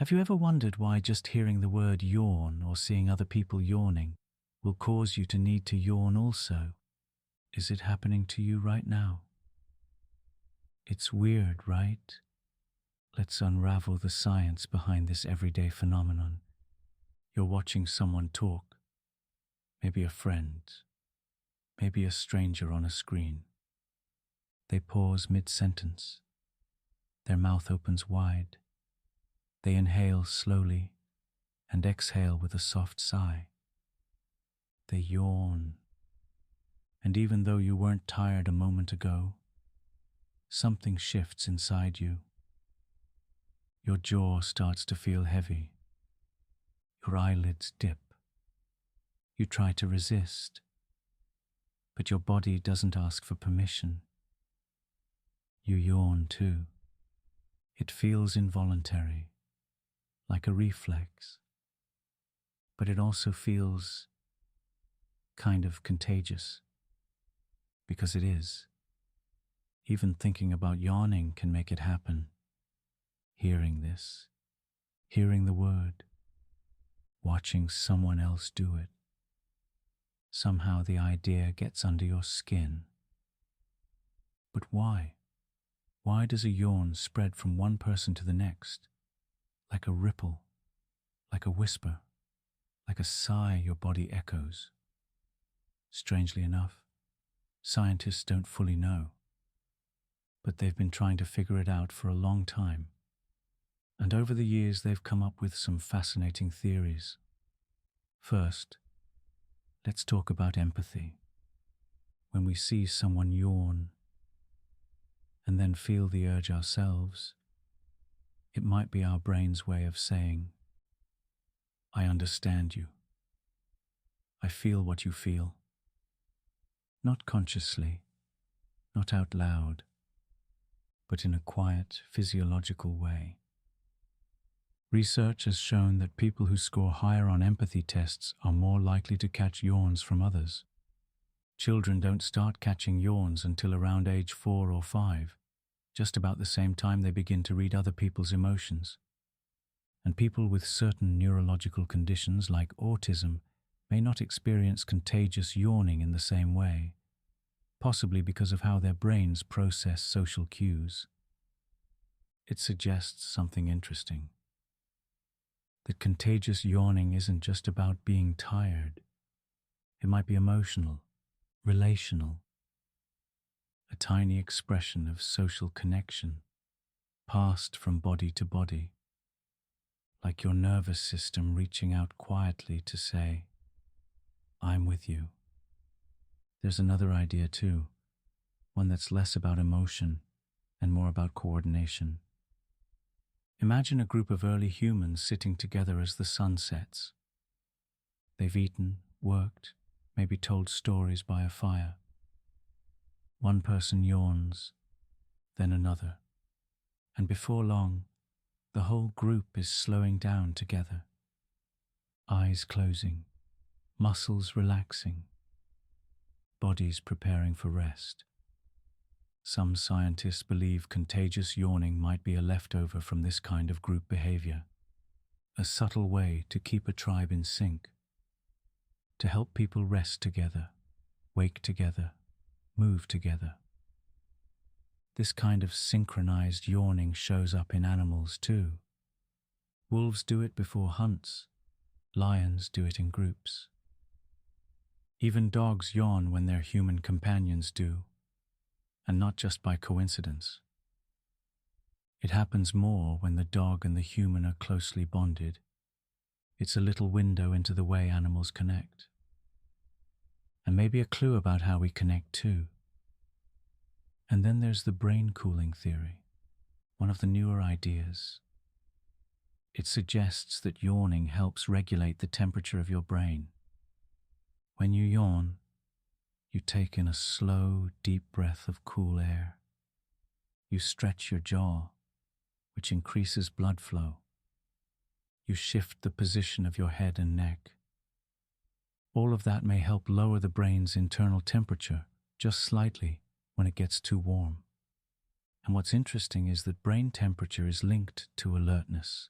Have you ever wondered why just hearing the word yawn or seeing other people yawning will cause you to need to yawn also? Is it happening to you right now? It's weird, right? Let's unravel the science behind this everyday phenomenon. You're watching someone talk, maybe a friend, maybe a stranger on a screen. They pause mid-sentence. Their mouth opens wide. They inhale slowly and exhale with a soft sigh. They yawn. And even though you weren't tired a moment ago, something shifts inside you. Your jaw starts to feel heavy. Your eyelids dip. You try to resist, but your body doesn't ask for permission. You yawn too. It feels involuntary, like a reflex, but it also feels kind of contagious, because it is. Even thinking about yawning can make it happen. Hearing this, hearing the word, watching someone else do it. Somehow the idea gets under your skin. But why? Why does a yawn spread from one person to the next? Like a ripple, like a whisper, like a sigh your body echoes. Strangely enough, scientists don't fully know, but they've been trying to figure it out for a long time. And over the years, they've come up with some fascinating theories. First, let's talk about empathy. When we see someone yawn and then feel the urge ourselves, it might be our brain's way of saying, I understand you. I feel what you feel. Not consciously, not out loud, but in a quiet, physiological way. Research has shown that people who score higher on empathy tests are more likely to catch yawns from others. Children don't start catching yawns until around age 4 or 5, just about the same time they begin to read other people's emotions. And people with certain neurological conditions like autism may not experience contagious yawning in the same way, possibly because of how their brains process social cues. It suggests something interesting. That contagious yawning isn't just about being tired. It might be emotional, relational, a tiny expression of social connection, passed from body to body, like your nervous system reaching out quietly to say, I'm with you. There's another idea too, one that's less about emotion and more about coordination. Imagine a group of early humans sitting together as the sun sets. They've eaten, worked, maybe told stories by a fire. One person yawns, then another, and before long, the whole group is slowing down together. Eyes closing, muscles relaxing, bodies preparing for rest. Some scientists believe contagious yawning might be a leftover from this kind of group behavior, a subtle way to keep a tribe in sync, to help people rest together, wake together, move together. This kind of synchronized yawning shows up in animals too. Wolves do it before hunts. Lions do it in groups. Even dogs yawn when their human companions do, and not just by coincidence. It happens more when the dog and the human are closely bonded. It's a little window into the way animals connect. And maybe a clue about how we connect too. And then there's the brain cooling theory, one of the newer ideas. It suggests that yawning helps regulate the temperature of your brain. When you yawn, you take in a slow, deep breath of cool air. You stretch your jaw, which increases blood flow. You shift the position of your head and neck. All of that may help lower the brain's internal temperature just slightly when it gets too warm. And what's interesting is that brain temperature is linked to alertness.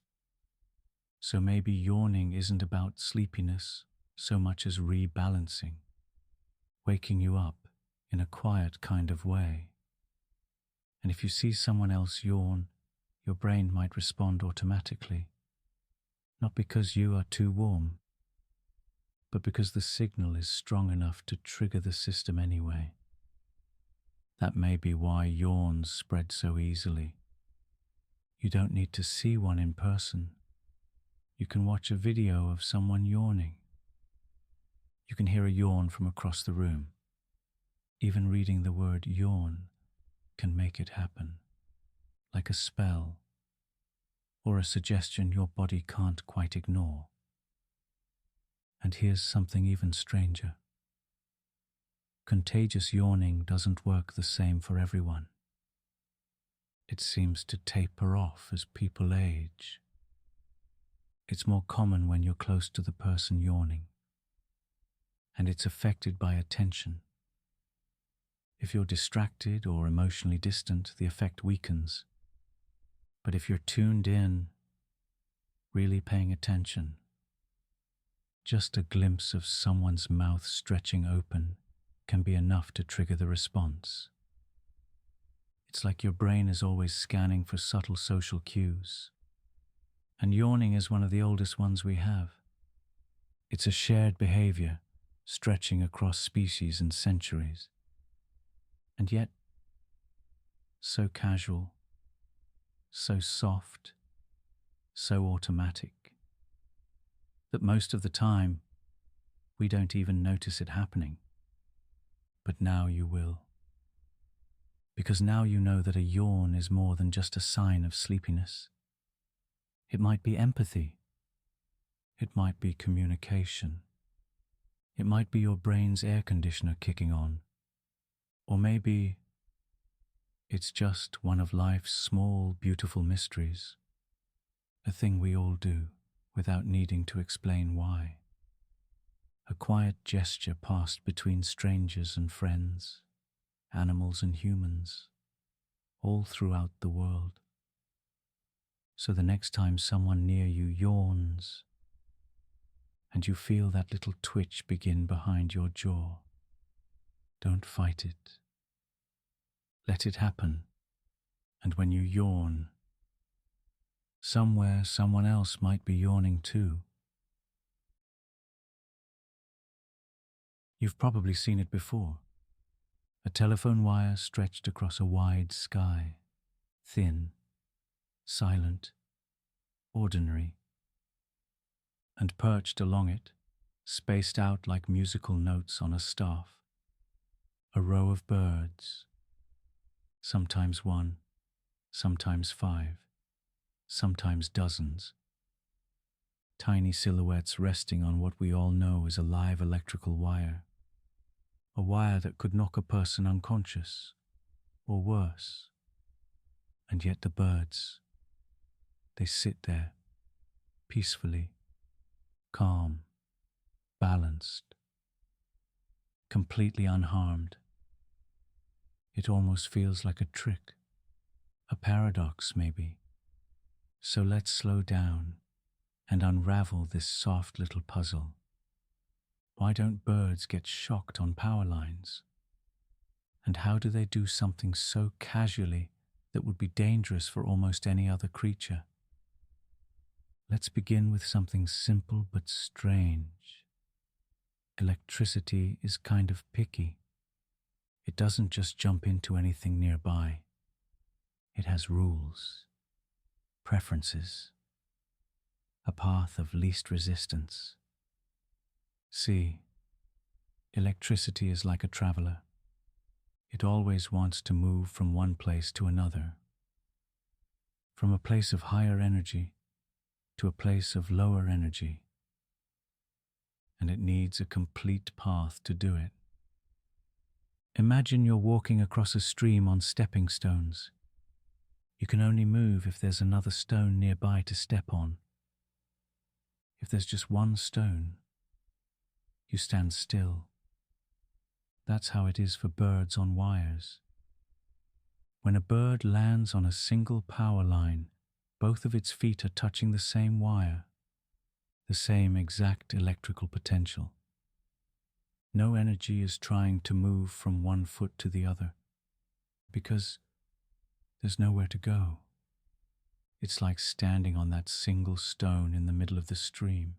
So maybe yawning isn't about sleepiness so much as rebalancing, waking you up in a quiet kind of way. And if you see someone else yawn, your brain might respond automatically, not because you are too warm, but because the signal is strong enough to trigger the system anyway. That may be why yawns spread so easily. You don't need to see one in person. You can watch a video of someone yawning. You can hear a yawn from across the room. Even reading the word yawn can make it happen, like a spell or a suggestion your body can't quite ignore. And here's something even stranger. Contagious yawning doesn't work the same for everyone. It seems to taper off as people age. It's more common when you're close to the person yawning, and it's affected by attention. If you're distracted or emotionally distant, the effect weakens. But if you're tuned in, really paying attention, just a glimpse of someone's mouth stretching open can be enough to trigger the response. It's like your brain is always scanning for subtle social cues. And yawning is one of the oldest ones we have. It's a shared behavior stretching across species and centuries. And yet, so casual, so soft, so automatic, that most of the time we don't even notice it happening. But now you will. Because now you know that a yawn is more than just a sign of sleepiness. It might be empathy. It might be communication. It might be your brain's air conditioner kicking on. Or maybe it's just one of life's small, beautiful mysteries. A thing we all do without needing to explain why. A quiet gesture passed between strangers and friends, animals and humans, all throughout the world. So the next time someone near you yawns, and you feel that little twitch begin behind your jaw, don't fight it. Let it happen. And when you yawn, somewhere someone else might be yawning too. You've probably seen it before. A telephone wire stretched across a wide sky, thin, silent, ordinary, and perched along it, spaced out like musical notes on a staff, a row of birds, sometimes one, sometimes 5, sometimes dozens, tiny silhouettes resting on what we all know is a live electrical wire, a wire that could knock a person unconscious, or worse. And yet the birds, they sit there, peacefully, calm, balanced, completely unharmed. It almost feels like a trick, a paradox maybe. So let's slow down and unravel this soft little puzzle. Why don't birds get shocked on power lines? And how do they do something so casually that would be dangerous for almost any other creature? Let's begin with something simple but strange. Electricity is kind of picky. It doesn't just jump into anything nearby. It has rules, preferences, a path of least resistance. See, electricity is like a traveler. It always wants to move from one place to another, from a place of higher energy to a place of lower energy, and it needs a complete path to do it. Imagine you're walking across a stream on stepping stones. You can only move if there's another stone nearby to step on. If there's just one stone, you stand still. That's how it is for birds on wires. When a bird lands on a single power line, both of its feet are touching the same wire, the same exact electrical potential. No energy is trying to move from one foot to the other, because there's nowhere to go. It's like standing on that single stone in the middle of the stream.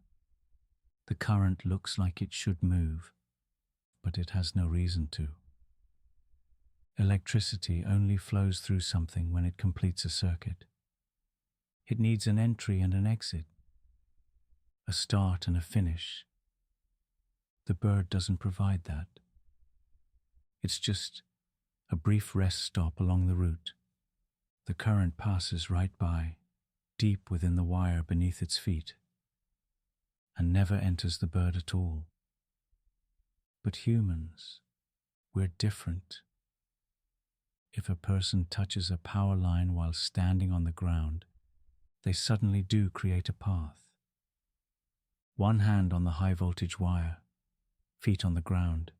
The current looks like it should move, but it has no reason to. Electricity only flows through something when it completes a circuit. It needs an entry and an exit, a start and a finish. The bird doesn't provide that. It's just a brief rest stop along the route. The current passes right by, deep within the wire beneath its feet, and never enters the bird at all. But humans, we're different. If a person touches a power line while standing on the ground, they suddenly do create a path. One hand on the high voltage wire, feet on the ground.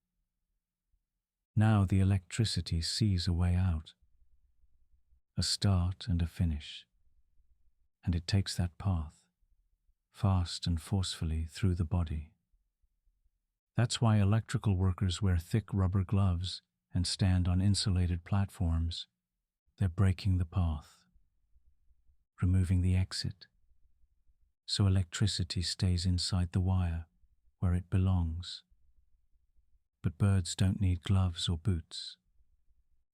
Now the electricity sees a way out, a start and a finish, and it takes that path, fast and forcefully through the body. That's why electrical workers wear thick rubber gloves and stand on insulated platforms. They're breaking the path, removing the exit, so electricity stays inside the wire where it belongs. But birds don't need gloves or boots,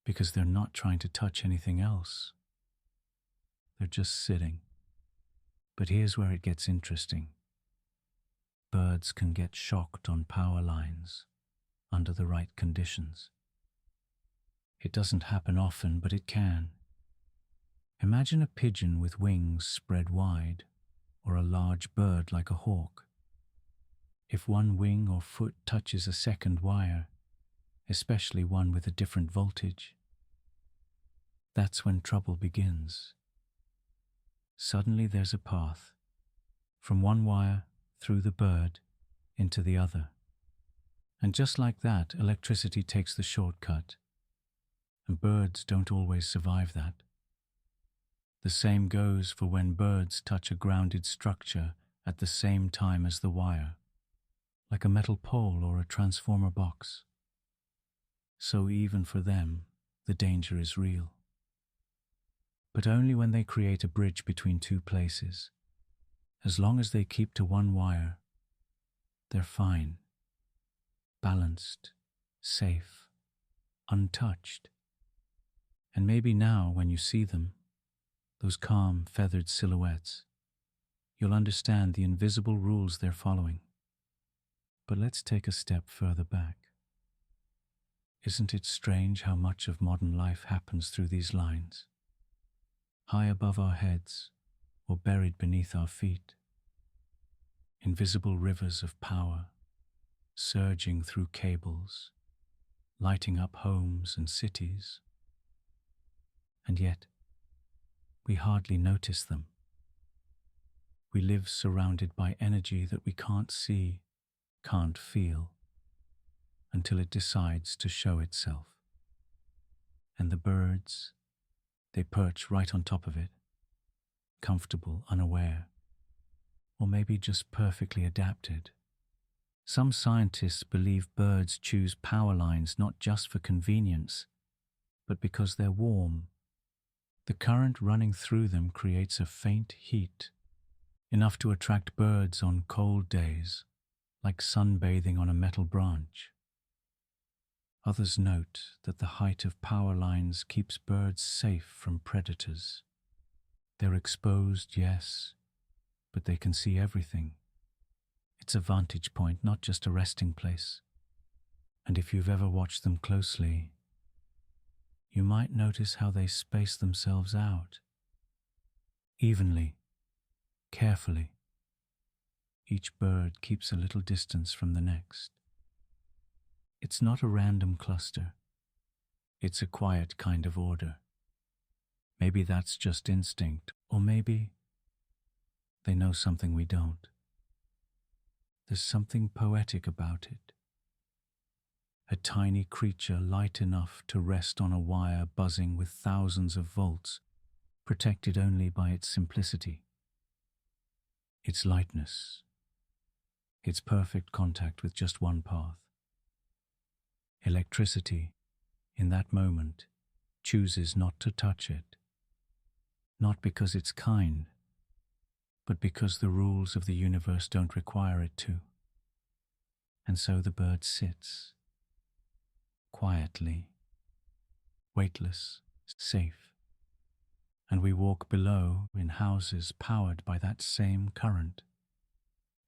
because they're not trying to touch anything else. They're just sitting. But here's where it gets interesting. Birds can get shocked on power lines under the right conditions. It doesn't happen often, but it can. Imagine a pigeon with wings spread wide, or a large bird like a hawk. If one wing or foot touches a second wire, especially one with a different voltage, that's when trouble begins. Suddenly there's a path, from one wire through the bird into the other. And just like that, electricity takes the shortcut. And birds don't always survive that. The same goes for when birds touch a grounded structure at the same time as the wire, like a metal pole or a transformer box. So even for them, the danger is real. But only when they create a bridge between two places. As long as they keep to one wire, they're fine, balanced, safe, untouched. And maybe now, when you see them, those calm, feathered silhouettes, you'll understand the invisible rules they're following. But let's take a step further back. Isn't it strange how much of modern life happens through these lines? High above our heads, or buried beneath our feet. Invisible rivers of power, surging through cables, lighting up homes and cities. And yet, we hardly notice them. We live surrounded by energy that we can't see, can't feel, until it decides to show itself. And the birds, they perch right on top of it, comfortable, unaware, or maybe just perfectly adapted. Some scientists believe birds choose power lines not just for convenience, but because they're warm. The current running through them creates a faint heat, enough to attract birds on cold days, like sunbathing on a metal branch. Others note that the height of power lines keeps birds safe from predators. They're exposed, yes, but they can see everything. It's a vantage point, not just a resting place. And if you've ever watched them closely, you might notice how they space themselves out. Evenly, carefully. Each bird keeps a little distance from the next. It's not a random cluster. It's a quiet kind of order. Maybe that's just instinct, or maybe they know something we don't. There's something poetic about it. A tiny creature light enough to rest on a wire buzzing with thousands of volts, protected only by its simplicity. Its lightness, its perfect contact with just one path. Electricity, in that moment, chooses not to touch it, not because it's kind, but because the rules of the universe don't require it to. And so the bird sits, quietly, weightless, safe, and we walk below in houses powered by that same current,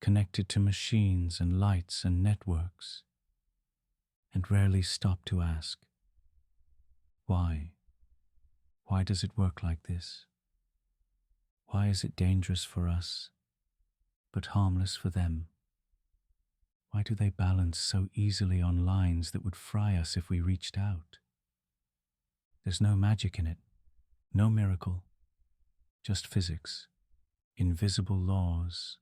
connected to machines and lights and networks, and rarely stop to ask, why? Why does it work like this? Why is it dangerous for us, but harmless for them? Why do they balance so easily on lines that would fry us if we reached out? There's no magic in it, no miracle, just physics, invisible laws,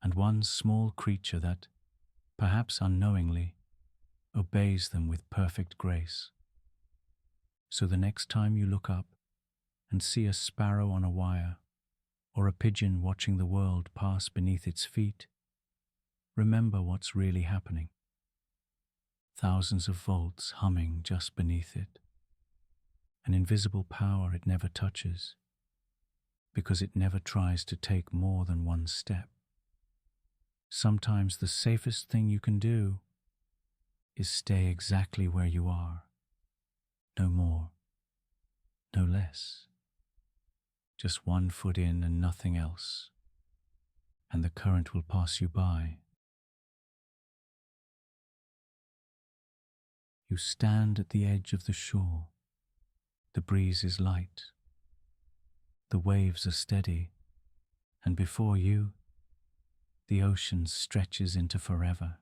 and one small creature that, perhaps unknowingly, obeys them with perfect grace. So the next time you look up and see a sparrow on a wire, or a pigeon watching the world pass beneath its feet, remember what's really happening. Thousands of volts humming just beneath it. An invisible power it never touches, because it never tries to take more than one step. Sometimes the safest thing you can do is stay exactly where you are. No more, no less. Just 1 foot in and nothing else, and the current will pass you by. You stand at the edge of the shore. The breeze is light. The waves are steady, and before you, the ocean stretches into forever.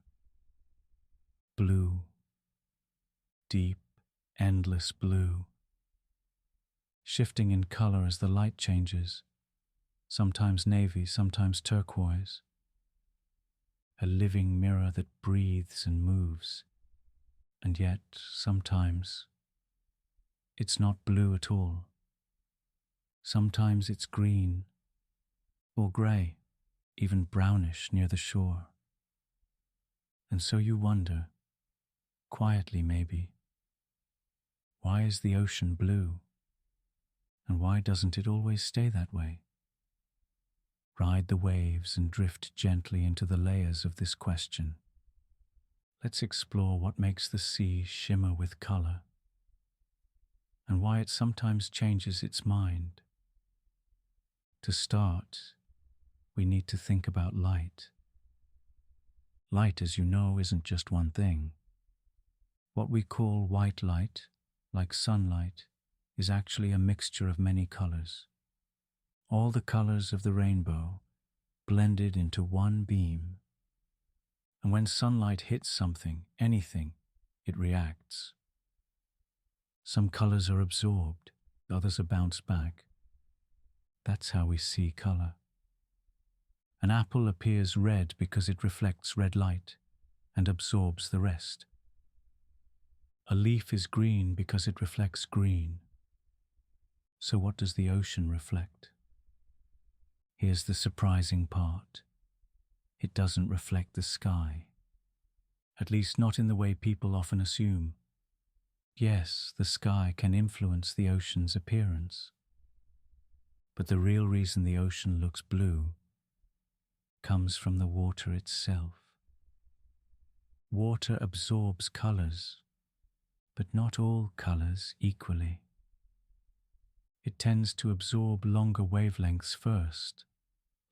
Blue, deep, endless blue, shifting in color as the light changes, sometimes navy, sometimes turquoise. A living mirror that breathes and moves, and yet, sometimes, it's not blue at all. Sometimes it's green, or grey, even brownish near the shore. And so you wonder, quietly maybe, why is the ocean blue? And why doesn't it always stay that way? Ride the waves and drift gently into the layers of this question. Let's explore what makes the sea shimmer with color, and why it sometimes changes its mind. To start, we need to think about light. Light, as you know, isn't just one thing. What we call white light, like sunlight, is actually a mixture of many colors. All the colors of the rainbow blended into one beam. And when sunlight hits something, anything, it reacts. Some colors are absorbed, others are bounced back. That's how we see color. An apple appears red because it reflects red light and absorbs the rest. A leaf is green because it reflects green. So what does the ocean reflect? Here's the surprising part. It doesn't reflect the sky. At least not in the way people often assume. Yes, the sky can influence the ocean's appearance. But the real reason the ocean looks blue comes from the water itself. Water absorbs colors, but not all colors equally. It tends to absorb longer wavelengths first,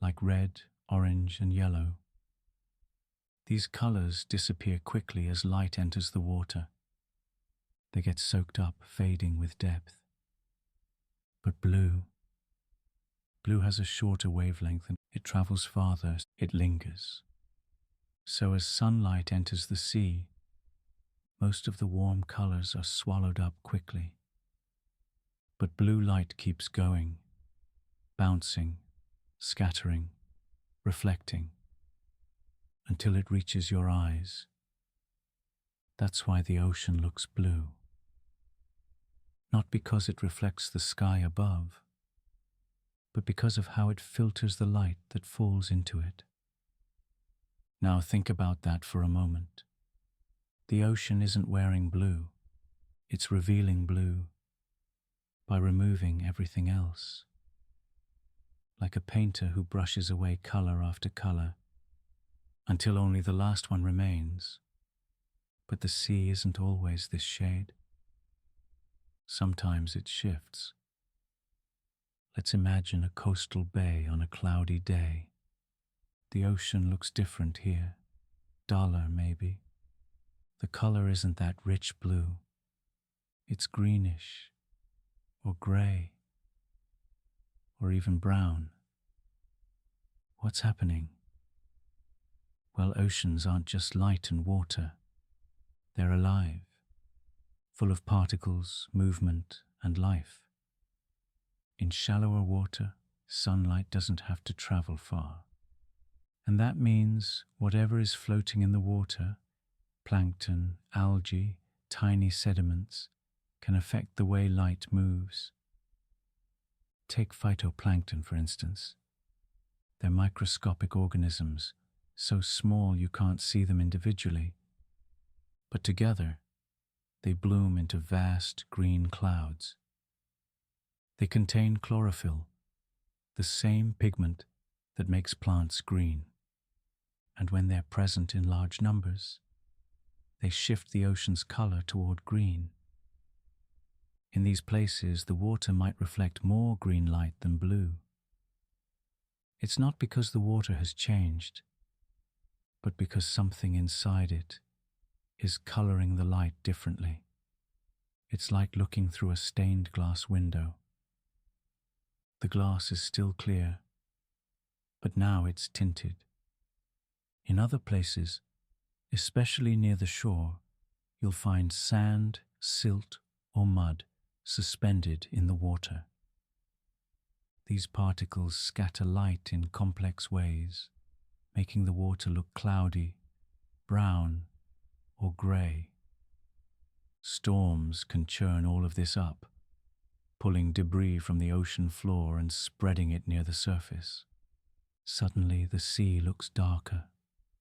like red, orange, and yellow. These colors disappear quickly as light enters the water. They get soaked up, fading with depth. But blue has a shorter wavelength and it travels farther, it lingers. So as sunlight enters the sea, most of the warm colors are swallowed up quickly. But blue light keeps going, bouncing, scattering, reflecting, until it reaches your eyes. That's why the ocean looks blue. Not because it reflects the sky above, but because of how it filters the light that falls into it. Now think about that for a moment. The ocean isn't wearing blue, it's revealing blue by removing everything else. Like a painter who brushes away color after color until only the last one remains. But the sea isn't always this shade. Sometimes it shifts. Let's imagine a coastal bay on a cloudy day. The ocean looks different here, duller maybe. The color isn't that rich blue. It's greenish, or gray, or even brown. What's happening? Well, oceans aren't just light and water. They're alive, full of particles, movement, and life. In shallower water, sunlight doesn't have to travel far. And that means whatever is floating in the water, plankton, algae, tiny sediments, can affect the way light moves. Take phytoplankton, for instance. They're microscopic organisms, so small you can't see them individually. But together, they bloom into vast green clouds. They contain chlorophyll, the same pigment that makes plants green. And when they're present in large numbers, they shift the ocean's color toward green. In these places, the water might reflect more green light than blue. It's not because the water has changed, but because something inside it is coloring the light differently. It's like looking through a stained glass window. The glass is still clear, but now it's tinted. In other places, especially near the shore, you'll find sand, silt, or mud suspended in the water. These particles scatter light in complex ways, making the water look cloudy, brown, or grey. Storms can churn all of this up, pulling debris from the ocean floor and spreading it near the surface. Suddenly the sea looks darker,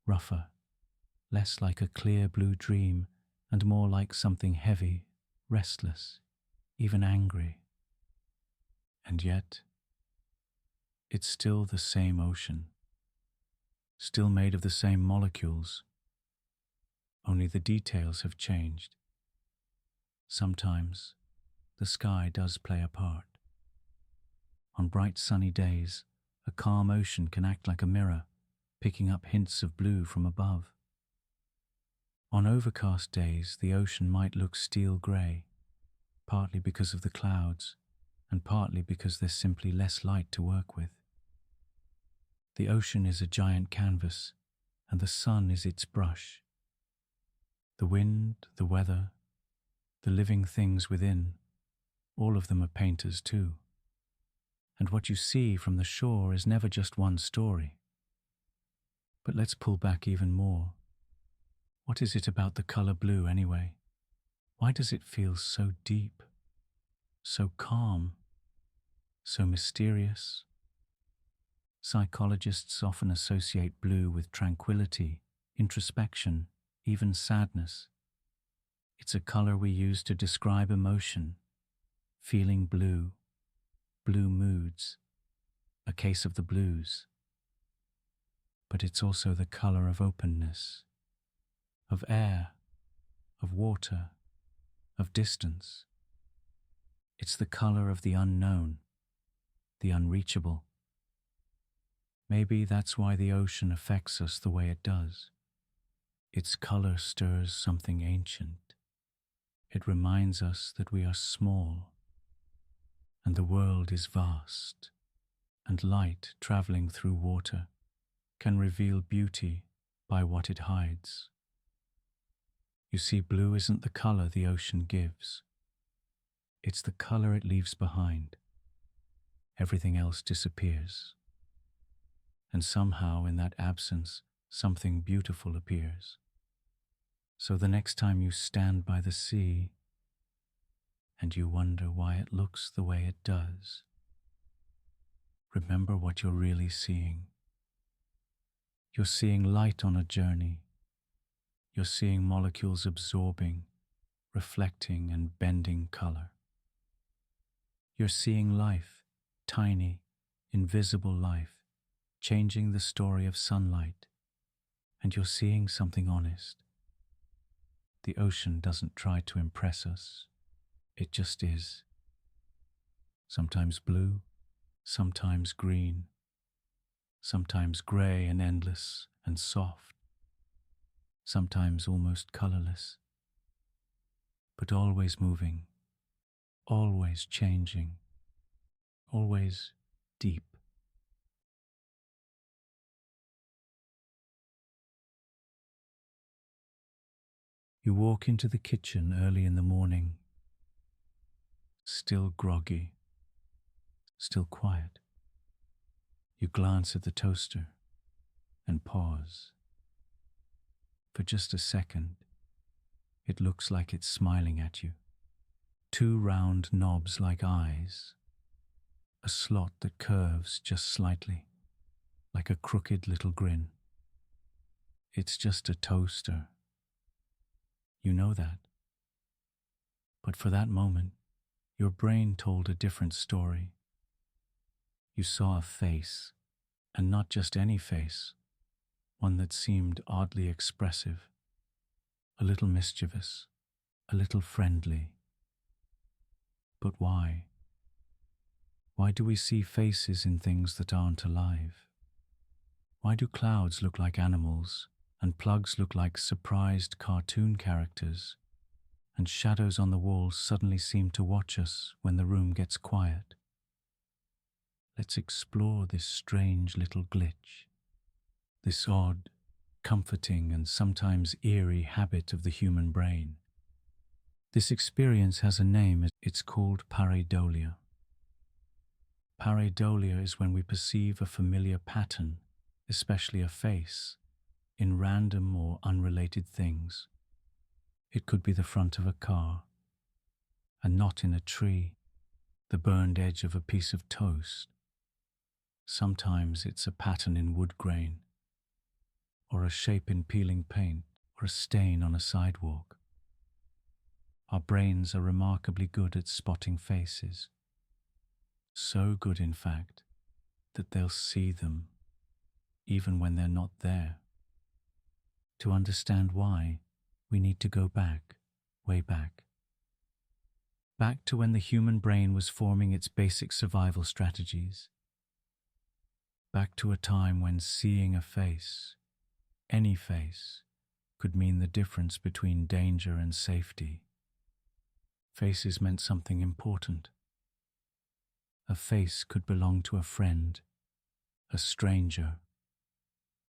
rougher, less like a clear blue dream and more like something heavy, restless, even angry. And yet, it's still the same ocean, still made of the same molecules, only the details have changed. Sometimes, the sky does play a part. On bright sunny days, a calm ocean can act like a mirror, picking up hints of blue from above. On overcast days, the ocean might look steel grey, partly because of the clouds, and partly because there's simply less light to work with. The ocean is a giant canvas, and the sun is its brush. The wind, the weather, the living things within, all of them are painters too. And what you see from the shore is never just one story. But let's pull back even more. What is it about the color blue anyway? Why does it feel so deep, so calm, so mysterious? Psychologists often associate blue with tranquility, introspection, even sadness. It's a color we use to describe emotion, feeling blue, blue moods, a case of the blues. But it's also the color of openness, of air, of water, of distance. It's the color of the unknown, the unreachable. Maybe that's why the ocean affects us the way it does. Its color stirs something ancient. It reminds us that we are small, and the world is vast, and light traveling through water can reveal beauty by what it hides. You see, blue isn't the color the ocean gives. It's the color it leaves behind. Everything else disappears. And somehow in that absence, something beautiful appears. So the next time you stand by the sea and you wonder why it looks the way it does, remember what you're really seeing. You're seeing light on a journey. You're seeing molecules absorbing, reflecting, and bending color. You're seeing life, tiny, invisible life, changing the story of sunlight. And you're seeing something honest. The ocean doesn't try to impress us. It just is. Sometimes blue, sometimes green, sometimes grey and endless and soft, sometimes almost colorless, but always moving, always changing, always deep. You walk into the kitchen early in the morning, still groggy, still quiet. You glance at the toaster and pause. For just a second, it looks like it's smiling at you. Two round knobs like eyes, a slot that curves just slightly, like a crooked little grin. It's just a toaster. You know that. But for that moment, your brain told a different story. You saw a face, and not just any face, one that seemed oddly expressive, a little mischievous, a little friendly. But why? Why do we see faces in things that aren't alive? Why do clouds look like animals, and plugs look like surprised cartoon characters, and shadows on the walls suddenly seem to watch us when the room gets quiet? Let's explore this strange little glitch, this odd, comforting, and sometimes eerie habit of the human brain. This experience has a name. It's called pareidolia. Pareidolia is when we perceive a familiar pattern, especially a face, in random or unrelated things. It could be the front of a car, a knot in a tree, the burned edge of a piece of toast. Sometimes it's a pattern in wood grain, or a shape in peeling paint, or a stain on a sidewalk. Our brains are remarkably good at spotting faces. So good, in fact, that they'll see them, even when they're not there. To understand why, we need to go back, way back. Back to when the human brain was forming its basic survival strategies. Back to a time when seeing a face, any face, could mean the difference between danger and safety. Faces meant something important. A face could belong to a friend, a stranger,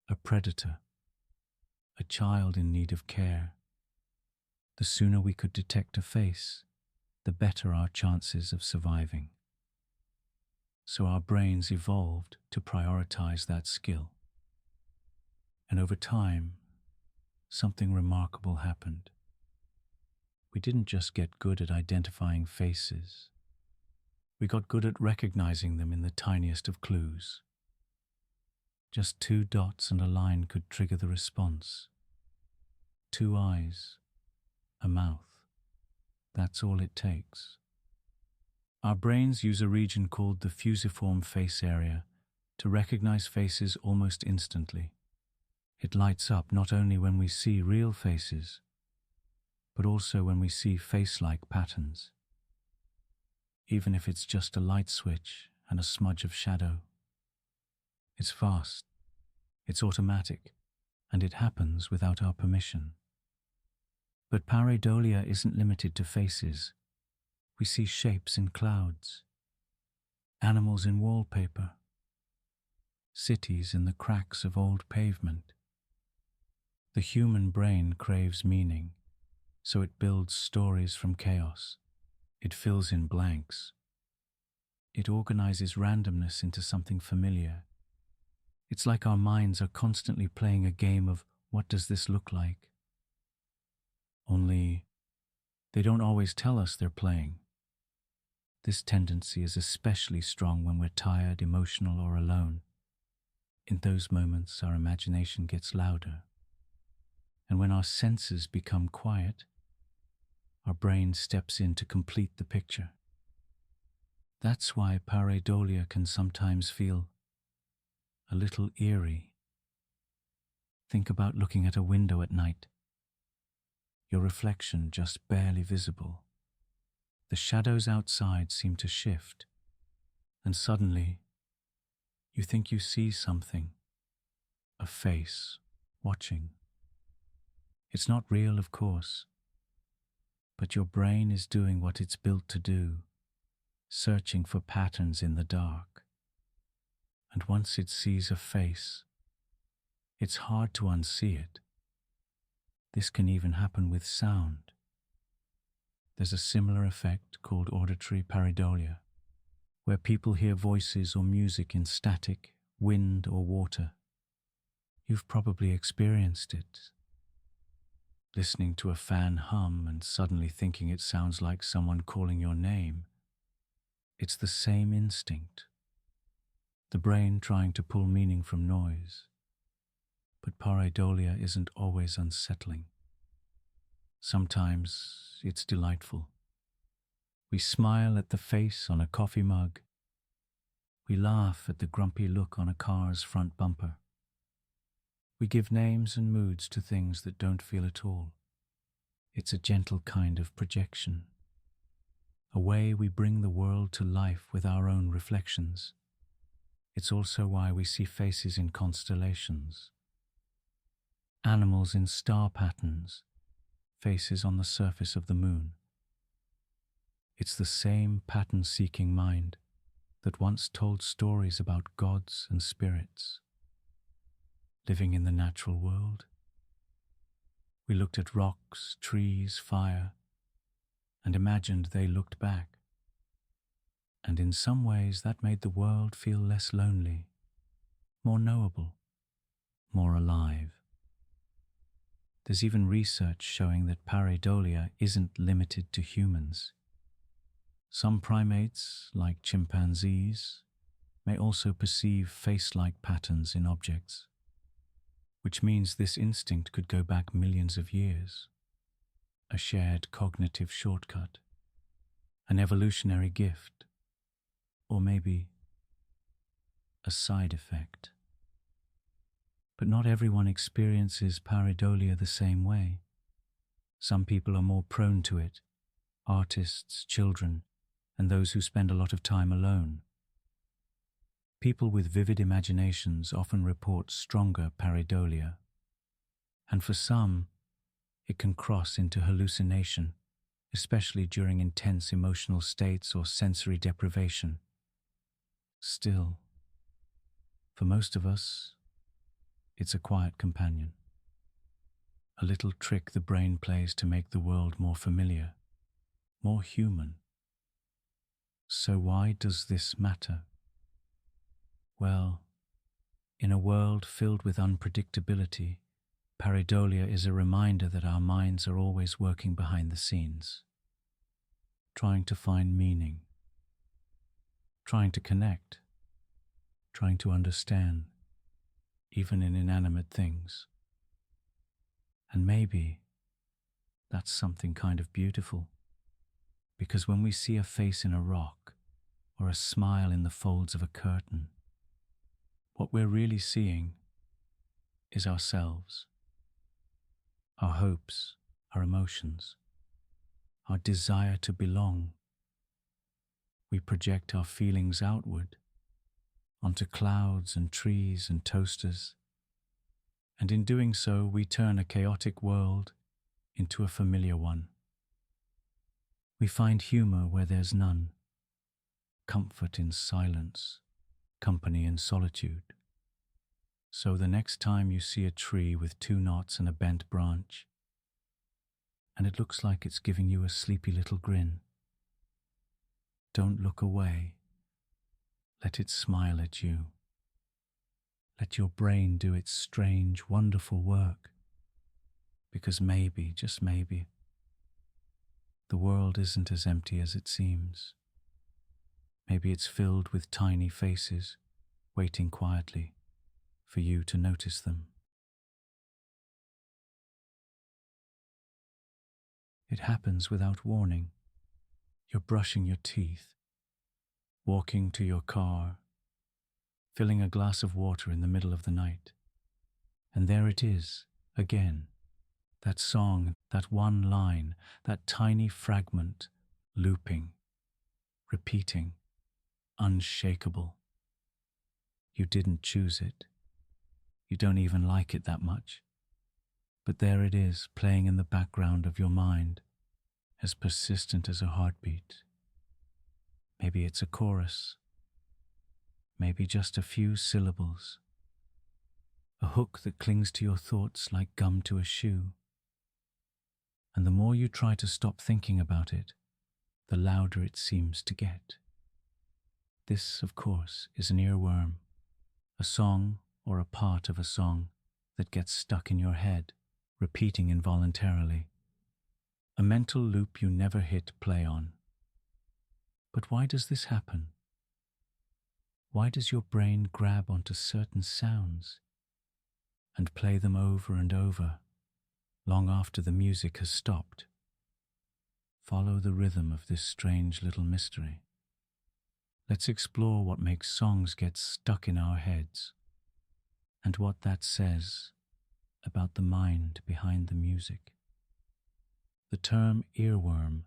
a predator, a child in need of care. The sooner we could detect a face, the better our chances of surviving. So our brains evolved to prioritize that skill. And over time, something remarkable happened. We didn't just get good at identifying faces. We got good at recognizing them in the tiniest of clues. Just 2 dots and a line could trigger the response. 2 eyes, a mouth. That's all it takes. Our brains use a region called the fusiform face area to recognize faces almost instantly. It lights up not only when we see real faces, but also when we see face-like patterns. Even if it's just a light switch and a smudge of shadow. It's fast, it's automatic, and it happens without our permission. But pareidolia isn't limited to faces. We see shapes in clouds, animals in wallpaper, cities in the cracks of old pavement. The human brain craves meaning, so it builds stories from chaos. It fills in blanks. It organizes randomness into something familiar. It's like our minds are constantly playing a game of what does this look like? Only they don't always tell us they're playing. This tendency is especially strong when we're tired, emotional, or alone. In those moments, our imagination gets louder, and when our senses become quiet, our brain steps in to complete the picture. That's why pareidolia can sometimes feel a little eerie. Think about looking at a window at night, your reflection just barely visible. The shadows outside seem to shift, and suddenly you think you see something, a face, watching. It's not real, of course, but your brain is doing what it's built to do, searching for patterns in the dark. And once it sees a face, it's hard to unsee it. This can even happen with sound. There's a similar effect called auditory pareidolia, where people hear voices or music in static, wind or water. You've probably experienced it. Listening to a fan hum and suddenly thinking it sounds like someone calling your name. It's the same instinct. The brain trying to pull meaning from noise. But pareidolia isn't always unsettling. Sometimes it's delightful. We smile at the face on a coffee mug. We laugh at the grumpy look on a car's front bumper. We give names and moods to things that don't feel at all. It's a gentle kind of projection, a way we bring the world to life with our own reflections. It's also why we see faces in constellations, animals in star patterns, faces on the surface of the moon. It's the same pattern-seeking mind that once told stories about gods and spirits. Living in the natural world, we looked at rocks, trees, fire, and imagined they looked back. And in some ways that made the world feel less lonely, more knowable, more alive. There's even research showing that pareidolia isn't limited to humans. Some primates, like chimpanzees, may also perceive face-like patterns in objects, which means this instinct could go back millions of years. A shared cognitive shortcut, an evolutionary gift, or maybe a side effect. But not everyone experiences pareidolia the same way. Some people are more prone to it, artists, children, and those who spend a lot of time alone. People with vivid imaginations often report stronger pareidolia, and for some, it can cross into hallucination, especially during intense emotional states or sensory deprivation. Still, for most of us, it's a quiet companion, a little trick the brain plays to make the world more familiar, more human. So why does this matter? Well, in a world filled with unpredictability, pareidolia is a reminder that our minds are always working behind the scenes, trying to find meaning, trying to connect, trying to understand, even in inanimate things. And maybe that's something kind of beautiful, because when we see a face in a rock or a smile in the folds of a curtain, what we're really seeing is ourselves, our hopes, our emotions, our desire to belong. We project our feelings outward, onto clouds and trees and toasters, and in doing so we turn a chaotic world into a familiar one. We find humor where there's none, comfort in silence, company in solitude. So the next time you see a tree with 2 knots and a bent branch, and it looks like it's giving you a sleepy little grin, don't look away. Let it smile at you. Let your brain do its strange, wonderful work. Because maybe, just maybe, the world isn't as empty as it seems. Maybe it's filled with tiny faces, waiting quietly for you to notice them. It happens without warning. You're brushing your teeth, walking to your car, filling a glass of water in the middle of the night. And there it is, again. That song, that one line, that tiny fragment, looping, repeating, unshakable. You didn't choose it. You don't even like it that much. But there it is, playing in the background of your mind, as persistent as a heartbeat. Maybe it's a chorus. Maybe just a few syllables. A hook that clings to your thoughts like gum to a shoe. And the more you try to stop thinking about it, the louder it seems to get. This, of course, is an earworm, a song or a part of a song that gets stuck in your head, repeating involuntarily. A mental loop you never hit play on. But why does this happen? Why does your brain grab onto certain sounds and play them over and over, long after the music has stopped? Follow the rhythm of this strange little mystery. Let's explore what makes songs get stuck in our heads and what that says about the mind behind the music. The term earworm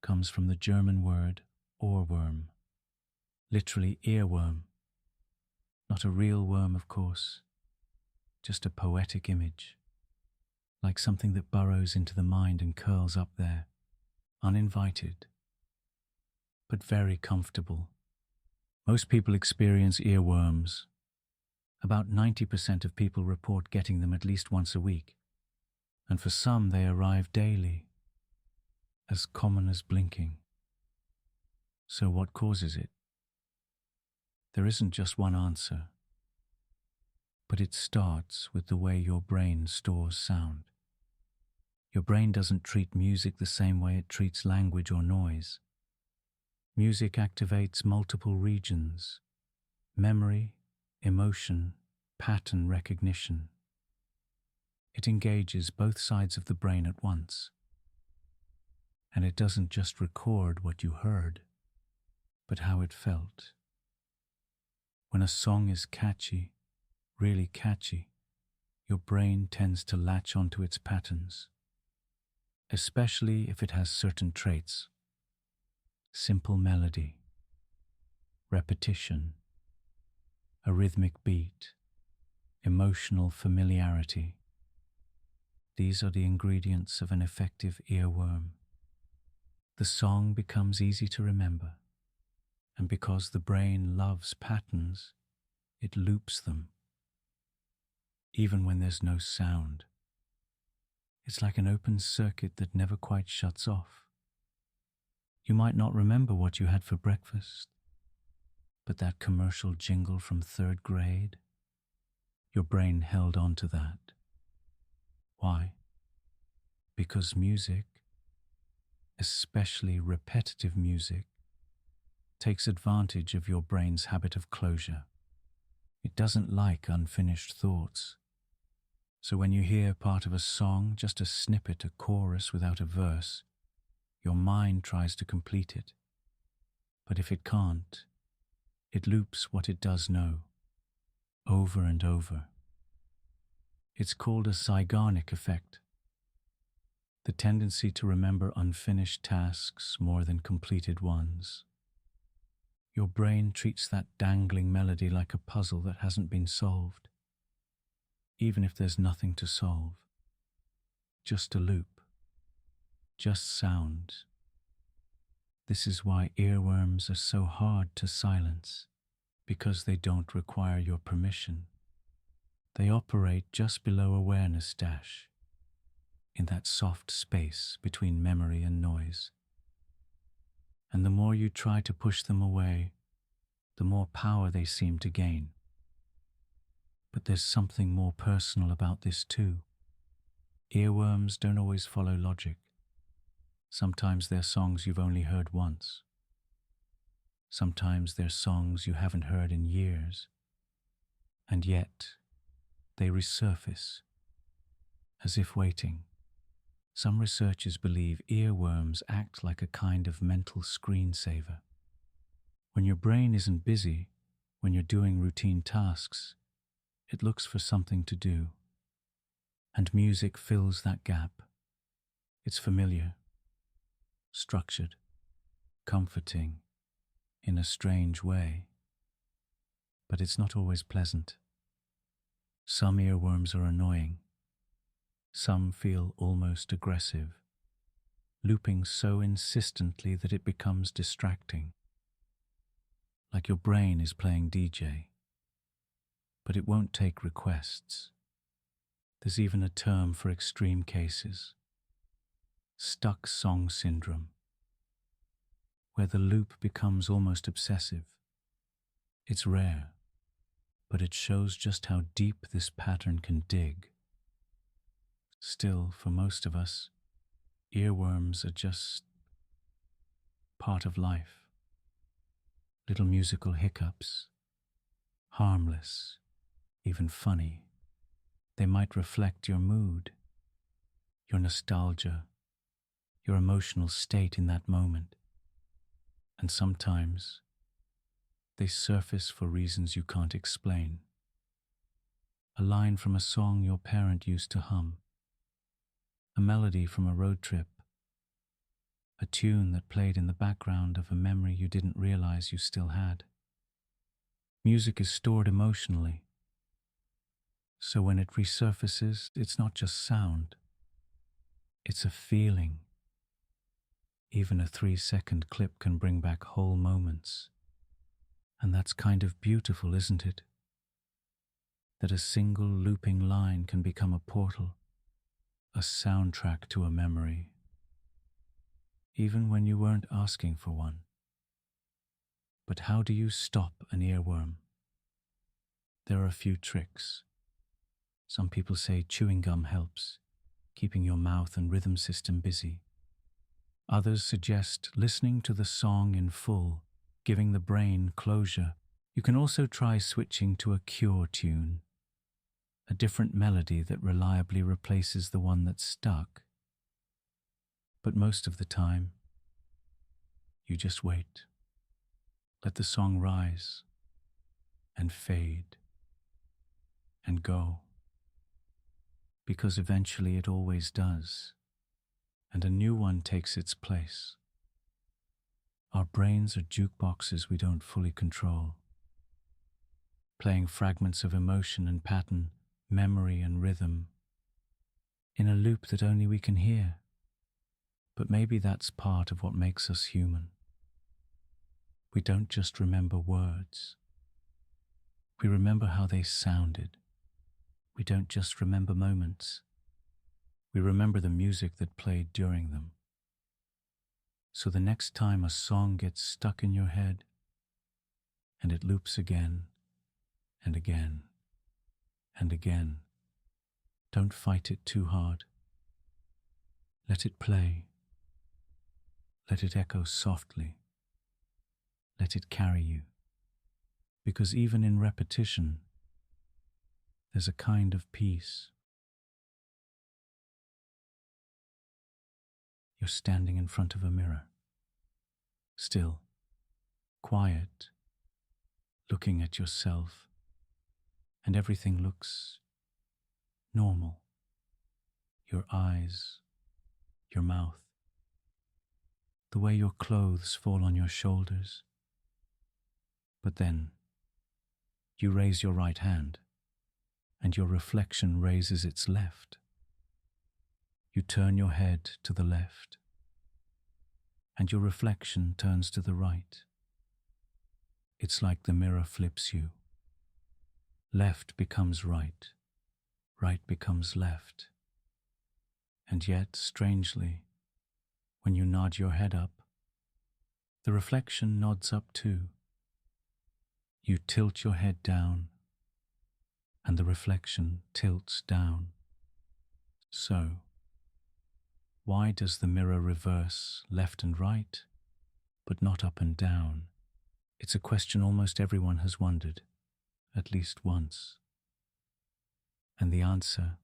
comes from the German word Ohrwurm, literally earworm. Not a real worm, of course, just a poetic image, like something that burrows into the mind and curls up there, uninvited, but very comfortable. Most people experience earworms. About 90% of people report getting them at least once a week, and for some they arrive daily, as common as blinking. So what causes it? There isn't just one answer, but it starts with the way your brain stores sound. Your brain doesn't treat music the same way it treats language or noise. Music activates multiple regions: memory, emotion, pattern recognition. It engages both sides of the brain at once. And it doesn't just record what you heard, but how it felt. When a song is catchy, really catchy, your brain tends to latch onto its patterns, especially if it has certain traits: simple melody, repetition, a rhythmic beat, emotional familiarity. These are the ingredients of an effective earworm. The song becomes easy to remember, and because the brain loves patterns, it loops them, even when there's no sound. It's like an open circuit that never quite shuts off. You might not remember what you had for breakfast, but that commercial jingle from 3rd grade, your brain held on to that. Why? Because music, especially repetitive music, takes advantage of your brain's habit of closure. It doesn't like unfinished thoughts. So when you hear part of a song, just a snippet, a chorus without a verse, your mind tries to complete it. But if it can't, it loops what it does know, over and over. It's called a Zeigarnik effect, the tendency to remember unfinished tasks more than completed ones. Your brain treats that dangling melody like a puzzle that hasn't been solved, even if there's nothing to solve. Just a loop, just sound. This is why earworms are so hard to silence, because they don't require your permission. They operate just below awareness dash, in that soft space between memory and noise. And the more you try to push them away, the more power they seem to gain. But there's something more personal about this too. Earworms don't always follow logic. Sometimes they're songs you've only heard once. Sometimes they're songs you haven't heard in years. And yet, they resurface, as if waiting. Some researchers believe earworms act like a kind of mental screensaver. When your brain isn't busy, when you're doing routine tasks, it looks for something to do. And music fills that gap. It's familiar, structured, comforting, in a strange way. But it's not always pleasant. Some earworms are annoying. Some feel almost aggressive, looping so insistently that it becomes distracting. Like your brain is playing DJ, but it won't take requests. There's even a term for extreme cases: stuck song syndrome, where the loop becomes almost obsessive. It's rare, but it shows just how deep this pattern can dig. Still, for most of us, earworms are just part of life. Little musical hiccups, harmless, even funny. They might reflect your mood, your nostalgia, your emotional state in that moment. And sometimes they surface for reasons you can't explain. A line from a song your parent used to hum, a melody from a road trip, a tune that played in the background of a memory you didn't realize you still had. Music is stored emotionally, so when it resurfaces, it's not just sound, it's a feeling. Even a 3-second clip can bring back whole moments. And that's kind of beautiful, isn't it? That a single looping line can become a portal, a soundtrack to a memory, even when you weren't asking for one. But how do you stop an earworm? There are a few tricks. Some people say chewing gum helps, keeping your mouth and rhythm system busy. Others suggest listening to the song in full, giving the brain closure. You can also try switching to a cure tune, a different melody that reliably replaces the one that's stuck. But most of the time, you just wait. Let the song rise and fade and go, because eventually it always does, and a new one takes its place. Our brains are jukeboxes we don't fully control, playing fragments of emotion and pattern, memory and rhythm, in a loop that only we can hear. But maybe that's part of what makes us human. We don't just remember words. We remember how they sounded. We don't just remember moments. We remember the music that played during them. So the next time a song gets stuck in your head, and it loops again and again and again, don't fight it too hard. Let it play. Let it echo softly. Let it carry you. Because even in repetition, there's a kind of peace. You're standing in front of a mirror, still, quiet, looking at yourself, and everything looks normal. Your eyes, your mouth, the way your clothes fall on your shoulders. But then, you raise your right hand, and your reflection raises its left. You turn your head to the left, and your reflection turns to the right. It's like the mirror flips you. Left becomes right, right becomes left. And yet, strangely, when you nod your head up, the reflection nods up too. You tilt your head down, and the reflection tilts down. So, why does the mirror reverse left and right, but not up and down? It's a question almost everyone has wondered, at least once. And the answer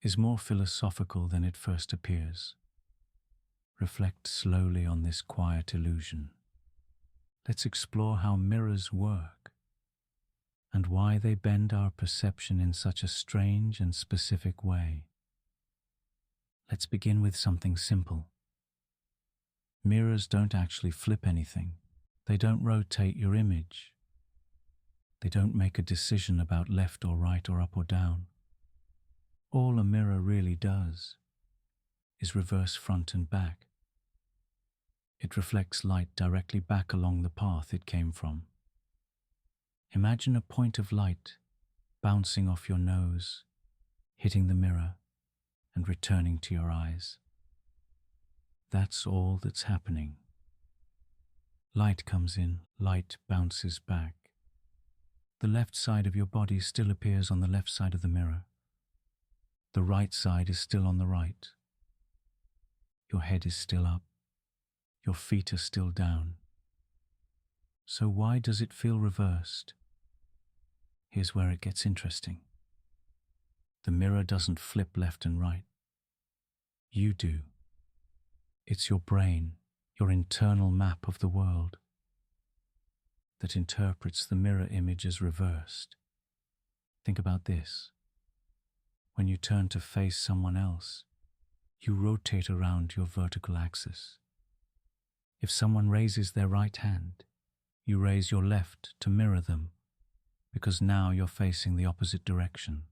is more philosophical than it first appears. Reflect slowly on this quiet illusion. Let's explore how mirrors work and why they bend our perception in such a strange and specific way. Let's begin with something simple. Mirrors don't actually flip anything. They don't rotate your image. They don't make a decision about left or right or up or down. All a mirror really does is reverse front and back. It reflects light directly back along the path it came from. Imagine a point of light bouncing off your nose, hitting the mirror, and returning to your eyes. That's all that's happening. Light comes in, light bounces back. The left side of your body still appears on the left side of the mirror. The right side is still on the right. Your head is still up. Your feet are still down. So why does it feel reversed? Here's where it gets interesting. The mirror doesn't flip left and right. You do. It's your brain, your internal map of the world, that interprets the mirror image as reversed. Think about this. When you turn to face someone else, you rotate around your vertical axis. If someone raises their right hand, you raise your left to mirror them, because now you're facing the opposite direction.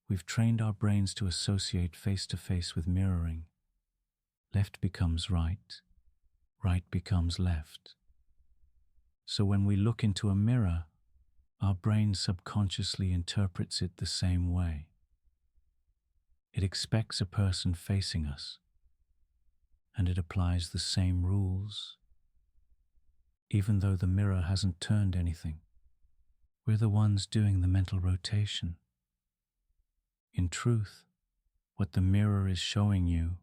We've trained our brains to associate face-to-face with mirroring. Left becomes right, right becomes left. So when we look into a mirror, our brain subconsciously interprets it the same way. It expects a person facing us, and it applies the same rules. Even though the mirror hasn't turned anything, we're the ones doing the mental rotation. In truth, what the mirror is showing you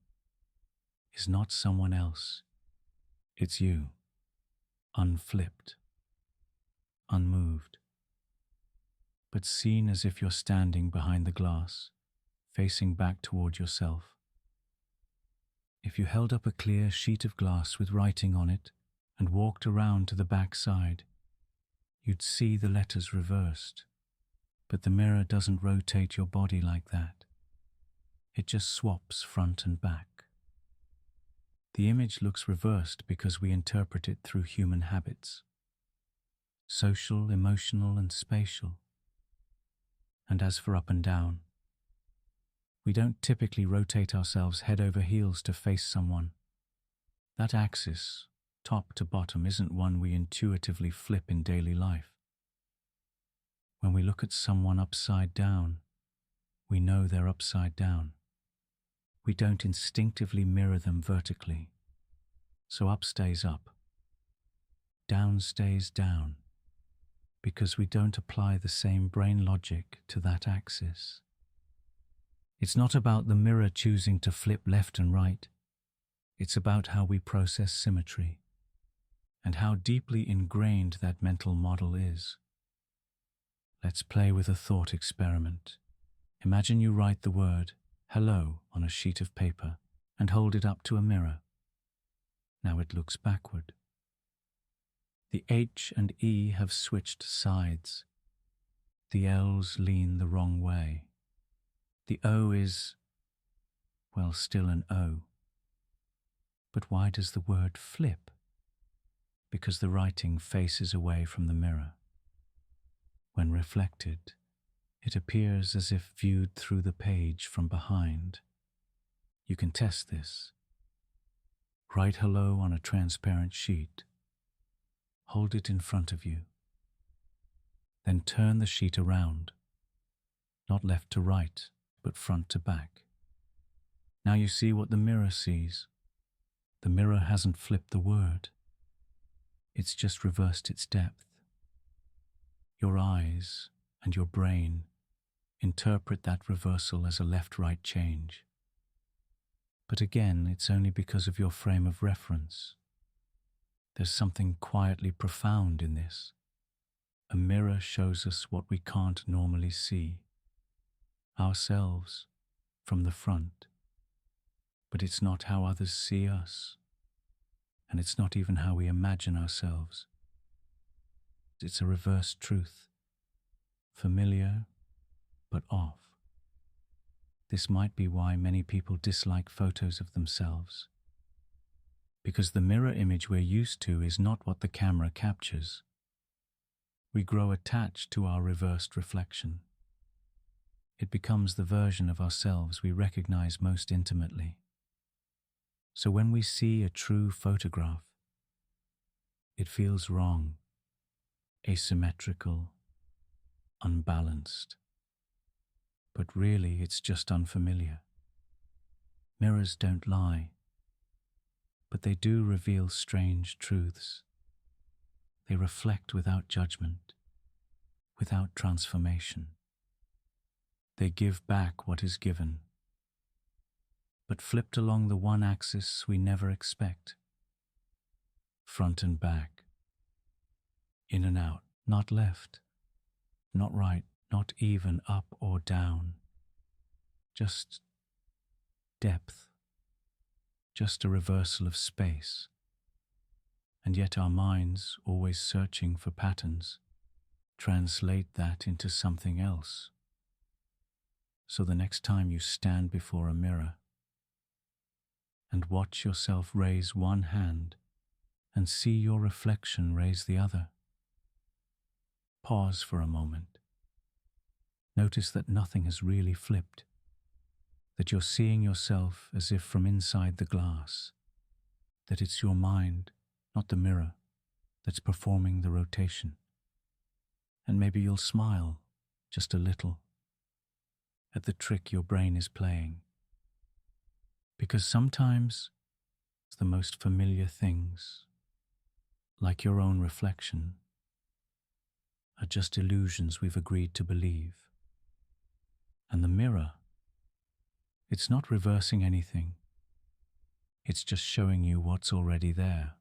is not someone else. It's you, unflipped, unmoved, but seen as if you're standing behind the glass, facing back toward yourself. If you held up a clear sheet of glass with writing on it and walked around to the back side, you'd see the letters reversed. But the mirror doesn't rotate your body like that. It just swaps front and back. The image looks reversed because we interpret it through human habits. Social, emotional, and spatial. And as for up and down, we don't typically rotate ourselves head over heels to face someone. That axis, top to bottom, isn't one we intuitively flip in daily life. When we look at someone upside down, we know they're upside down. We don't instinctively mirror them vertically. So up stays up, down stays down, because we don't apply the same brain logic to that axis. It's not about the mirror choosing to flip left and right. It's about how we process symmetry and how deeply ingrained that mental model is. Let's play with a thought experiment. Imagine you write the word hello on a sheet of paper and hold it up to a mirror. Now it looks backward. The H and E have switched sides. The L's lean the wrong way. The O is, well, still an O. But why does the word flip? Because the writing faces away from the mirror. When reflected, it appears as if viewed through the page from behind. You can test this. Write hello on a transparent sheet. Hold it in front of you. Then turn the sheet around, not left to right, but front to back. Now you see what the mirror sees. The mirror hasn't flipped the word. It's just reversed its depth. Your eyes and your brain interpret that reversal as a left-right change. But again, it's only because of your frame of reference. There's something quietly profound in this. A mirror shows us what we can't normally see. ourselves from the front, but it's not how others see us, and it's not even how we imagine ourselves. It's a reversed truth, familiar but off. This might be why many people dislike photos of themselves, because the mirror image we're used to is not what the camera captures. We grow attached to our reversed reflection. It becomes the version of ourselves we recognize most intimately. So when we see a true photograph, it feels wrong, asymmetrical, unbalanced. But really, it's just unfamiliar. Mirrors don't lie, but they do reveal strange truths. They reflect without judgment, without transformation. They give back what is given, but flipped along the one axis we never expect. Front and back, in and out, not left, not right, not even up or down. Just depth, just a reversal of space. And yet our minds, always searching for patterns, translate that into something else. So the next time you stand before a mirror and watch yourself raise one hand and see your reflection raise the other, pause for a moment. Notice that nothing has really flipped, that you're seeing yourself as if from inside the glass, that it's your mind, not the mirror, that's performing the rotation. And maybe you'll smile just a little at the trick your brain is playing. Because sometimes the most familiar things, like your own reflection, are just illusions we've agreed to believe. And the mirror, it's not reversing anything. It's just showing you what's already there,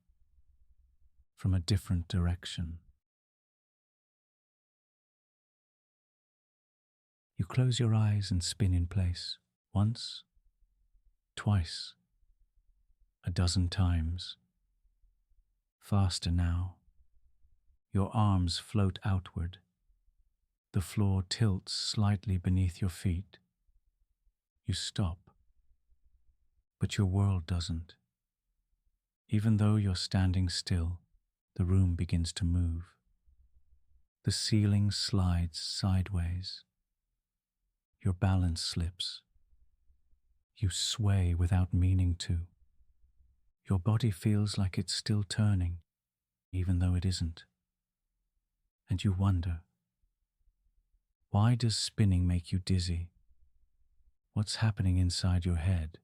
from a different direction. You close your eyes and spin in place, once, twice, a dozen times. Faster now. Your arms float outward. The floor tilts slightly beneath your feet. You stop, but your world doesn't. Even though you're standing still, the room begins to move. The ceiling slides sideways. Your balance slips. You sway without meaning to. Your body feels like it's still turning, even though it isn't. And you wonder, why does spinning make you dizzy? What's happening inside your head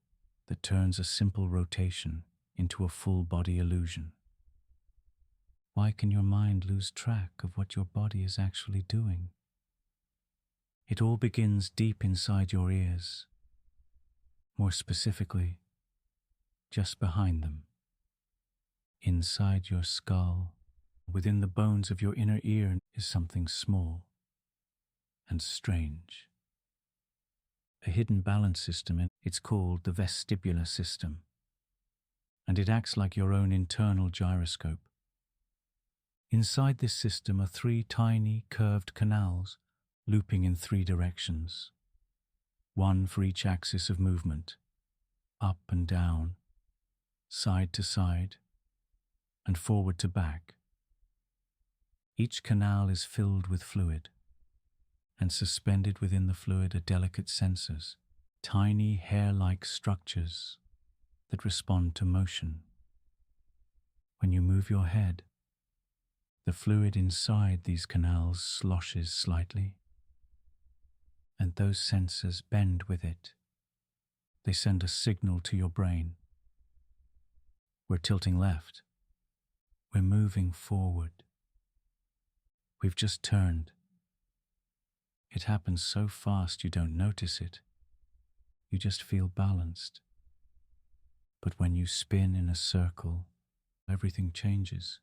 that turns a simple rotation into a full body illusion? Why can your mind lose track of what your body is actually doing? It all begins deep inside your ears, more specifically, just behind them, inside your skull. Within the bones of your inner ear is something small and strange. A hidden balance system, and it's called the vestibular system, and it acts like your own internal gyroscope. Inside this system are 3 tiny curved canals looping in 3 directions, one for each axis of movement, up and down, side to side, and forward to back. Each canal is filled with fluid, and suspended within the fluid are delicate sensors, tiny hair-like structures that respond to motion. When you move your head, the fluid inside these canals sloshes slightly, and those sensors bend with it. They send a signal to your brain. We're tilting left. We're moving forward. We've just turned. It happens so fast you don't notice it. You just feel balanced. But when you spin in a circle, everything changes.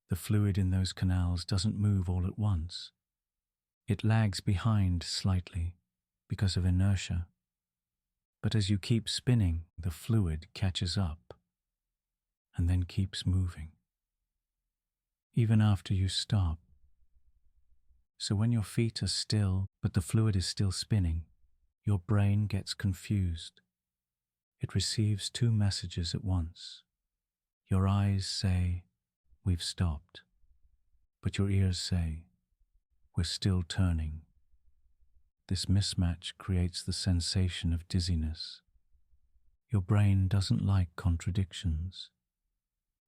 The fluid in those canals doesn't move all at once. It lags behind slightly, because of inertia. But as you keep spinning, the fluid catches up and then keeps moving, even after you stop. So when your feet are still, but the fluid is still spinning, your brain gets confused. It receives two messages at once. Your eyes say, "We've stopped," but your ears say, "We're still turning." This mismatch creates the sensation of dizziness. Your brain doesn't like contradictions,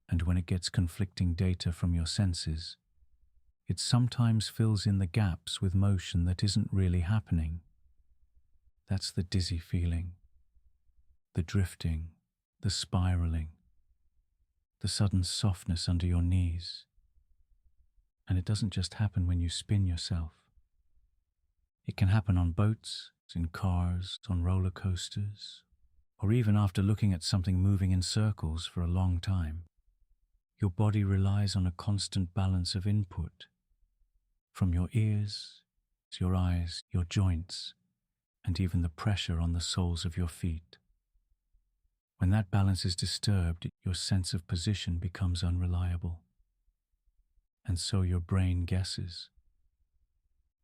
and when it gets conflicting data from your senses, it sometimes fills in the gaps with motion that isn't really happening. That's the dizzy feeling, the drifting, the spiraling, the sudden softness under your knees. And it doesn't just happen when you spin yourself. It can happen on boats, in cars, on roller coasters, or even after looking at something moving in circles for a long time. Your body relies on a constant balance of input, from your ears to your eyes, your joints, and even the pressure on the soles of your feet. When that balance is disturbed, your sense of position becomes unreliable. And so your brain guesses.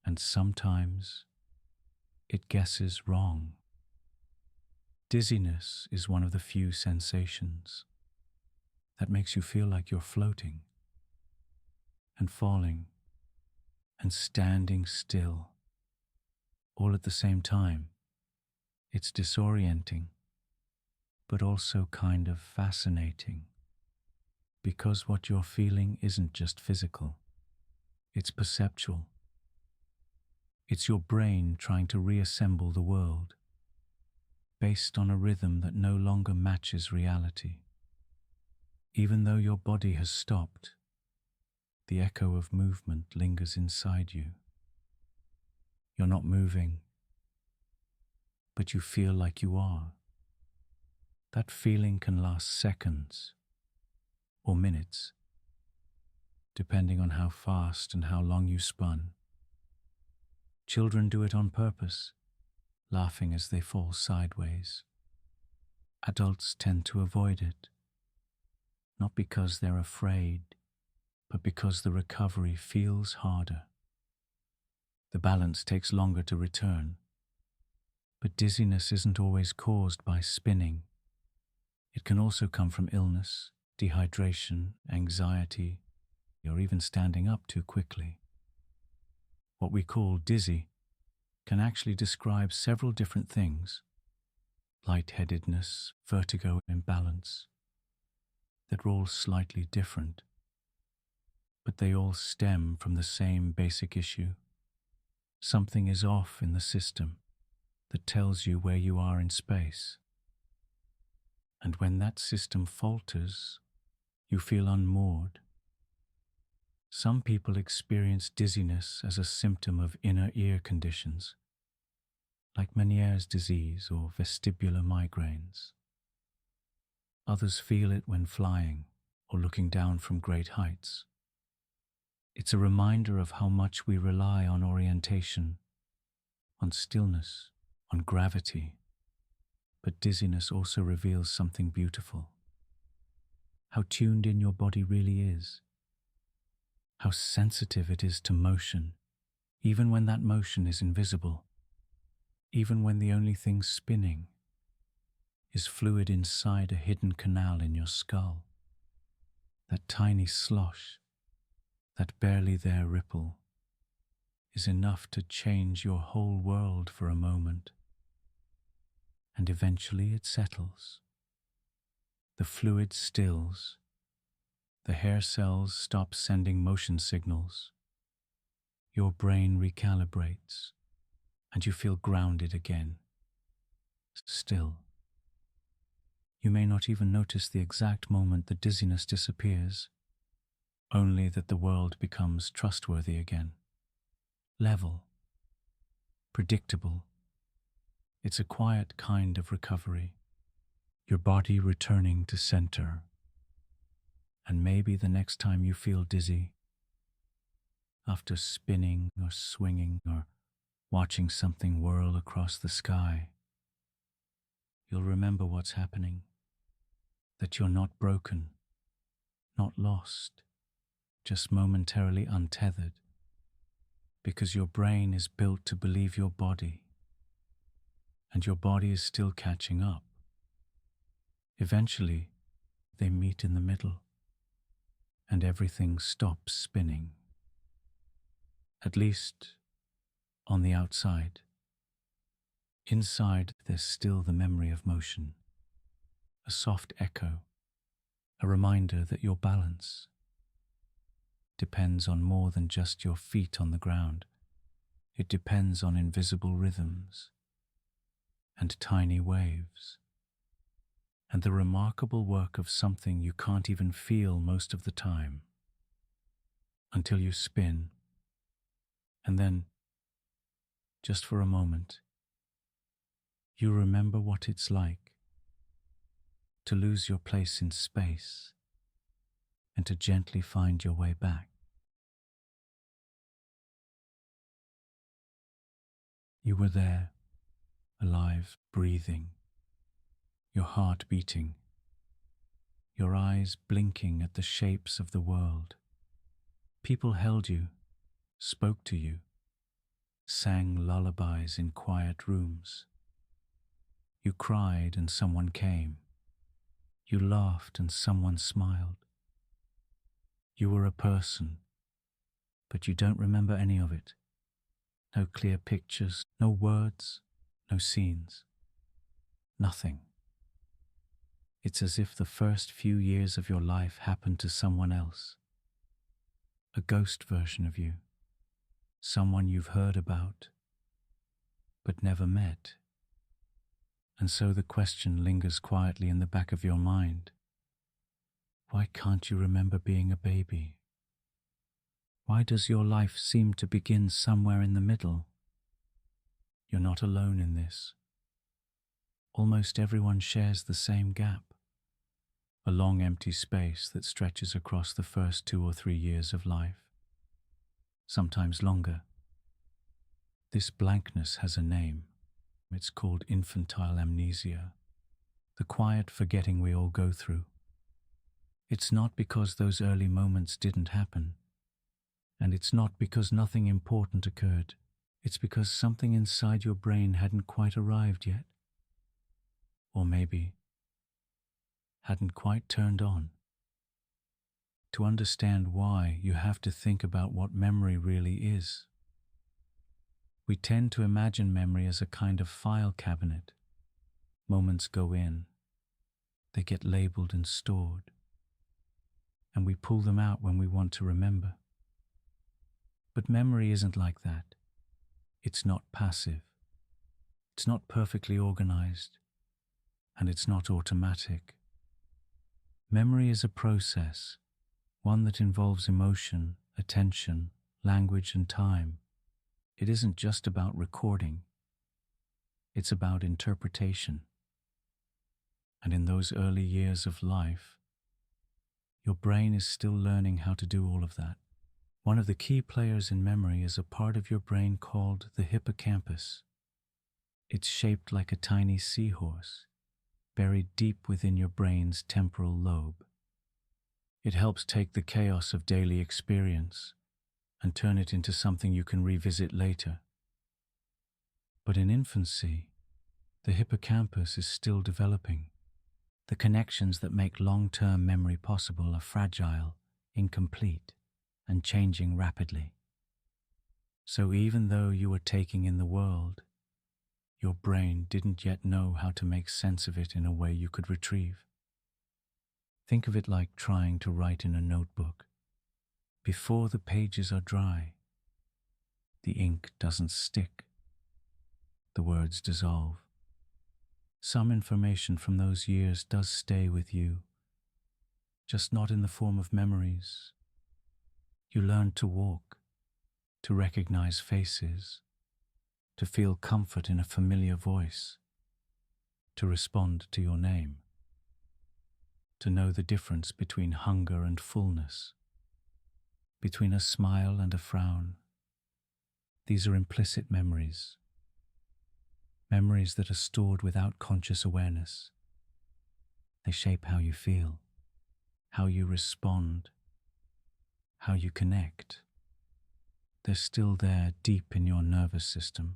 And sometimes it guesses wrong. Dizziness is one of the few sensations that makes you feel like you're floating and falling and standing still, all at the same time. It's disorienting, but also kind of fascinating, because what you're feeling isn't just physical, it's perceptual. It's your brain trying to reassemble the world, based on a rhythm that no longer matches reality. Even though your body has stopped, the echo of movement lingers inside you. You're not moving, but you feel like you are. That feeling can last seconds or minutes, depending on how fast and how long you spun. Children do it on purpose, laughing as they fall sideways. Adults tend to avoid it, not because they're afraid, but because the recovery feels harder. The balance takes longer to return, but dizziness isn't always caused by spinning. It can also come from illness, dehydration, anxiety, or even standing up too quickly. What we call dizzy can actually describe several different things: lightheadedness, vertigo, imbalance, that are all slightly different, but they all stem from the same basic issue. Something is off in the system that tells you where you are in space. And when that system falters, you feel unmoored. Some people experience dizziness as a symptom of inner ear conditions, like Meniere's disease or vestibular migraines. Others feel it when flying or looking down from great heights. It's a reminder of how much we rely on orientation, on stillness, on gravity. But dizziness also reveals something beautiful: how tuned in your body really is, how sensitive it is to motion, even when that motion is invisible, even when the only thing spinning is fluid inside a hidden canal in your skull. That tiny slosh, that barely there ripple, is enough to change your whole world for a moment. And eventually it settles. The fluid stills. The hair cells stop sending motion signals. Your brain recalibrates, and you feel grounded again. Still. You may not even notice the exact moment the dizziness disappears, only that the world becomes trustworthy again. Level. Predictable. It's a quiet kind of recovery. Your body returning to center. And maybe the next time you feel dizzy, after spinning or swinging or watching something whirl across the sky. You'll remember what's happening, that you're not broken, not lost, just momentarily untethered, because your brain is built to believe your body, and your body is still catching up. Eventually, they meet in the middle, and everything stops spinning. At least, on the outside. Inside, there's still the memory of motion, a soft echo, a reminder that your balance depends on more than just your feet on the ground. It depends on invisible rhythms and tiny waves, and the remarkable work of something you can't even feel most of the time, until you spin, and then, just for a moment, you remember what it's like to lose your place in space and to gently find your way back. You were there, alive, breathing, your heart beating, your eyes blinking at the shapes of the world. People held you, spoke to you, sang lullabies in quiet rooms. You cried and someone came. You laughed and someone smiled. You were a person, but you don't remember any of it. No clear pictures, no words, no scenes. Nothing. It's as if the first few years of your life happened to someone else. A ghost version of you. Someone you've heard about, but never met. And so the question lingers quietly in the back of your mind. Why can't you remember being a baby? Why does your life seem to begin somewhere in the middle? You're not alone in this. Almost everyone shares the same gap. A long empty space that stretches across the first 2 or 3 years of life. Sometimes longer. This blankness has a name. It's called infantile amnesia, the quiet forgetting we all go through. It's not because those early moments didn't happen, and it's not because nothing important occurred. It's because something inside your brain hadn't quite arrived yet. Or maybe hadn't quite turned on. To understand why, you have to think about what memory really is. We tend to imagine memory as a kind of file cabinet. Moments go in, they get labeled and stored, and we pull them out when we want to remember. But memory isn't like that. It's not passive. It's not perfectly organized, and it's not automatic. Memory is a process, one that involves emotion, attention, language, and time. It isn't just about recording. It's about interpretation. And in those early years of life, your brain is still learning how to do all of that. One of the key players in memory is a part of your brain called the hippocampus. It's shaped like a tiny seahorse, buried deep within your brain's temporal lobe. It helps take the chaos of daily experience and turn it into something you can revisit later. But in infancy, the hippocampus is still developing. The connections that make long-term memory possible are fragile, incomplete, and changing rapidly. So even though you were taking in the world, your brain didn't yet know how to make sense of it in a way you could retrieve. Think of it like trying to write in a notebook. Before the pages are dry, the ink doesn't stick. The words dissolve. Some information from those years does stay with you, just not in the form of memories. You learn to walk, to recognize faces, to feel comfort in a familiar voice, to respond to your name, to know the difference between hunger and fullness, between a smile and a frown. These are implicit memories, memories that are stored without conscious awareness. They shape how you feel, how you respond, how you connect. They're still there deep in your nervous system,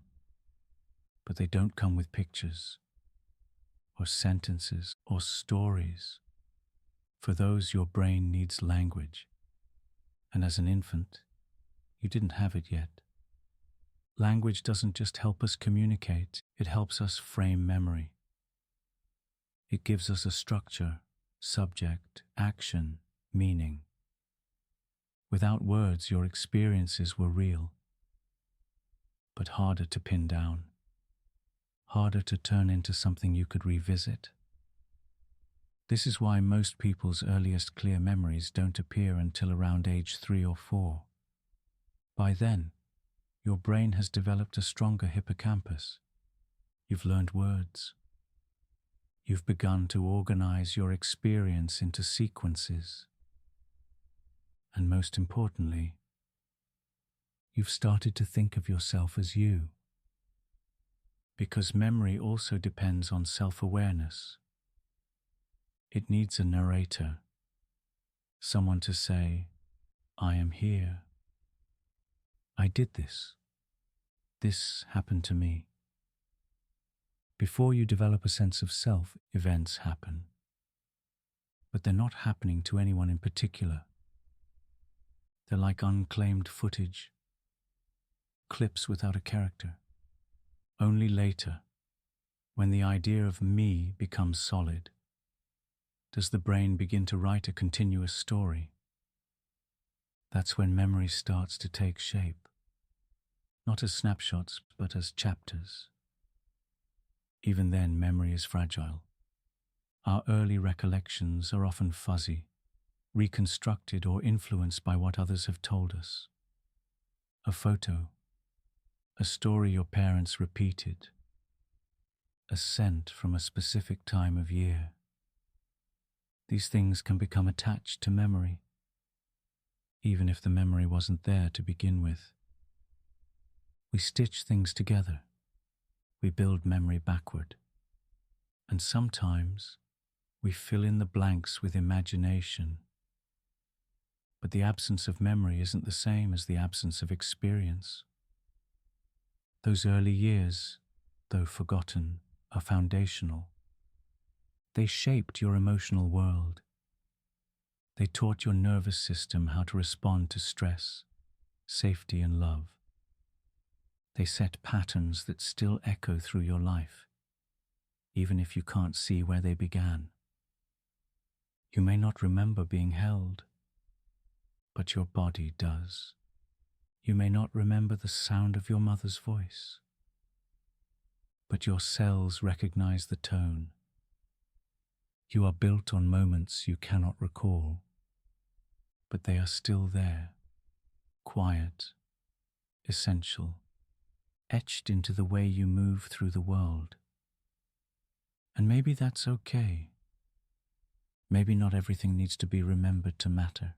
but they don't come with pictures or sentences or stories. For those, your brain needs language, and as an infant, you didn't have it yet. Language doesn't just help us communicate, it helps us frame memory. It gives us a structure, subject, action, meaning. Without words, your experiences were real, but harder to pin down, harder to turn into something you could revisit. This is why most people's earliest clear memories don't appear until around age 3 or 4. By then, your brain has developed a stronger hippocampus. You've learned words. You've begun to organize your experience into sequences. And most importantly, you've started to think of yourself as you. Because memory also depends on self-awareness. It needs a narrator, someone to say, I am here. I did this. This happened to me. Before you develop a sense of self, events happen. But they're not happening to anyone in particular. They're like unclaimed footage, clips without a character. Only later, when the idea of me becomes solid, does the brain begin to write a continuous story. That's when memory starts to take shape, not as snapshots, but as chapters. Even then, memory is fragile. Our early recollections are often fuzzy, reconstructed or influenced by what others have told us. A photo, a story your parents repeated, a scent from a specific time of year. These things can become attached to memory, even if the memory wasn't there to begin with. We stitch things together. We build memory backward. And sometimes we fill in the blanks with imagination. But the absence of memory isn't the same as the absence of experience. Those early years, though forgotten, are foundational. They shaped your emotional world. They taught your nervous system how to respond to stress, safety, and love. They set patterns that still echo through your life, even if you can't see where they began. You may not remember being held, but your body does. You may not remember the sound of your mother's voice, but your cells recognize the tone. You are built on moments you cannot recall, but they are still there, quiet, essential, etched into the way you move through the world. And maybe that's okay. Maybe not everything needs to be remembered to matter.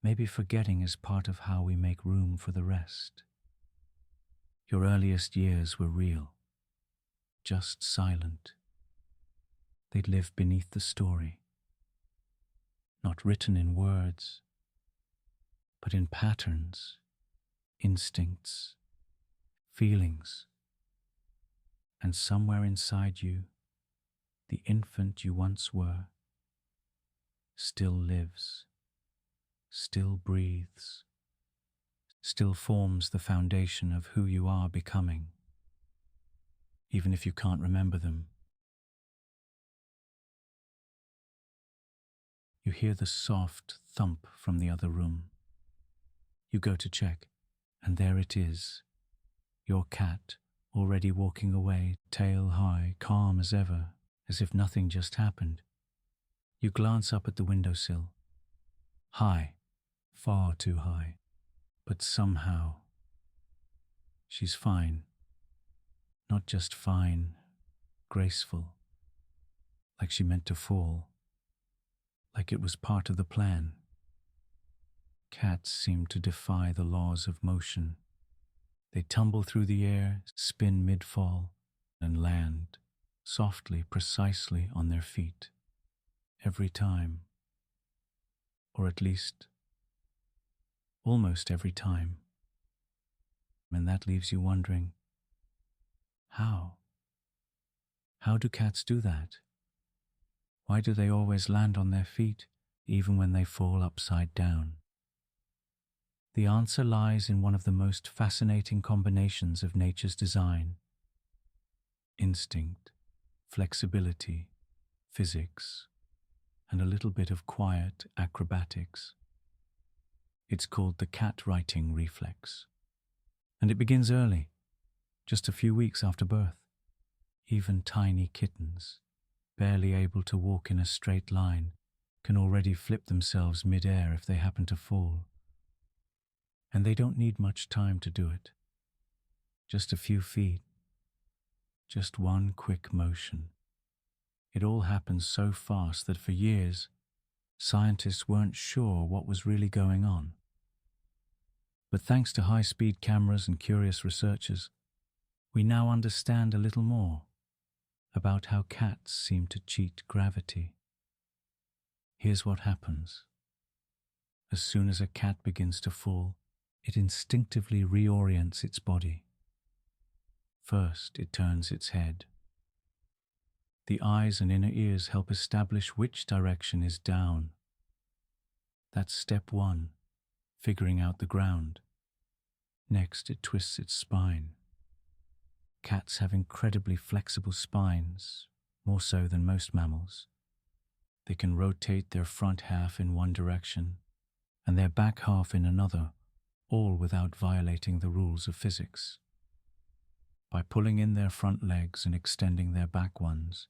Maybe forgetting is part of how we make room for the rest. Your earliest years were real, just silent. They'd live beneath the story, not written in words, but in patterns, instincts, feelings. And somewhere inside you, the infant you once were still lives, still breathes, still forms the foundation of who you are becoming, even if you can't remember them. You hear the soft thump from the other room. You go to check, and there it is, your cat, already walking away, tail high, calm as ever, as if nothing just happened. You glance up at the windowsill. High, far too high, but somehow she's fine. Not just fine, graceful, like she meant to fall, like it was part of the plan. Cats seem to defy the laws of motion. They tumble through the air, spin mid-fall, and land softly, precisely on their feet. Every time. Or at least, almost every time. And that leaves you wondering, how? How do cats do that? Why do they always land on their feet, even when they fall upside down? The answer lies in one of the most fascinating combinations of nature's design: instinct, flexibility, physics, and a little bit of quiet acrobatics. It's called the cat writing reflex. And it begins early, just a few weeks after birth. Even tiny kittens, barely able to walk in a straight line, can already flip themselves mid-air if they happen to fall. And they don't need much time to do it. Just a few feet. Just one quick motion. It all happens so fast that for years, scientists weren't sure what was really going on. But thanks to high-speed cameras and curious researchers, we now understand a little more about how cats seem to cheat gravity. Here's what happens. As soon as a cat begins to fall, it instinctively reorients its body. First, it turns its head. The eyes and inner ears help establish which direction is down. That's step one, figuring out the ground. Next, it twists its spine. Cats have incredibly flexible spines, more so than most mammals. They can rotate their front half in one direction and their back half in another, all without violating the rules of physics. By pulling in their front legs and extending their back ones,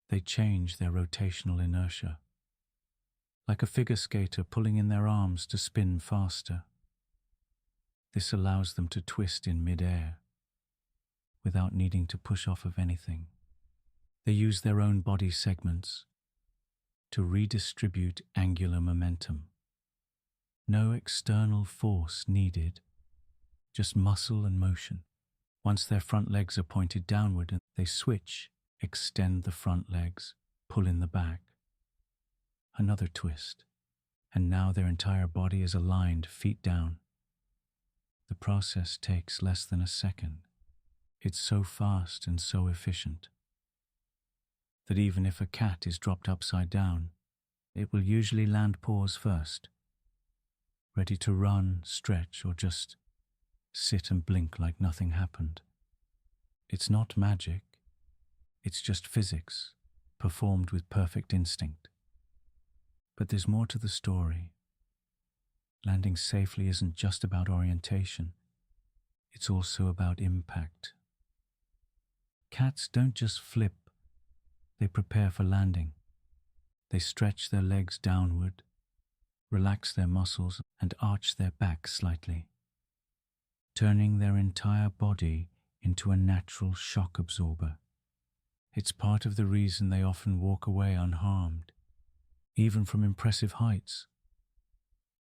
they change their rotational inertia, like a figure skater pulling in their arms to spin faster. This allows them to twist in mid-air, without needing to push off of anything. They use their own body segments to redistribute angular momentum. No external force needed, just muscle and motion. Once their front legs are pointed downward, they switch, extend the front legs, pull in the back. Another twist, and now their entire body is aligned, feet down. The process takes less than a second. It's so fast and so efficient that even if a cat is dropped upside down, it will usually land paws first, ready to run, stretch, or just sit and blink like nothing happened. It's not magic, it's just physics, performed with perfect instinct. But there's more to the story. Landing safely isn't just about orientation, it's also about impact. Cats don't just flip, they prepare for landing. They stretch their legs downward, relax their muscles, and arch their back slightly, turning their entire body into a natural shock absorber. It's part of the reason they often walk away unharmed, even from impressive heights.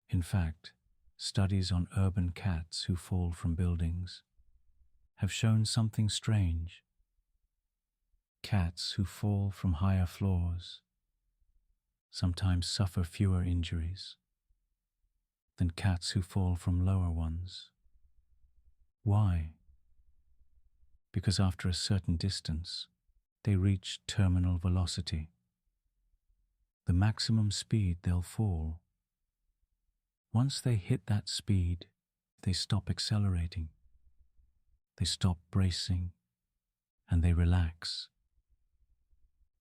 In fact, studies on urban cats who fall from buildings have shown something strange. Cats who fall from higher floors sometimes suffer fewer injuries than cats who fall from lower ones. Why? Because after a certain distance, they reach terminal velocity, the maximum speed they'll fall. Once they hit that speed, they stop accelerating, they stop bracing, and they relax.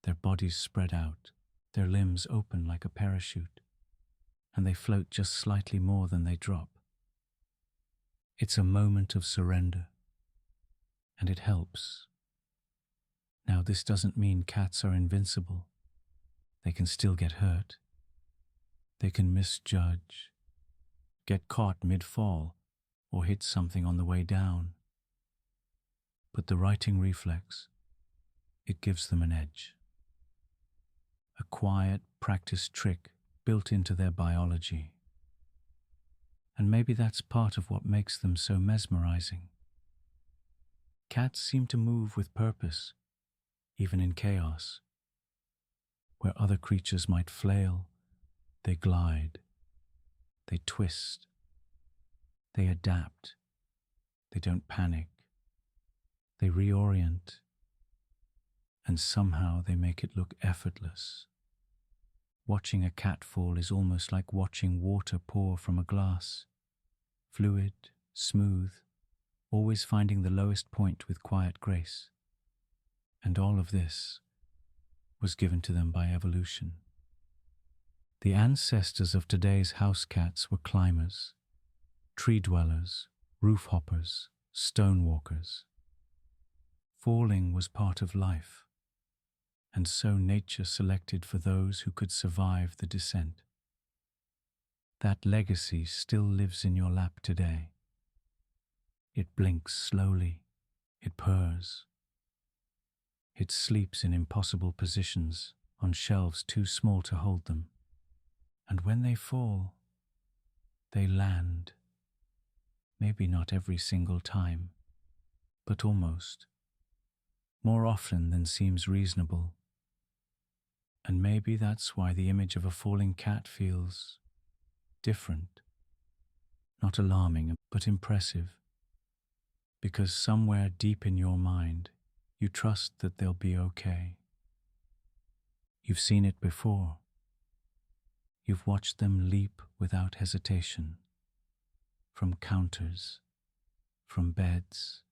Their bodies spread out, their limbs open like a parachute, and they float just slightly more than they drop. It's a moment of surrender, and it helps. Now, this doesn't mean cats are invincible. They can still get hurt. They can misjudge, get caught mid-fall, or hit something on the way down. But the writing reflex, it gives them an edge. A quiet, practiced trick built into their biology. And maybe that's part of what makes them so mesmerizing. Cats seem to move with purpose, even in chaos. Where other creatures might flail, they glide, they twist, they adapt, they don't panic, they reorient, and somehow they make it look effortless. Watching a cat fall is almost like watching water pour from a glass, fluid, smooth, always finding the lowest point with quiet grace. And all of this was given to them by evolution. The ancestors of today's house cats were climbers, tree dwellers, roof hoppers, stone walkers. Falling was part of life, and so nature selected for those who could survive the descent. That legacy still lives in your lap today. It blinks slowly, it purrs. It sleeps in impossible positions on shelves too small to hold them. And when they fall, they land. Maybe not every single time, but almost. More often than seems reasonable. And maybe that's why the image of a falling cat feels different. Not alarming, but impressive. Because somewhere deep in your mind, you trust that they'll be okay. You've seen it before. You've watched them leap without hesitation. From counters, from beds,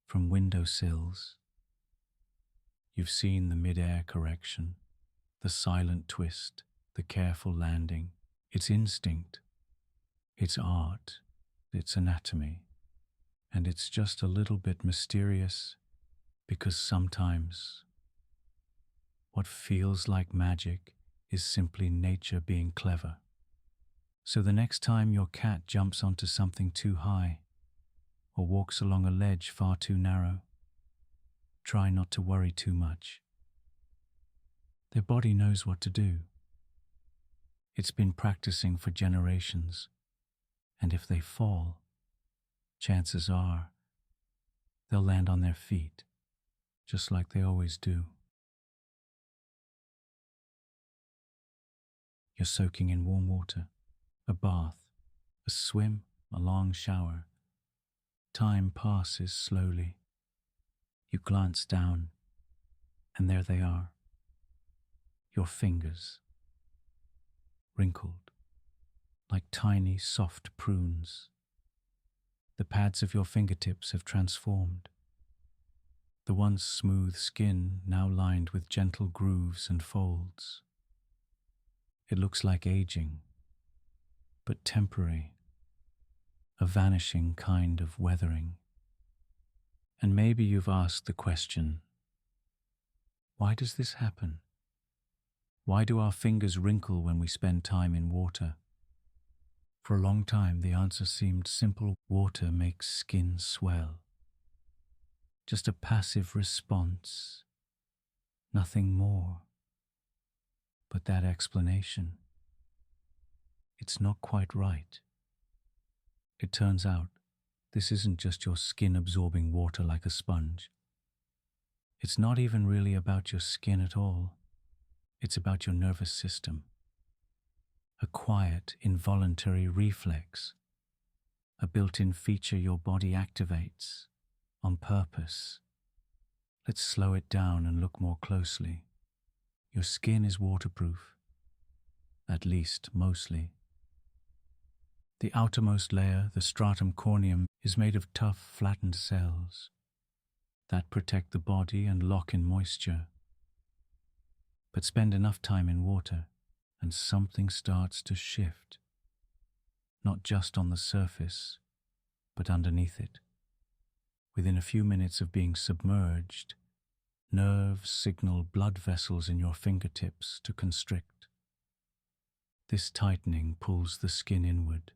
from windowsills. You've seen the mid-air correction, the silent twist, the careful landing. It's instinct, it's art, it's anatomy, and it's just a little bit mysterious because sometimes what feels like magic is simply nature being clever. So the next time your cat jumps onto something too high or walks along a ledge far too narrow, try not to worry too much. Their body knows what to do. It's been practicing for generations, and if they fall, chances are they'll land on their feet, just like they always do. You're soaking in warm water, a bath, a swim, a long shower. Time passes slowly. You glance down, and there they are, your fingers, wrinkled, like tiny soft prunes. The pads of your fingertips have transformed. The once smooth skin now lined with gentle grooves and folds. It looks like aging, but temporary, a vanishing kind of weathering. And maybe you've asked the question, why does this happen? Why do our fingers wrinkle when we spend time in water? For a long time, the answer seemed simple. Water makes skin swell. Just a passive response, nothing more. But that explanation, it's not quite right. It turns out, this isn't just your skin absorbing water like a sponge. It's not even really about your skin at all. It's about your nervous system. A quiet, involuntary reflex. A built-in feature your body activates on purpose. Let's slow it down and look more closely. Your skin is waterproof, at least mostly. The outermost layer, the stratum corneum, is made of tough, flattened cells that protect the body and lock in moisture. But spend enough time in water and something starts to shift, not just on the surface, but underneath it. Within a few minutes of being submerged, nerves signal blood vessels in your fingertips to constrict. This tightening pulls the skin inward,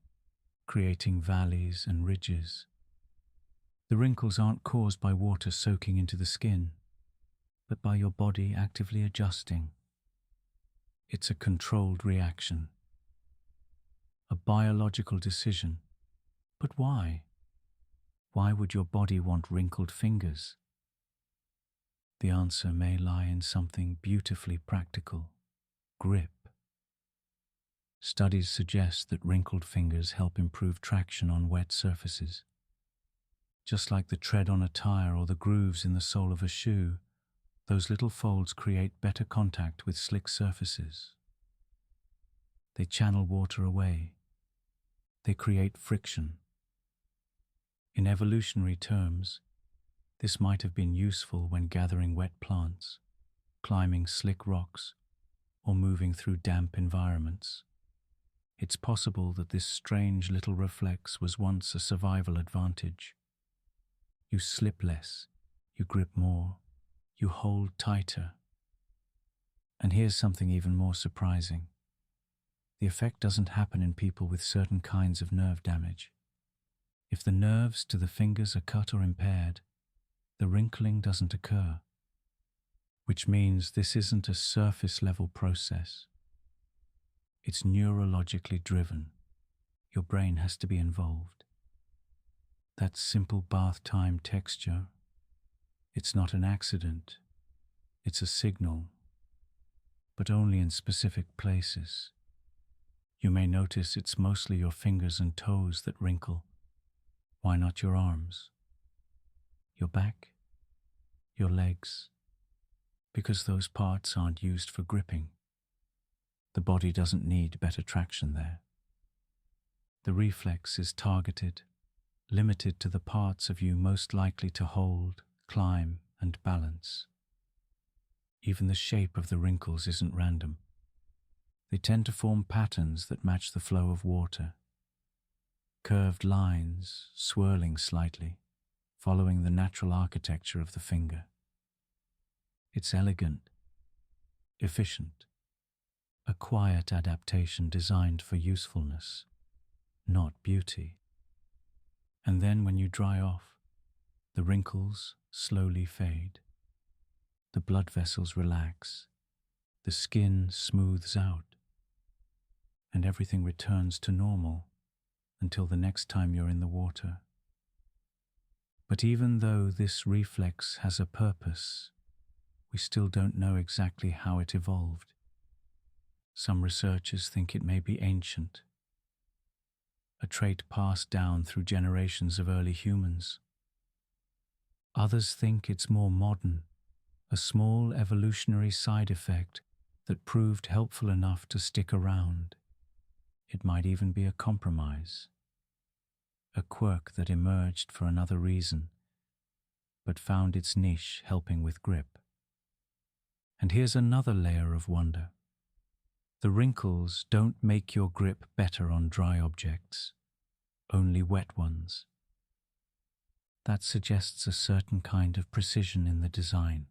creating valleys and ridges. The wrinkles aren't caused by water soaking into the skin, but by your body actively adjusting. It's a controlled reaction, a biological decision. But why? Why would your body want wrinkled fingers? The answer may lie in something beautifully practical: grip. Studies suggest that wrinkled fingers help improve traction on wet surfaces. Just like the tread on a tire or the grooves in the sole of a shoe, those little folds create better contact with slick surfaces. They channel water away. They create friction. In evolutionary terms, this might have been useful when gathering wet plants, climbing slick rocks, or moving through damp environments. It's possible that this strange little reflex was once a survival advantage. You slip less, you grip more, you hold tighter. And here's something even more surprising. The effect doesn't happen in people with certain kinds of nerve damage. If the nerves to the fingers are cut or impaired, the wrinkling doesn't occur, which means this isn't a surface-level process. It's neurologically driven. Your brain has to be involved. That simple bath time texture, it's not an accident. It's a signal, but only in specific places. You may notice it's mostly your fingers and toes that wrinkle. Why not your arms? Your back? Your legs? Because those parts aren't used for gripping. The body doesn't need better traction there. The reflex is targeted, limited to the parts of you most likely to hold, climb, and balance. Even the shape of the wrinkles isn't random. They tend to form patterns that match the flow of water. Curved lines, swirling slightly, following the natural architecture of the finger. It's elegant, efficient, a quiet adaptation designed for usefulness, not beauty. And then when you dry off, the wrinkles slowly fade. The blood vessels relax, the skin smooths out, and everything returns to normal until the next time you're in the water. But even though this reflex has a purpose, we still don't know exactly how it evolved. Some researchers think it may be ancient, a trait passed down through generations of early humans. Others think it's more modern, a small evolutionary side effect that proved helpful enough to stick around. It might even be a compromise, a quirk that emerged for another reason, but found its niche helping with grip. And here's another layer of wonder. The wrinkles don't make your grip better on dry objects, only wet ones. That suggests a certain kind of precision in the design.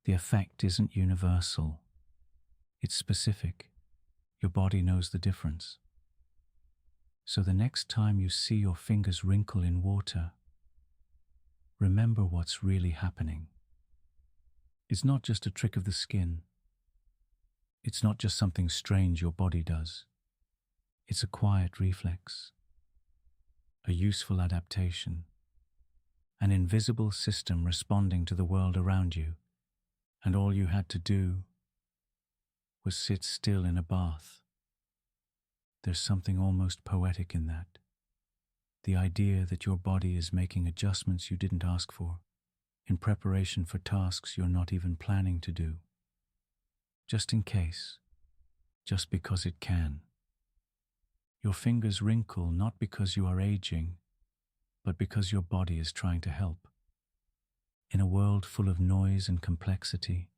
The effect isn't universal. It's specific. Your body knows the difference. So the next time you see your fingers wrinkle in water, remember what's really happening. It's not just a trick of the skin. It's not just something strange your body does. It's a quiet reflex, a useful adaptation, an invisible system responding to the world around you, and all you had to do was sit still in a bath. There's something almost poetic in that. The idea that your body is making adjustments you didn't ask for, in preparation for tasks you're not even planning to do. Just in case, just because it can. Your fingers wrinkle not because you are aging, but because your body is trying to help. In a world full of noise and complexity,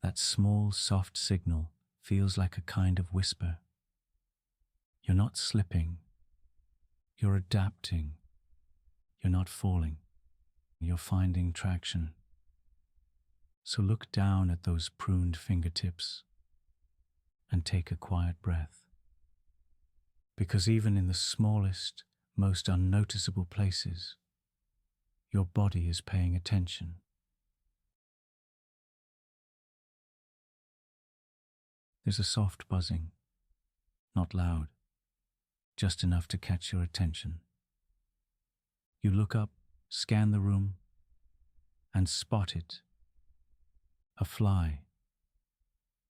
that small, soft signal feels like a kind of whisper. You're not slipping. You're adapting. You're not falling. You're finding traction. So look down at those pruned fingertips and take a quiet breath. Because even in the smallest, most unnoticeable places, your body is paying attention. There's a soft buzzing, not loud, just enough to catch your attention. You look up, scan the room, and spot it. A fly.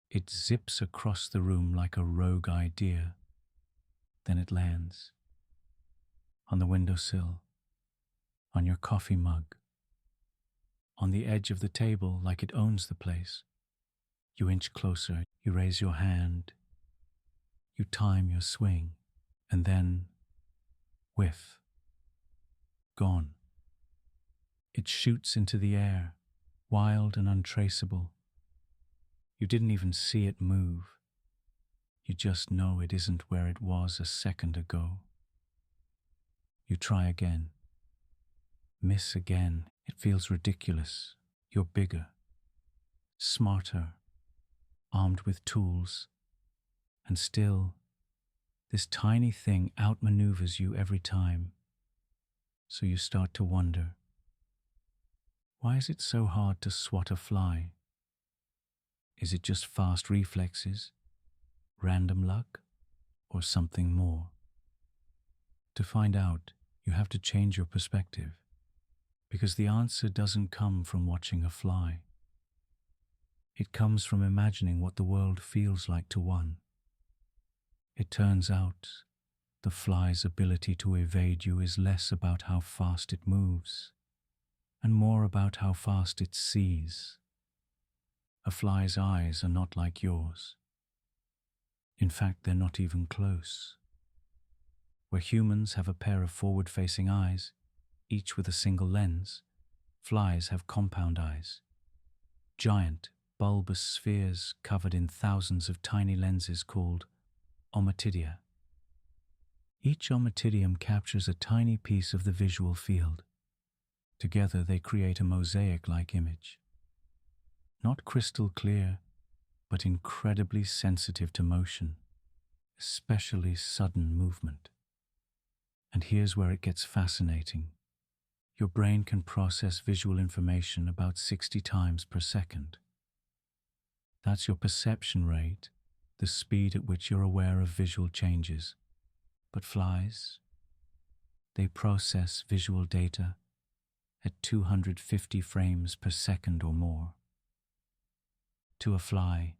It zips across the room like a rogue idea. Then it lands on the windowsill, on your coffee mug, on the edge of the table like it owns the place. You inch closer, you raise your hand, you time your swing, and then whiff. Gone. It shoots into the air, wild and untraceable. You didn't even see it move. You just know it isn't where it was a second ago. You try again. Miss again. It feels ridiculous. You're bigger, smarter, armed with tools, and still, this tiny thing outmaneuvers you every time. So you start to wonder, why is it so hard to swat a fly? Is it just fast reflexes, random luck, or something more? To find out, you have to change your perspective, because the answer doesn't come from watching a fly. It comes from imagining what the world feels like to one. It turns out the fly's ability to evade you is less about how fast it moves, and more about how fast it sees. A fly's eyes are not like yours. In fact, they're not even close. Where humans have a pair of forward-facing eyes, each with a single lens, flies have compound eyes. Giant, bulbous spheres covered in thousands of tiny lenses called ommatidia. Each ommatidium captures a tiny piece of the visual field. Together they create a mosaic-like image. Not crystal clear, but incredibly sensitive to motion, especially sudden movement. And here's where it gets fascinating. Your brain can process visual information about 60 times per second. That's your perception rate, the speed at which you're aware of visual changes. But flies, they process visual data at 250 frames per second or more. To a fly,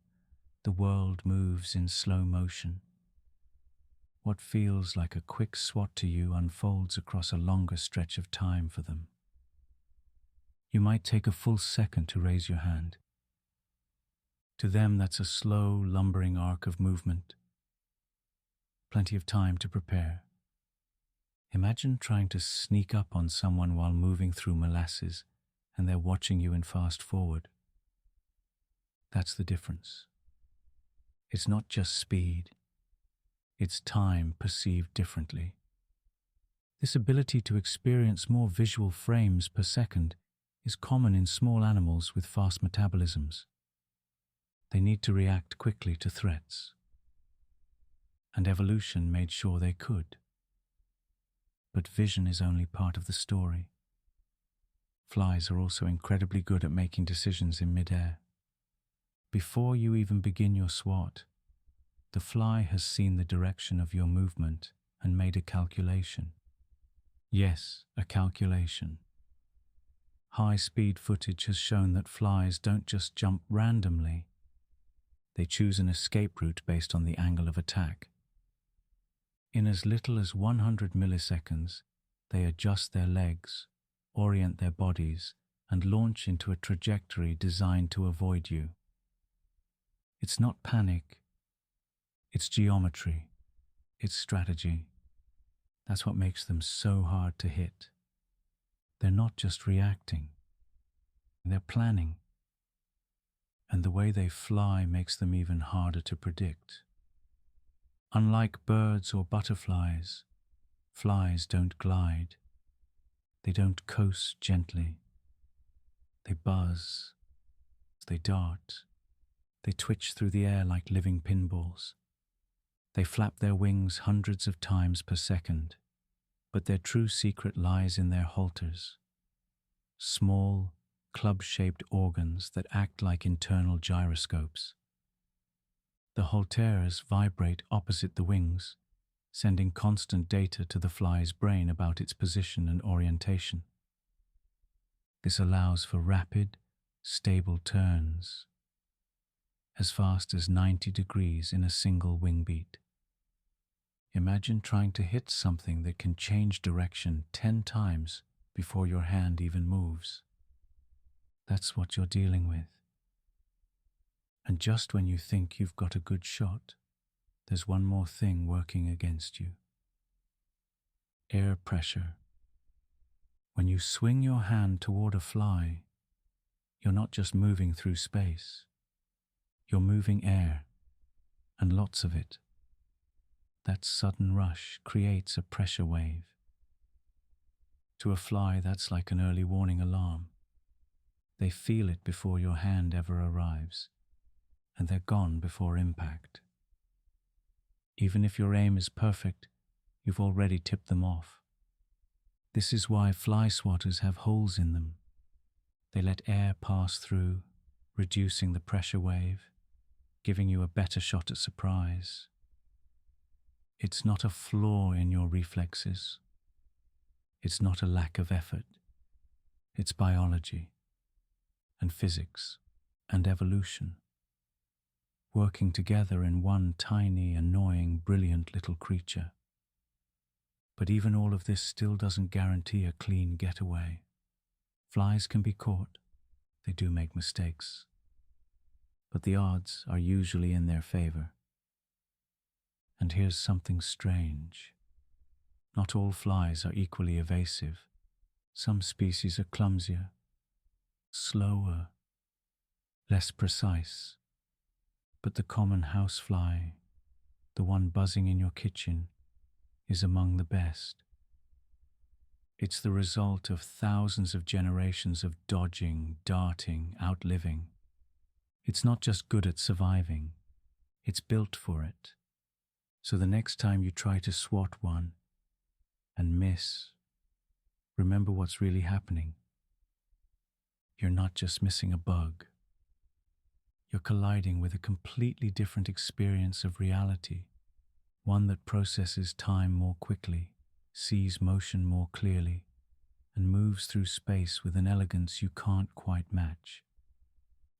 the world moves in slow motion. What feels like a quick swat to you unfolds across a longer stretch of time for them. You might take a full second to raise your hand. To them, that's a slow, lumbering arc of movement. Plenty of time to prepare. Imagine trying to sneak up on someone while moving through molasses, and they're watching you in fast forward. That's the difference. It's not just speed. It's time perceived differently. This ability to experience more visual frames per second is common in small animals with fast metabolisms. They need to react quickly to threats. And evolution made sure they could. But vision is only part of the story. Flies are also incredibly good at making decisions in midair. Before you even begin your swat, the fly has seen the direction of your movement and made a calculation. Yes, a calculation. High-speed footage has shown that flies don't just jump randomly. They choose an escape route based on the angle of attack. In as little as 100 milliseconds, they adjust their legs, orient their bodies, and launch into a trajectory designed to avoid you. It's not panic. It's geometry. It's strategy. That's what makes them so hard to hit. They're not just reacting. They're planning. And the way they fly makes them even harder to predict. Unlike birds or butterflies, flies don't glide. They don't coast gently. They buzz. They dart. They twitch through the air like living pinballs. They flap their wings hundreds of times per second, but their true secret lies in their halters. Small, club-shaped organs that act like internal gyroscopes. The halteres vibrate opposite the wings, sending constant data to the fly's brain about its position and orientation. This allows for rapid, stable turns, as fast as 90 degrees in a single wing beat. Imagine trying to hit something that can change direction 10 times before your hand even moves. That's what you're dealing with. And just when you think you've got a good shot, there's one more thing working against you. Air pressure. When you swing your hand toward a fly, you're not just moving through space. You're moving air, and lots of it. That sudden rush creates a pressure wave. To a fly, that's like an early warning alarm. They feel it before your hand ever arrives, and they're gone before impact. Even if your aim is perfect, you've already tipped them off. This is why fly swatters have holes in them. They let air pass through, reducing the pressure wave, giving you a better shot at surprise. It's not a flaw in your reflexes. It's not a lack of effort. It's biology and physics and evolution, working together in one tiny, annoying, brilliant little creature. But even all of this still doesn't guarantee a clean getaway. Flies can be caught. They do make mistakes. But the odds are usually in their favor. And here's something strange. Not all flies are equally evasive. Some species are clumsier, slower, less precise. But the common housefly, the one buzzing in your kitchen, is among the best. It's the result of thousands of generations of dodging, darting, outliving. It's not just good at surviving, it's built for it. So the next time you try to swat one and miss, remember what's really happening. You're not just missing a bug. You're colliding with a completely different experience of reality, one that processes time more quickly, sees motion more clearly, and moves through space with an elegance you can't quite match.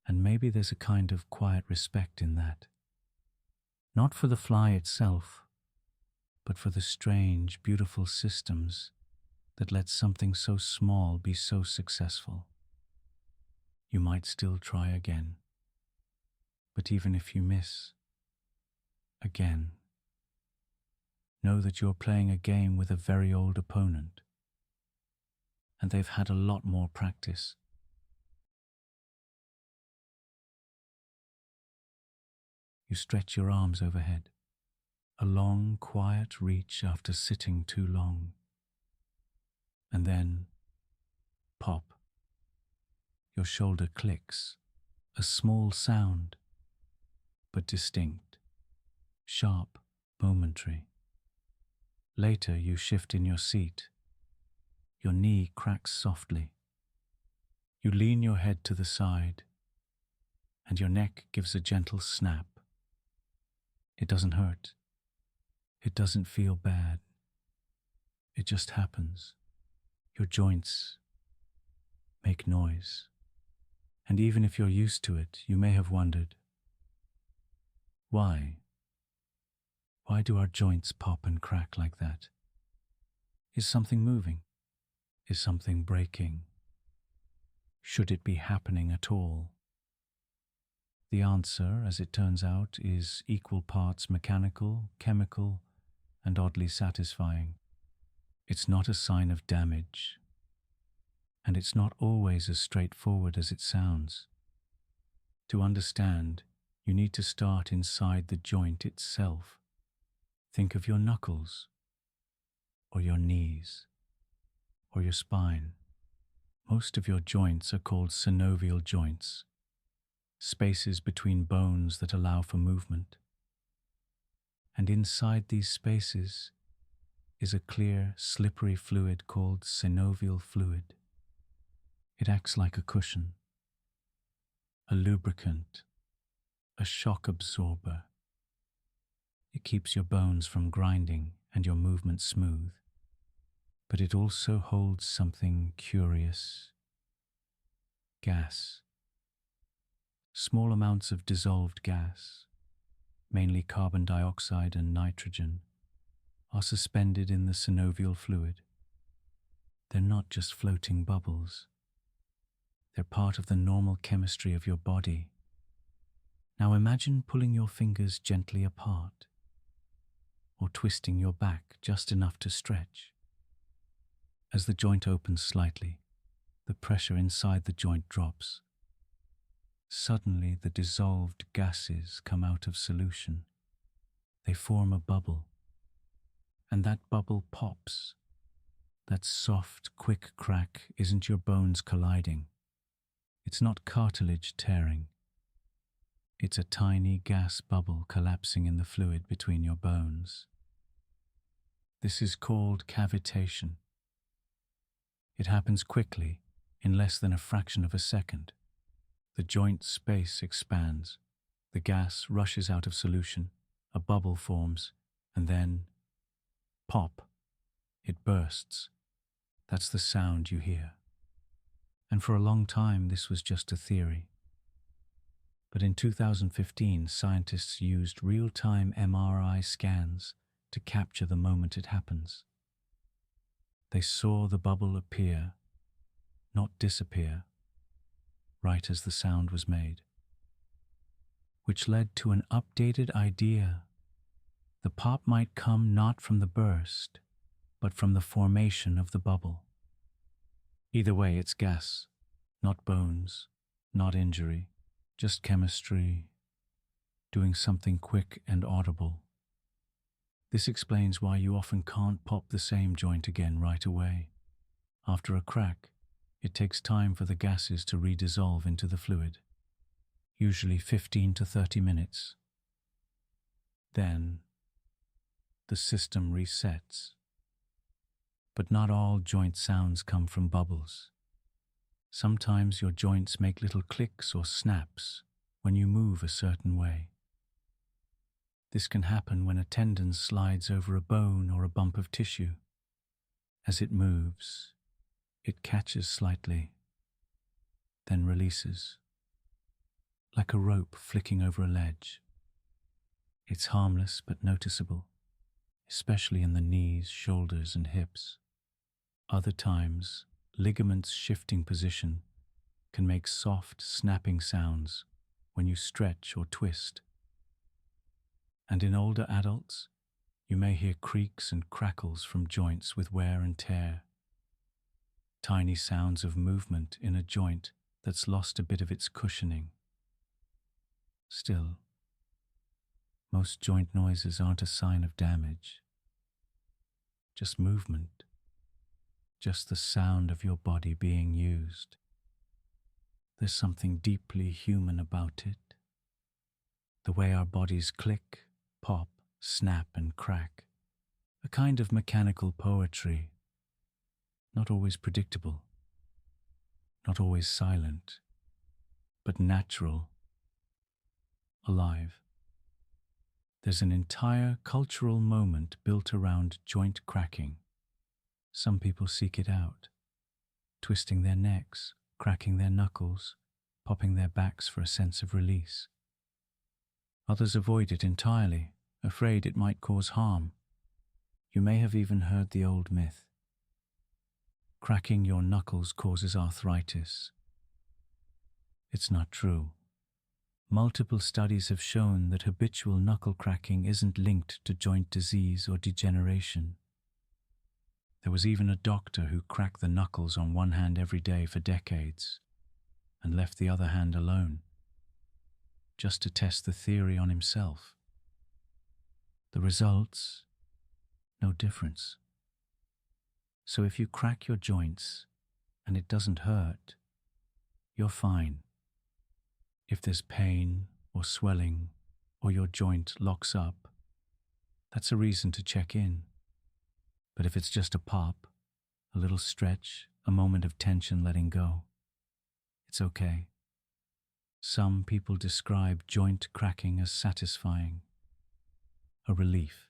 And maybe there's a kind of quiet respect in that. Not for the fly itself, but for the strange, beautiful systems that let something so small be so successful. You might still try again. But even if you miss, again, know that you're playing a game with a very old opponent, and they've had a lot more practice. You stretch your arms overhead, a long, quiet reach after sitting too long. And then, pop. Your shoulder clicks, a small sound, but distinct, sharp, momentary. Later, you shift in your seat. Your knee cracks softly. You lean your head to the side, and your neck gives a gentle snap. It doesn't hurt. It doesn't feel bad. It just happens. Your joints make noise. And even if you're used to it, you may have wondered, why? Why do our joints pop and crack like that? Is something moving? Is something breaking? Should it be happening at all? The answer, as it turns out, is equal parts mechanical, chemical, and oddly satisfying. It's not a sign of damage, and it's not always as straightforward as it sounds. To understand, you need to start inside the joint itself. Think of your knuckles, or your knees, or your spine. Most of your joints are called synovial joints, spaces between bones that allow for movement. And inside these spaces is a clear, slippery fluid called synovial fluid. It acts like a cushion, a lubricant, a shock absorber. It keeps your bones from grinding and your movement smooth. But it also holds something curious: gas. Small amounts of dissolved gas, mainly carbon dioxide and nitrogen, are suspended in the synovial fluid. They're not just floating bubbles. They're part of the normal chemistry of your body. Now imagine pulling your fingers gently apart, or twisting your back just enough to stretch. As the joint opens slightly, the pressure inside the joint drops. Suddenly, the dissolved gases come out of solution. They form a bubble, and that bubble pops. That soft, quick crack isn't your bones colliding. It's not cartilage tearing. It's a tiny gas bubble collapsing in the fluid between your bones. This is called cavitation. It happens quickly, in less than a fraction of a second. The joint space expands, the gas rushes out of solution, a bubble forms, and then, pop, it bursts. That's the sound you hear. And for a long time, this was just a theory. But in 2015, scientists used real-time MRI scans to capture the moment it happens. They saw the bubble appear, not disappear, right as the sound was made, which led to an updated idea. The pop might come not from the burst, but from the formation of the bubble. Either way, it's gas, not bones, not injury, just chemistry, doing something quick and audible. This explains why you often can't pop the same joint again right away. After a crack, it takes time for the gases to redissolve into the fluid, usually 15 to 30 minutes. Then, the system resets. But not all joint sounds come from bubbles. Sometimes your joints make little clicks or snaps when you move a certain way. This can happen when a tendon slides over a bone or a bump of tissue. As it moves, it catches slightly, then releases, like a rope flicking over a ledge. It's harmless but noticeable, especially in the knees, shoulders, and hips. Other times, ligaments shifting position can make soft, snapping sounds when you stretch or twist. And in older adults, you may hear creaks and crackles from joints with wear and tear. Tiny sounds of movement in a joint that's lost a bit of its cushioning. Still, most joint noises aren't a sign of damage. Just movement. Just the sound of your body being used. There's something deeply human about it. The way our bodies click, pop, snap, and crack. A kind of mechanical poetry. Not always predictable. Not always silent. But natural. Alive. There's an entire cultural moment built around joint cracking. Some people seek it out, twisting their necks, cracking their knuckles, popping their backs for a sense of release. Others avoid it entirely, afraid it might cause harm. You may have even heard the old myth. Cracking your knuckles causes arthritis. It's not true. Multiple studies have shown that habitual knuckle cracking isn't linked to joint disease or degeneration. There was even a doctor who cracked the knuckles on one hand every day for decades and left the other hand alone, just to test the theory on himself. The results? No difference. So if you crack your joints and it doesn't hurt, you're fine. If there's pain or swelling or your joint locks up, that's a reason to check in. But if it's just a pop, a little stretch, a moment of tension letting go, it's okay. Some people describe joint cracking as satisfying, a relief,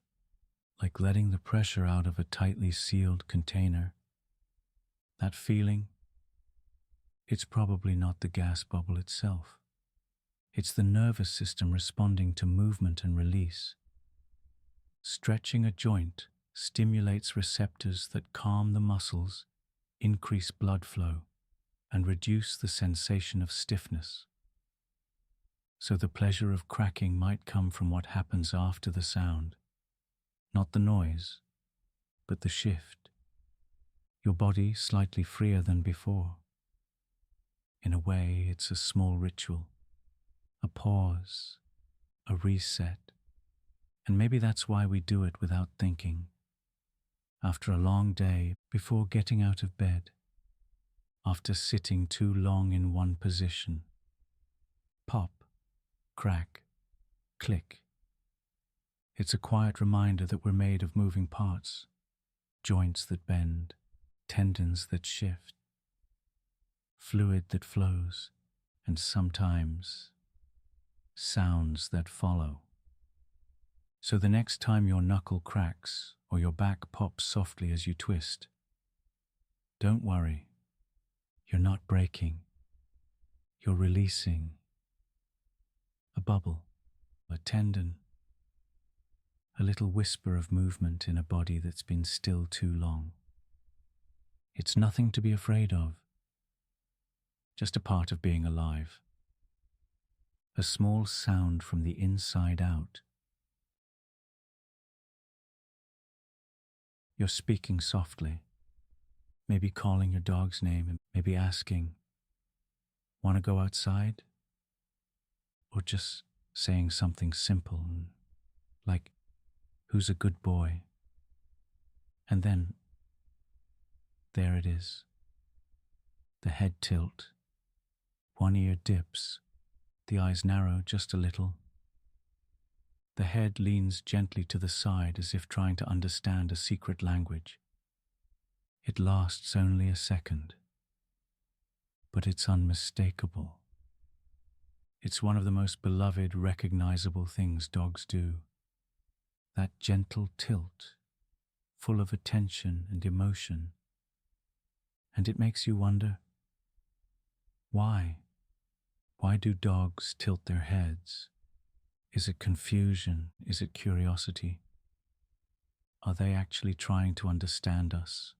like letting the pressure out of a tightly sealed container. That feeling, it's probably not the gas bubble itself. It's the nervous system responding to movement and release. Stretching a joint stimulates receptors that calm the muscles, increase blood flow, and reduce the sensation of stiffness. So the pleasure of cracking might come from what happens after the sound, not the noise, but the shift. Your body slightly freer than before. In a way, it's a small ritual, a pause, a reset, and maybe that's why we do it without thinking. After a long day, before getting out of bed, after sitting too long in one position. Pop, crack, click. It's a quiet reminder that we're made of moving parts, joints that bend, tendons that shift, fluid that flows, and sometimes sounds that follow. So the next time your knuckle cracks or your back pops softly as you twist, don't worry, you're not breaking, you're releasing a bubble, a tendon, a little whisper of movement in a body that's been still too long. It's nothing to be afraid of, just a part of being alive. A small sound from the inside out. You're speaking softly, maybe calling your dog's name and maybe asking, "Want to go outside?" Or just saying something simple like, "Who's a good boy?" And then, there it is. The head tilt, one ear dips, the eyes narrow just a little. The head leans gently to the side as if trying to understand a secret language. It lasts only a second, but it's unmistakable. It's one of the most beloved, recognizable things dogs do. That gentle tilt, full of attention and emotion. And it makes you wonder, why? Why do dogs tilt their heads? Is it confusion? Is it curiosity? Are they actually trying to understand us?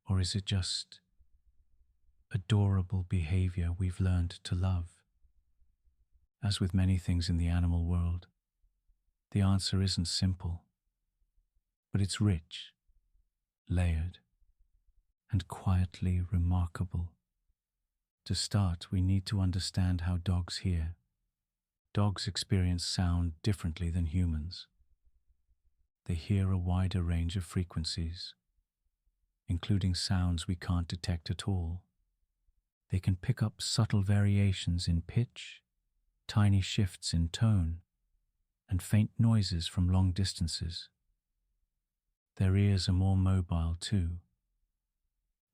Or is it just adorable behavior we've learned to love? As with many things in the animal world, the answer isn't simple, but it's rich, layered, and quietly remarkable. To start, we need to understand how dogs hear. Dogs experience sound differently than humans. They hear a wider range of frequencies, including sounds we can't detect at all. They can pick up subtle variations in pitch, tiny shifts in tone, and faint noises from long distances. Their ears are more mobile too.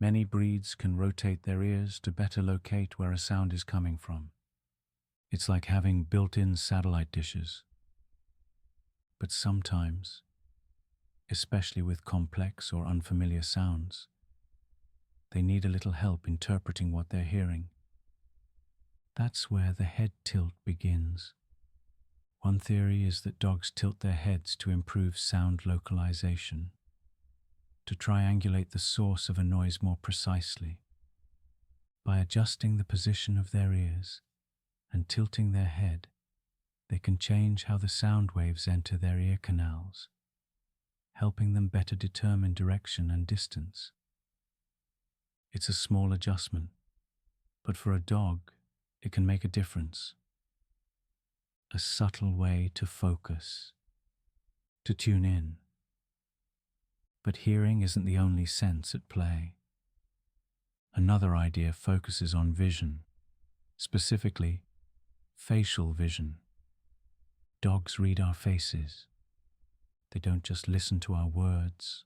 Many breeds can rotate their ears to better locate where a sound is coming from. It's like having built-in satellite dishes. But sometimes, especially with complex or unfamiliar sounds, they need a little help interpreting what they're hearing. That's where the head tilt begins. One theory is that dogs tilt their heads to improve sound localization, to triangulate the source of a noise more precisely. By adjusting the position of their ears and tilting their head, they can change how the sound waves enter their ear canals, helping them better determine direction and distance. It's a small adjustment, but for a dog, it can make a difference. A subtle way to focus, to tune in. But hearing isn't the only sense at play. Another idea focuses on vision, specifically facial vision. Dogs read our faces. They don't just listen to our words.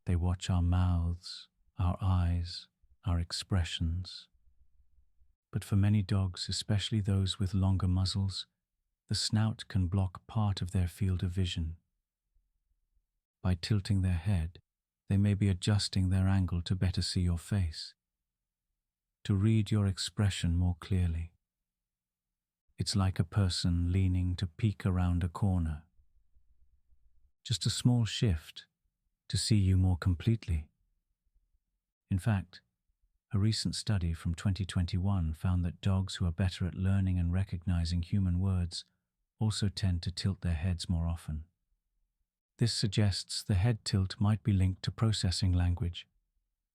They watch our mouths, our eyes, our expressions. But for many dogs, especially those with longer muzzles, the snout can block part of their field of vision. By tilting their head, they may be adjusting their angle to better see your face, to read your expression more clearly. It's like a person leaning to peek around a corner. Just a small shift to see you more completely. In fact, a recent study from 2021 found that dogs who are better at learning and recognizing human words also tend to tilt their heads more often. This suggests the head tilt might be linked to processing language,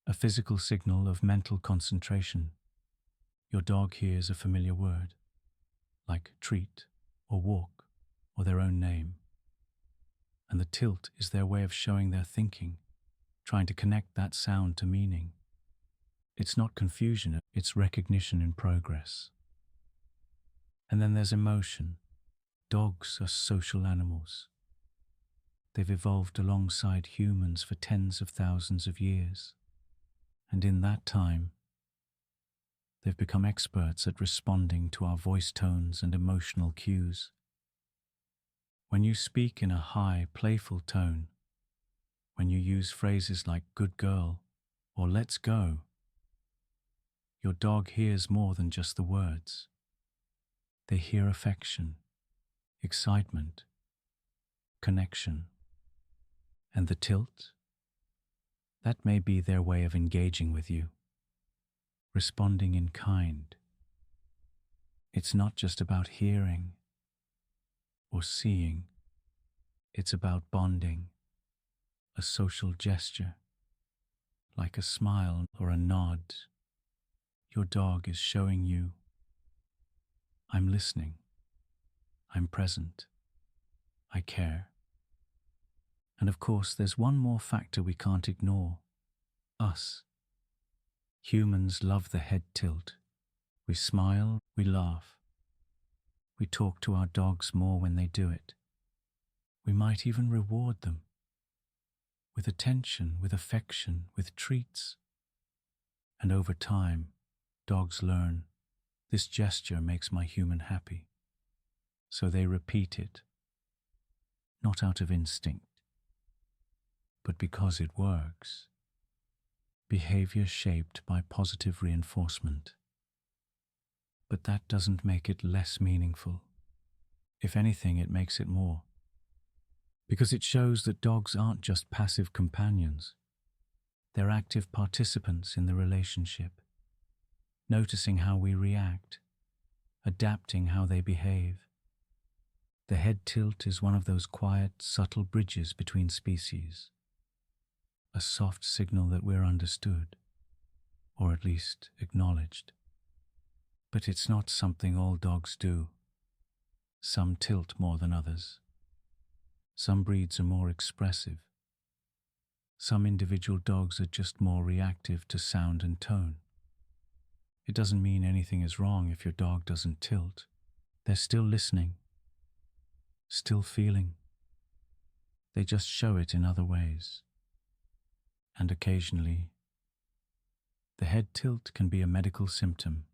a physical signal of mental concentration. Your dog hears a familiar word, like treat or walk or their own name, and the tilt is their way of showing their thinking, trying to connect that sound to meaning. It's not confusion, it's recognition in progress. And then there's emotion. Dogs are social animals. They've evolved alongside humans for tens of thousands of years. And in that time, they've become experts at responding to our voice tones and emotional cues. When you speak in a high, playful tone, when you use phrases like good girl or let's go, your dog hears more than just the words. They hear affection, excitement, connection. And the tilt? That may be their way of engaging with you, responding in kind. It's not just about hearing or seeing. It's about bonding, a social gesture, like a smile or a nod. Your dog is showing you, I'm listening, I'm present, I care. And of course, there's one more factor we can't ignore, us. Humans love the head tilt. We smile, we laugh. We talk to our dogs more when they do it. We might even reward them with attention, with affection, with treats. And over time, dogs learn, this gesture makes my human happy. So they repeat it, not out of instinct, but because it works. Behavior shaped by positive reinforcement. But that doesn't make it less meaningful. If anything, it makes it more. Because it shows that dogs aren't just passive companions. They're active participants in the relationship, noticing how we react, adapting how they behave. The head tilt is one of those quiet, subtle bridges between species. A soft signal that we're understood, or at least acknowledged. But it's not something all dogs do. Some tilt more than others. Some breeds are more expressive. Some individual dogs are just more reactive to sound and tone. It doesn't mean anything is wrong if your dog doesn't tilt. They're still listening, still feeling. They just show it in other ways. And occasionally, the head tilt can be a medical symptom.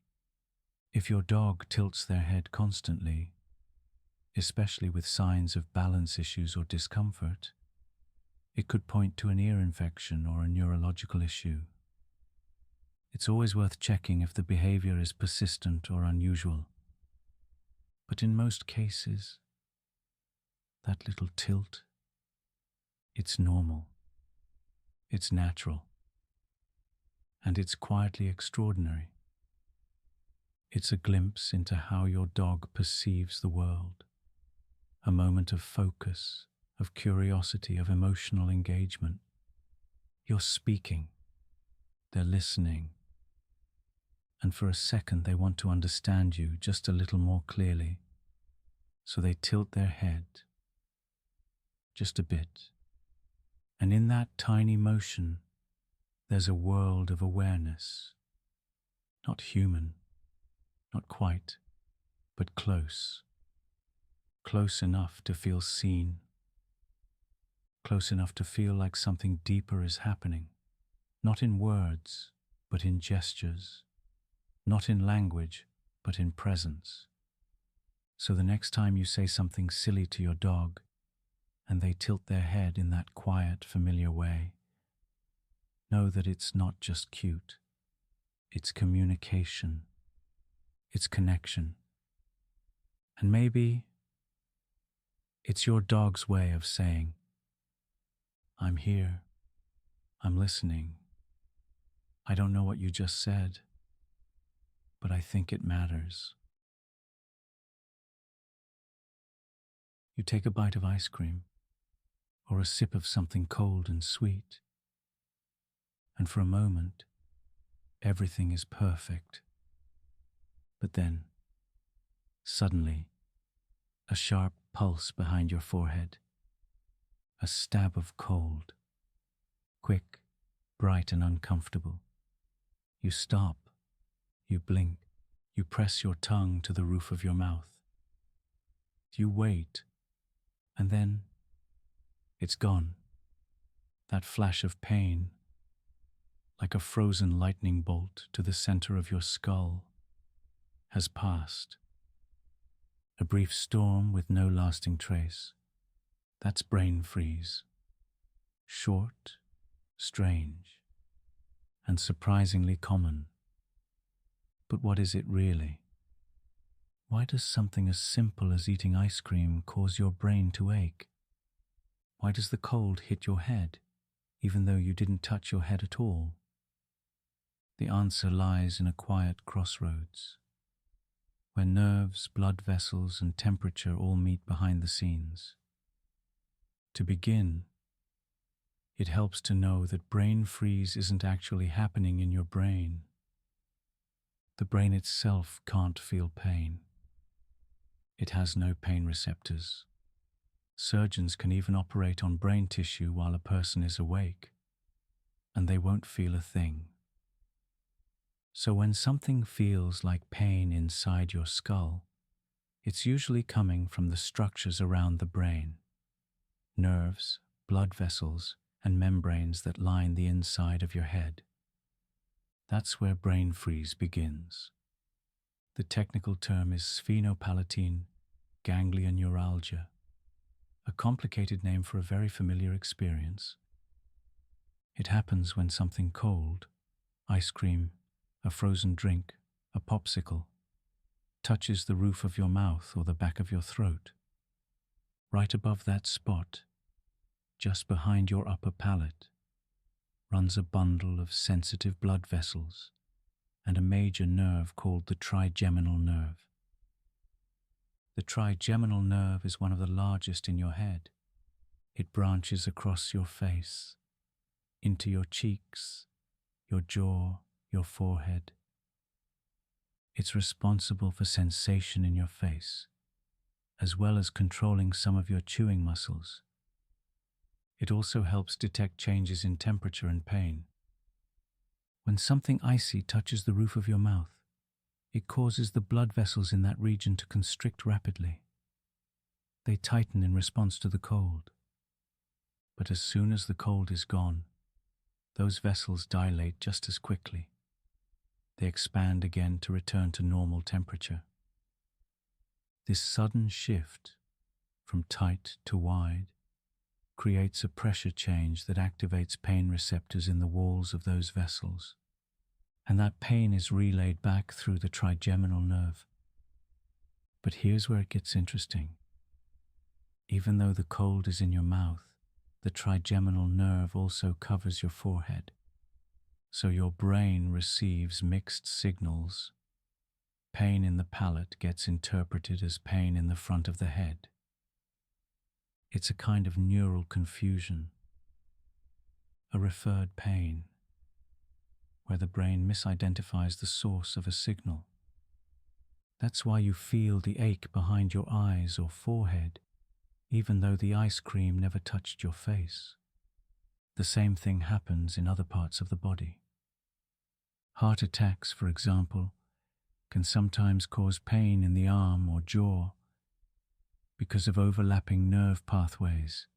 If your dog tilts their head constantly, especially with signs of balance issues or discomfort, it could point to an ear infection or a neurological issue. It's always worth checking if the behavior is persistent or unusual. But in most cases, that little tilt, it's normal. It's natural, and it's quietly extraordinary. It's a glimpse into how your dog perceives the world, a moment of focus, of curiosity, of emotional engagement. You're speaking, they're listening, and for a second they want to understand you just a little more clearly, so they tilt their head, just a bit. And in that tiny motion, there's a world of awareness. Not human, not quite, but close. Close enough to feel seen. Close enough to feel like something deeper is happening. Not in words, but in gestures. Not in language, but in presence. So the next time you say something silly to your dog, and they tilt their head in that quiet, familiar way, know that it's not just cute. It's communication. It's connection. And maybe it's your dog's way of saying, I'm here. I'm listening. I don't know what you just said, but I think it matters. You take a bite of ice cream or a sip of something cold and sweet, and for a moment, everything is perfect. But then, suddenly, a sharp pulse behind your forehead, a stab of cold, quick, bright and uncomfortable. You stop, you blink, you press your tongue to the roof of your mouth. You wait, and then it's gone. That flash of pain, like a frozen lightning bolt to the center of your skull, has passed. A brief storm with no lasting trace. That's brain freeze. Short, strange, and surprisingly common. But what is it really? Why does something as simple as eating ice cream cause your brain to ache? Why does the cold hit your head, even though you didn't touch your head at all? The answer lies in a quiet crossroads, where nerves, blood vessels, and temperature all meet behind the scenes. To begin, it helps to know that brain freeze isn't actually happening in your brain. The brain itself can't feel pain. It has no pain receptors. Surgeons can even operate on brain tissue while a person is awake, and they won't feel a thing. So when something feels like pain inside your skull, it's usually coming from the structures around the brain, nerves, blood vessels, and membranes that line the inside of your head. That's where brain freeze begins. The technical term is sphenopalatine ganglioneuralgia, a complicated name for a very familiar experience. It happens when something cold, ice cream, a frozen drink, a popsicle, touches the roof of your mouth or the back of your throat. Right above that spot, just behind your upper palate, runs a bundle of sensitive blood vessels and a major nerve called the trigeminal nerve. The trigeminal nerve is one of the largest in your head. It branches across your face, into your cheeks, your jaw, your forehead. It's responsible for sensation in your face, as well as controlling some of your chewing muscles. It also helps detect changes in temperature and pain. When something icy touches the roof of your mouth, it causes the blood vessels in that region to constrict rapidly. They tighten in response to the cold. But as soon as the cold is gone, those vessels dilate just as quickly. They expand again to return to normal temperature. This sudden shift from tight to wide creates a pressure change that activates pain receptors in the walls of those vessels, and that pain is relayed back through the trigeminal nerve. But here's where it gets interesting. Even though the cold is in your mouth, the trigeminal nerve also covers your forehead, so your brain receives mixed signals. Pain in the palate gets interpreted as pain in the front of the head. It's a kind of neural confusion, a referred pain, where the brain misidentifies the source of a signal. That's why you feel the ache behind your eyes or forehead, even though the ice cream never touched your face. The same thing happens in other parts of the body. Heart attacks, for example, can sometimes cause pain in the arm or jaw because of overlapping nerve pathways.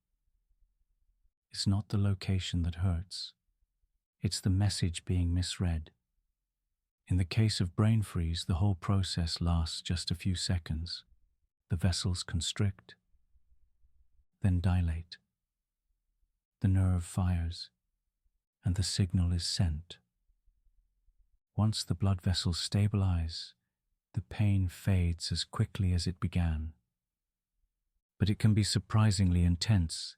It's not the location that hurts. It's the message being misread. In the case of brain freeze, the whole process lasts just a few seconds. The vessels constrict. then dilate. The nerve fires, and the signal is sent. Once the blood vessels stabilize, the pain fades as quickly as it began. But it can be surprisingly intense,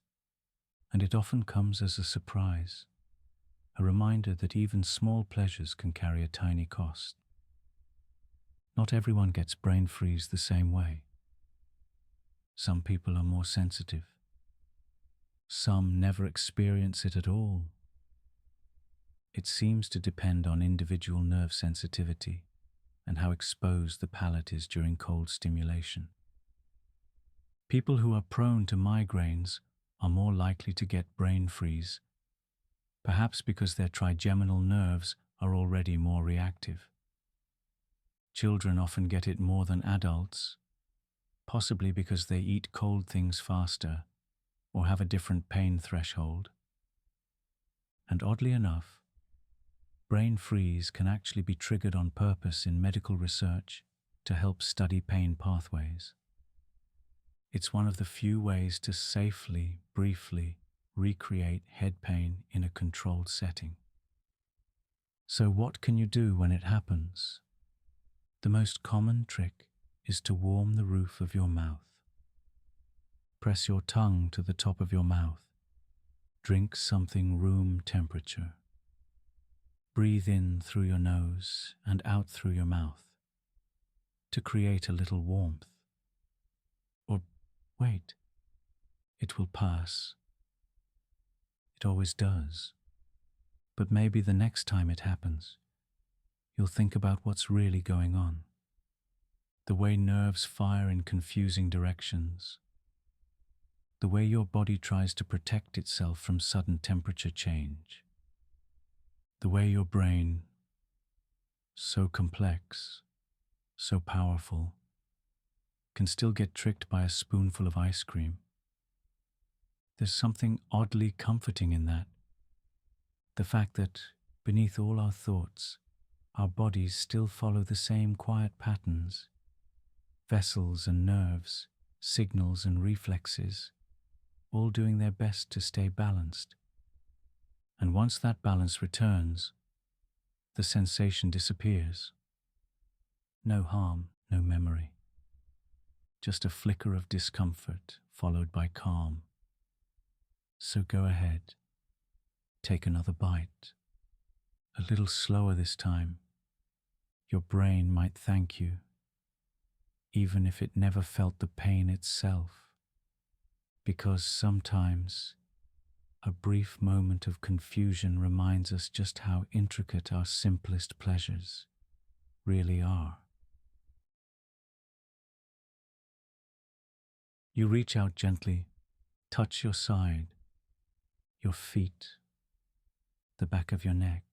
and it often comes as a surprise, a reminder that even small pleasures can carry a tiny cost. Not everyone gets brain freeze the same way. Some people are more sensitive. Some never experience it at all. It seems to depend on individual nerve sensitivity and how exposed the palate is during cold stimulation. People who are prone to migraines are more likely to get brain freeze, perhaps because their trigeminal nerves are already more reactive. Children often get it more than adults, possibly because they eat cold things faster or have a different pain threshold. And oddly enough, brain freeze can actually be triggered on purpose in medical research to help study pain pathways. It's one of the few ways to safely, briefly recreate head pain in a controlled setting. So what can you do when it happens? The most common trick is to warm the roof of your mouth. Press your tongue to the top of your mouth. Drink something room temperature. Breathe in through your nose and out through your mouth to create a little warmth. Or wait, it will pass. It always does. But maybe the next time it happens, you'll think about what's really going on. The way nerves fire in confusing directions. The way your body tries to protect itself from sudden temperature change. The way your brain, so complex, so powerful, can still get tricked by a spoonful of ice cream. There's something oddly comforting in that. The fact that beneath all our thoughts, our bodies still follow the same quiet patterns. Vessels and nerves, signals and reflexes, all doing their best to stay balanced. And once that balance returns, the sensation disappears. No harm, no memory. Just a flicker of discomfort followed by calm. So go ahead, take another bite. A little slower this time. Your brain might thank you, even if it never felt the pain itself, because sometimes a brief moment of confusion reminds us just how intricate our simplest pleasures really are. You reach out gently, touch your side, your feet, the back of your neck.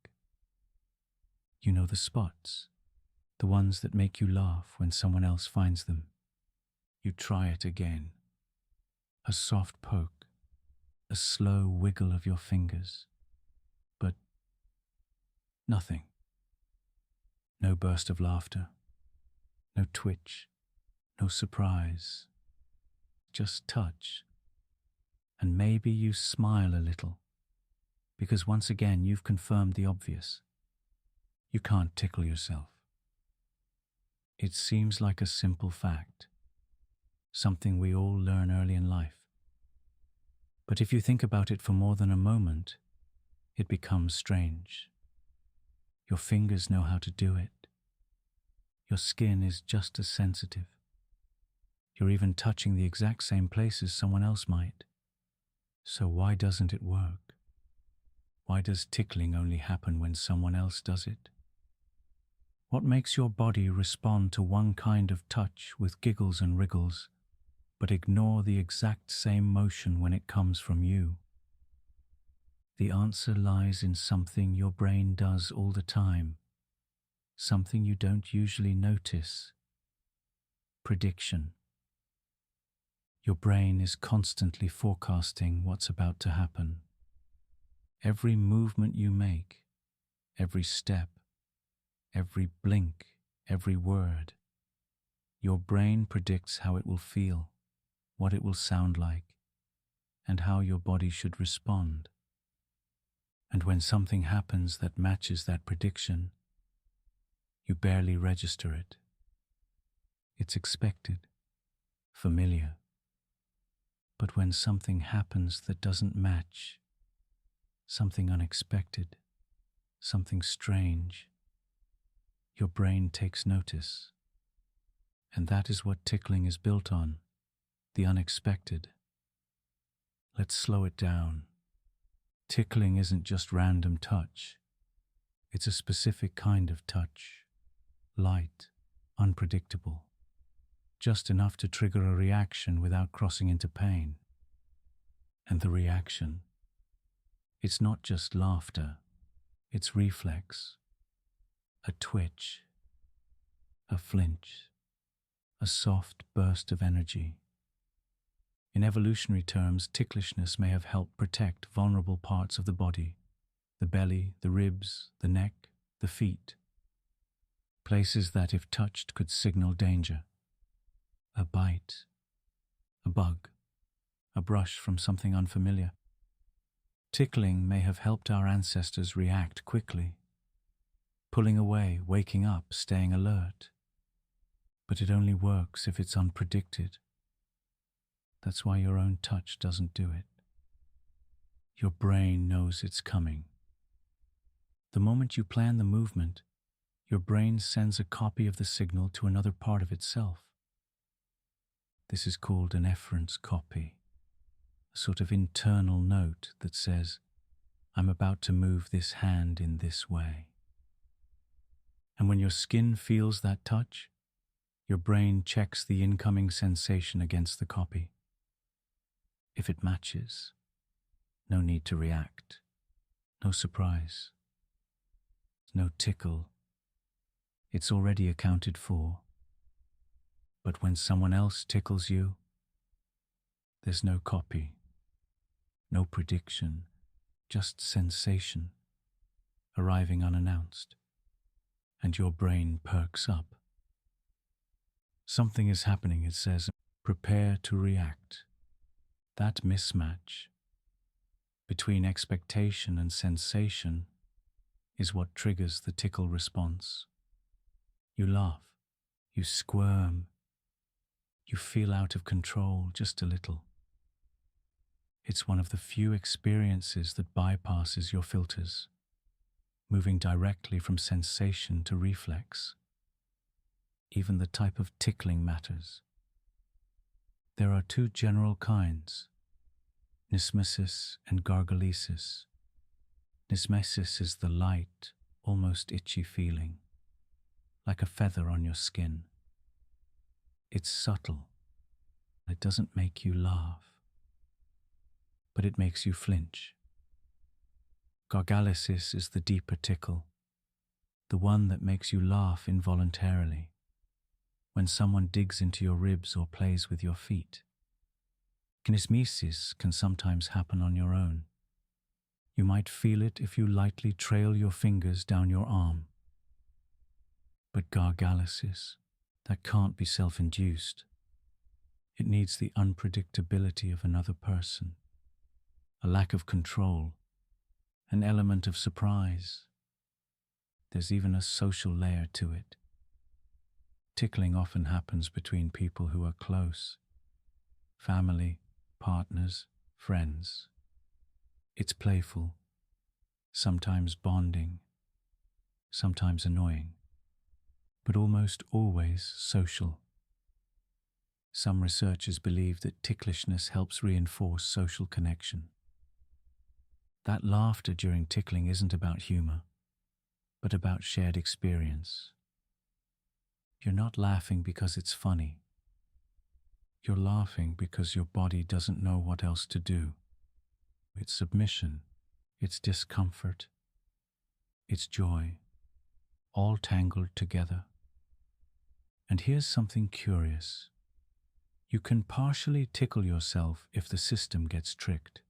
You know the spots, the ones that make you laugh when someone else finds them. You try it again. A soft poke, a slow wiggle of your fingers. But nothing. No burst of laughter, no twitch, no surprise. Just touch. And maybe you smile a little, because once again you've confirmed the obvious. You can't tickle yourself. It seems like a simple fact, something we all learn early in life. But if you think about it for more than a moment, it becomes strange. Your fingers know how to do it. Your skin is just as sensitive. You're even touching the exact same places someone else might. So why doesn't it work? Why does tickling only happen when someone else does it? What makes your body respond to one kind of touch with giggles and wriggles, but ignore the exact same motion when it comes from you? The answer lies in something your brain does all the time, something you don't usually notice. Prediction. Your brain is constantly forecasting what's about to happen. Every movement you make, every step, every blink, every word, your brain predicts how it will feel, what it will sound like, and how your body should respond. And when something happens that matches that prediction, you barely register it. It's expected, familiar. But when something happens that doesn't match, something unexpected, something strange, your brain takes notice. And that is what tickling is built on, the unexpected. Let's slow it down. Tickling isn't just random touch. It's a specific kind of touch. Light, unpredictable. Just enough to trigger a reaction without crossing into pain. And the reaction, it's not just laughter, it's reflex. A twitch, a flinch, a soft burst of energy. In evolutionary terms, ticklishness may have helped protect vulnerable parts of the body, the belly, the ribs, the neck, the feet. Places that, if touched, could signal danger. A bite, a bug, a brush from something unfamiliar. Tickling may have helped our ancestors react quickly, pulling away, waking up, staying alert. But it only works if it's unpredicted. That's why your own touch doesn't do it. Your brain knows it's coming. The moment you plan the movement, your brain sends a copy of the signal to another part of itself. This is called an efference copy, a sort of internal note that says, I'm about to move this hand in this way. And when your skin feels that touch, your brain checks the incoming sensation against the copy. If it matches, no need to react, no surprise, no tickle. It's already accounted for. But when someone else tickles you, there's no copy, no prediction, just sensation, arriving unannounced, and your brain perks up. Something is happening, it says, prepare to react. That mismatch between expectation and sensation is what triggers the tickle response. You laugh, you squirm, you feel out of control just a little. It's one of the few experiences that bypasses your filters, moving directly from sensation to reflex. Even the type of tickling matters. There are two general kinds, nysmesis and gargalesis. Nysmesis is the light, almost itchy feeling, like a feather on your skin. It's subtle. It doesn't make you laugh, but it makes you flinch. Gargalesis is the deeper tickle, the one that makes you laugh involuntarily, when someone digs into your ribs or plays with your feet. Nysmesis can sometimes happen on your own. You might feel it if you lightly trail your fingers down your arm. But gargalesis, that can't be self-induced. It needs the unpredictability of another person, a lack of control, an element of surprise. There's even a social layer to it. Tickling often happens between people who are close, family, partners, friends. It's playful, sometimes bonding, sometimes annoying, but almost always social. Some researchers believe that ticklishness helps reinforce social connection. That laughter during tickling isn't about humor, but about shared experience. You're not laughing because it's funny. You're laughing because your body doesn't know what else to do. It's submission, it's discomfort, it's joy, all tangled together. And here's something curious. You can partially tickle yourself if the system gets tricked.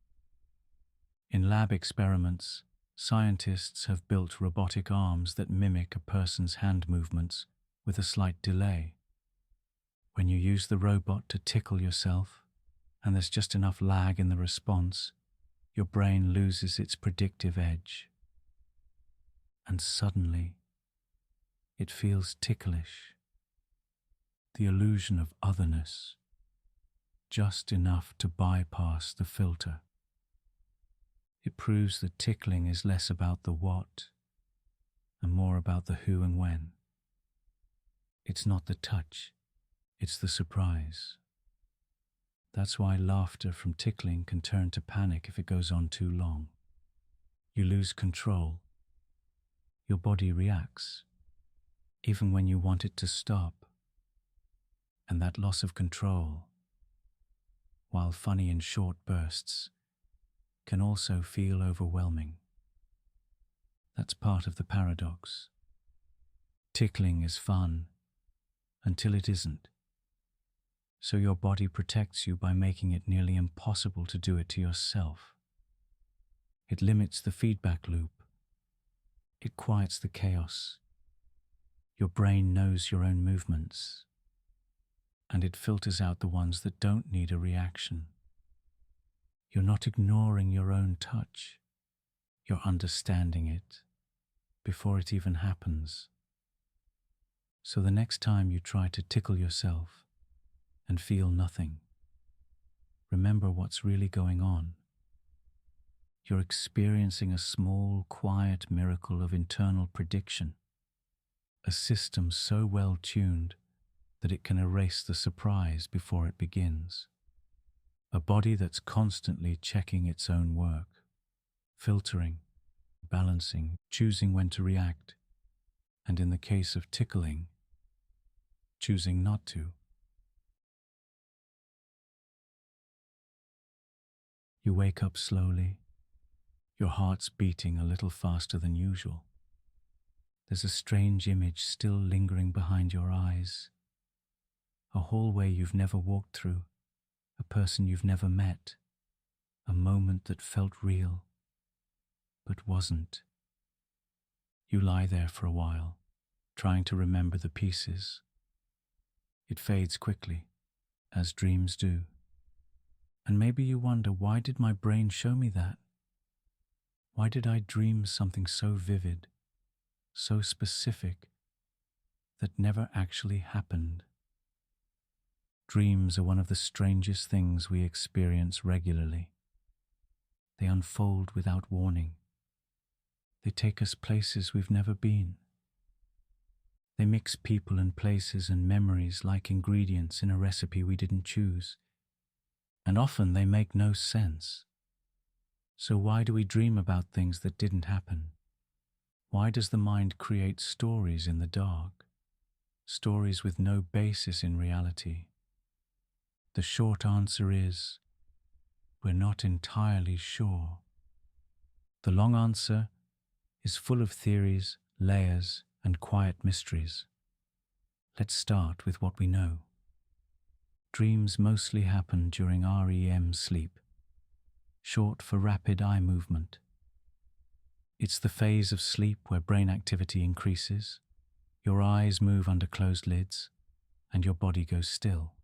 In lab experiments, scientists have built robotic arms that mimic a person's hand movements with a slight delay. When you use the robot to tickle yourself, and there's just enough lag in the response, your brain loses its predictive edge. And suddenly, it feels ticklish, the illusion of otherness, just enough to bypass the filter. It proves that tickling is less about the what and more about the who and when. It's not the touch, it's the surprise. That's why laughter from tickling can turn to panic if it goes on too long. You lose control. Your body reacts, even when you want it to stop. And that loss of control, while funny in short bursts, can also feel overwhelming. That's part of the paradox. Tickling is fun until it isn't. So your body protects you by making it nearly impossible to do it to yourself. It limits the feedback loop. It quiets the chaos. Your brain knows your own movements, and it filters out the ones that don't need a reaction. You're not ignoring your own touch. You're understanding it before it even happens. So the next time you try to tickle yourself and feel nothing, remember what's really going on. You're experiencing a small, quiet miracle of internal prediction, a system so well tuned that it can erase the surprise before it begins. A body that's constantly checking its own work, filtering, balancing, choosing when to react, and in the case of tickling, choosing not to. You wake up slowly, your heart's beating a little faster than usual. There's a strange image still lingering behind your eyes, a hallway you've never walked through, a person you've never met, a moment that felt real, but wasn't. You lie there for a while, trying to remember the pieces. It fades quickly, as dreams do. And maybe you wonder, why did my brain show me that? Why did I dream something so vivid, so specific, that never actually happened? Dreams are one of the strangest things we experience regularly. They unfold without warning. They take us places we've never been. They mix people and places and memories like ingredients in a recipe we didn't choose. And often they make no sense. So why do we dream about things that didn't happen? Why does the mind create stories in the dark? Stories with no basis in reality? The short answer is, we're not entirely sure. The long answer is full of theories, layers, and quiet mysteries. Let's start with what we know. Dreams mostly happen during REM sleep, short for rapid eye movement. It's the phase of sleep where brain activity increases, your eyes move under closed lids, and your body goes still.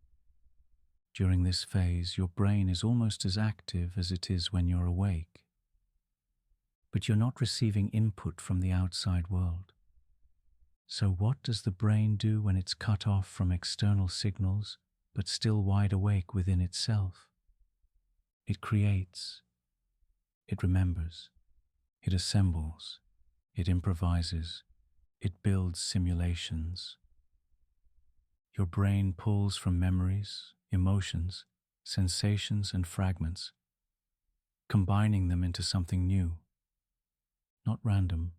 During this phase, your brain is almost as active as it is when you're awake. But you're not receiving input from the outside world. So what does the brain do when it's cut off from external signals, but still wide awake within itself? It creates, it remembers, it assembles, it improvises, it builds simulations. Your brain pulls from memories, emotions, sensations, and fragments, combining them into something new. Not random,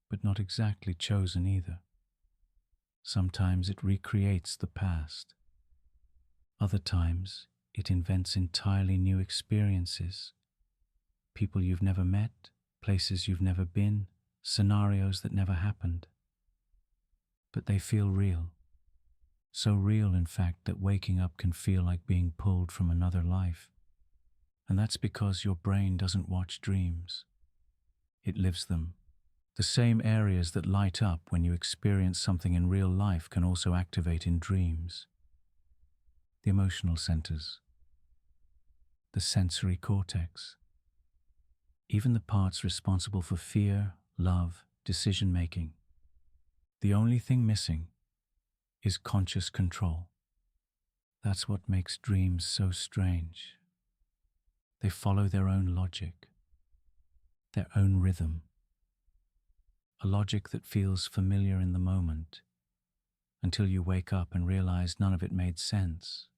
but not exactly chosen either. Sometimes it recreates the past. Other times, it invents entirely new experiences. People you've never met, places you've never been, scenarios that never happened. But they feel real. So real, in fact, that waking up can feel like being pulled from another life. And that's because your brain doesn't watch dreams. It lives them. The same areas that light up when you experience something in real life can also activate in dreams. The emotional centers, the sensory cortex, even the parts responsible for fear, love, decision-making. The only thing missing is conscious control. That's what makes dreams so strange. They follow their own logic, their own rhythm, a logic that feels familiar in the moment, until you wake up and realize none of it made sense.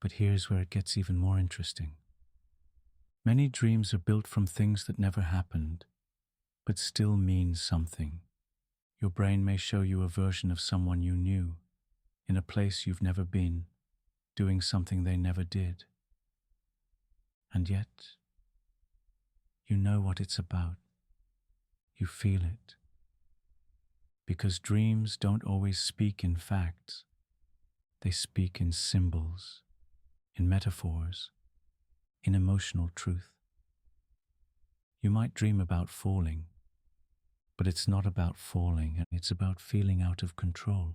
But here's where it gets even more interesting. Many dreams are built from things that never happened, but still mean something. Your brain may show you a version of someone you knew, in a place you've never been, doing something they never did. And yet, you know what it's about. You feel it. Because dreams don't always speak in facts. They speak in symbols, in metaphors, in emotional truth. You might dream about falling, but it's not about falling, it's about feeling out of control.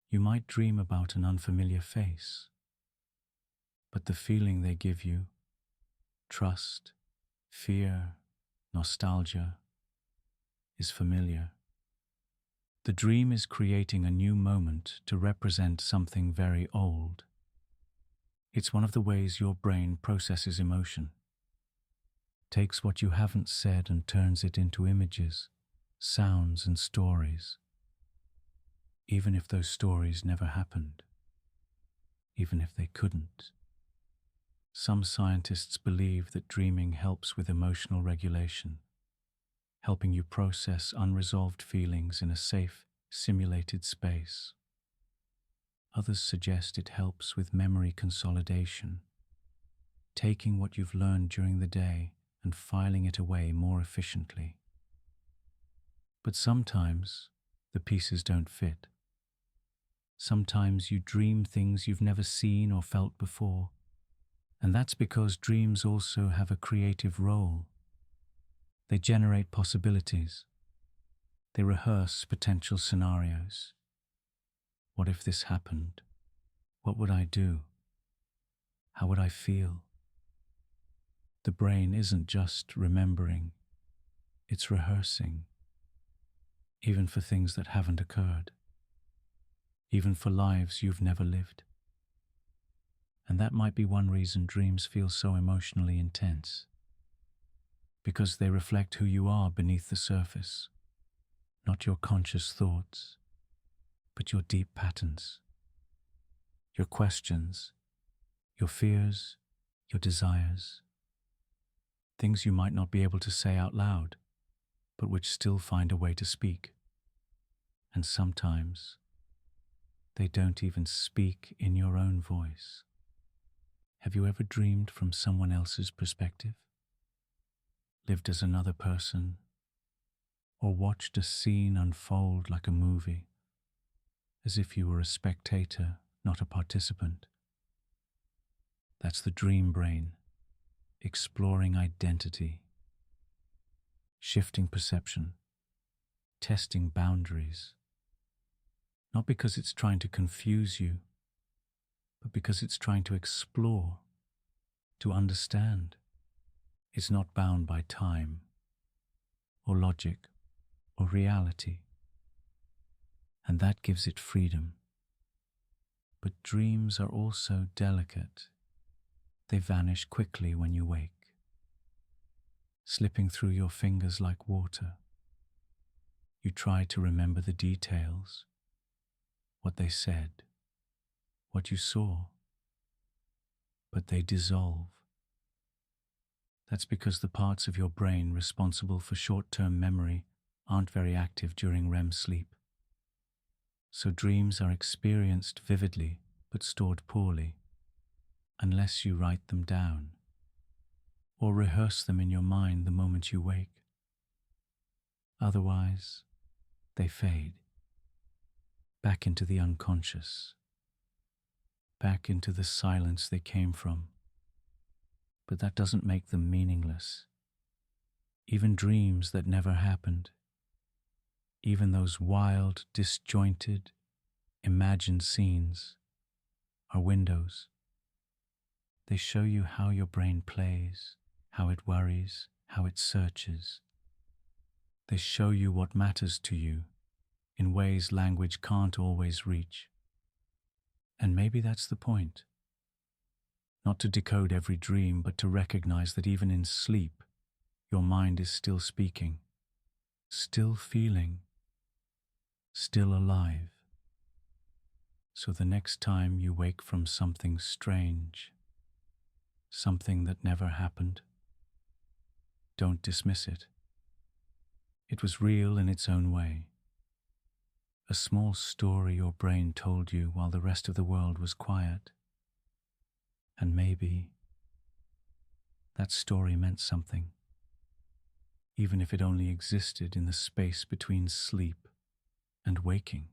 You might dream about an unfamiliar face, but the feeling they give you, trust, fear, nostalgia, is familiar. The dream is creating a new moment to represent something very old. It's one of the ways your brain processes emotion. Takes what you haven't said and turns it into images, sounds, and stories. Even if those stories never happened. Even if they couldn't. Some scientists believe that dreaming helps with emotional regulation, helping you process unresolved feelings in a safe, simulated space. Others suggest it helps with memory consolidation, taking what you've learned during the day and filing it away more efficiently. But sometimes the pieces don't fit. Sometimes you dream things you've never seen or felt before, and that's because dreams also have a creative role. They generate possibilities. They rehearse potential scenarios. What if this happened? What would I do? How would I feel? The brain isn't just remembering, it's rehearsing, even for things that haven't occurred, even for lives you've never lived. And that might be one reason dreams feel so emotionally intense, because they reflect who you are beneath the surface, not your conscious thoughts, but your deep patterns, your questions, your fears, your desires, things you might not be able to say out loud, but which still find a way to speak. And sometimes they don't even speak in your own voice. Have you ever dreamed from someone else's perspective? Lived as another person? Or watched a scene unfold like a movie, as if you were a spectator, not a participant? That's the dream brain, exploring identity, shifting perception, testing boundaries. Not because it's trying to confuse you, but because it's trying to explore, to understand. It's not bound by time, or logic, or reality. And that gives it freedom. But dreams are also delicate. They vanish quickly when you wake, slipping through your fingers like water. You try to remember the details, what they said, what you saw, but they dissolve. That's because the parts of your brain responsible for short-term memory aren't very active during REM sleep. So dreams are experienced vividly but stored poorly, unless you write them down or rehearse them in your mind the moment you wake. Otherwise, they fade back into the unconscious, back into the silence they came from. But that doesn't make them meaningless. Even dreams that never happened, even those wild, disjointed, imagined scenes, are windows. They show you how your brain plays, how it worries, how it searches. They show you what matters to you in ways language can't always reach. And maybe that's the point. Not to decode every dream, but to recognize that even in sleep, your mind is still speaking, still feeling, still alive. So the next time you wake from something strange, something that never happened, don't dismiss it. It was real in its own way. A small story your brain told you while the rest of the world was quiet. And maybe that story meant something, even if it only existed in the space between sleep and waking.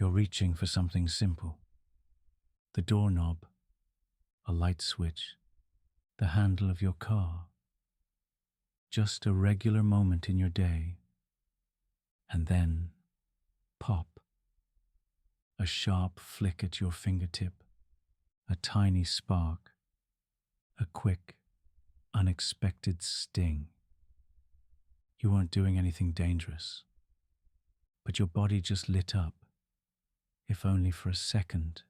You're reaching for something simple. The doorknob, a light switch, the handle of your car. Just a regular moment in your day. And then, pop. A sharp flick at your fingertip, a tiny spark, a quick, unexpected sting. You weren't doing anything dangerous, but your body just lit up, if only for a second.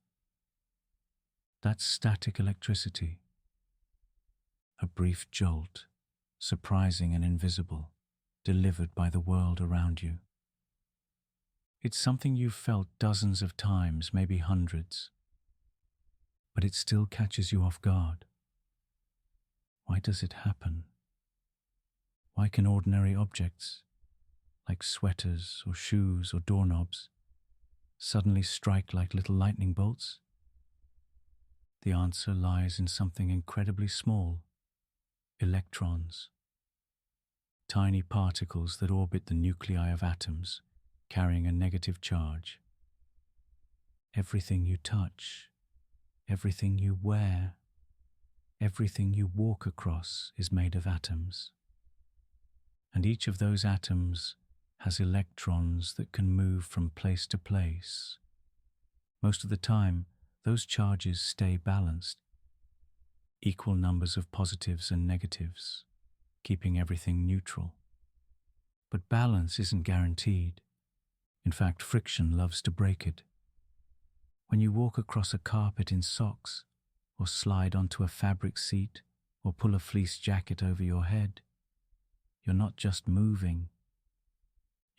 That's static electricity. A brief jolt, surprising and invisible, delivered by the world around you. It's something you've felt dozens of times, maybe hundreds, but it still catches you off guard. Why does it happen? Why can ordinary objects, like sweaters or shoes or doorknobs, suddenly strike like little lightning bolts? The answer lies in something incredibly small: electrons. Tiny particles that orbit the nuclei of atoms, carrying a negative charge. Everything you touch, everything you wear, everything you walk across is made of atoms. And each of those atoms has electrons that can move from place to place. Most of the time, those charges stay balanced. Equal numbers of positives and negatives, keeping everything neutral. But balance isn't guaranteed. In fact, friction loves to break it. When you walk across a carpet in socks, or slide onto a fabric seat, or pull a fleece jacket over your head, you're not just moving.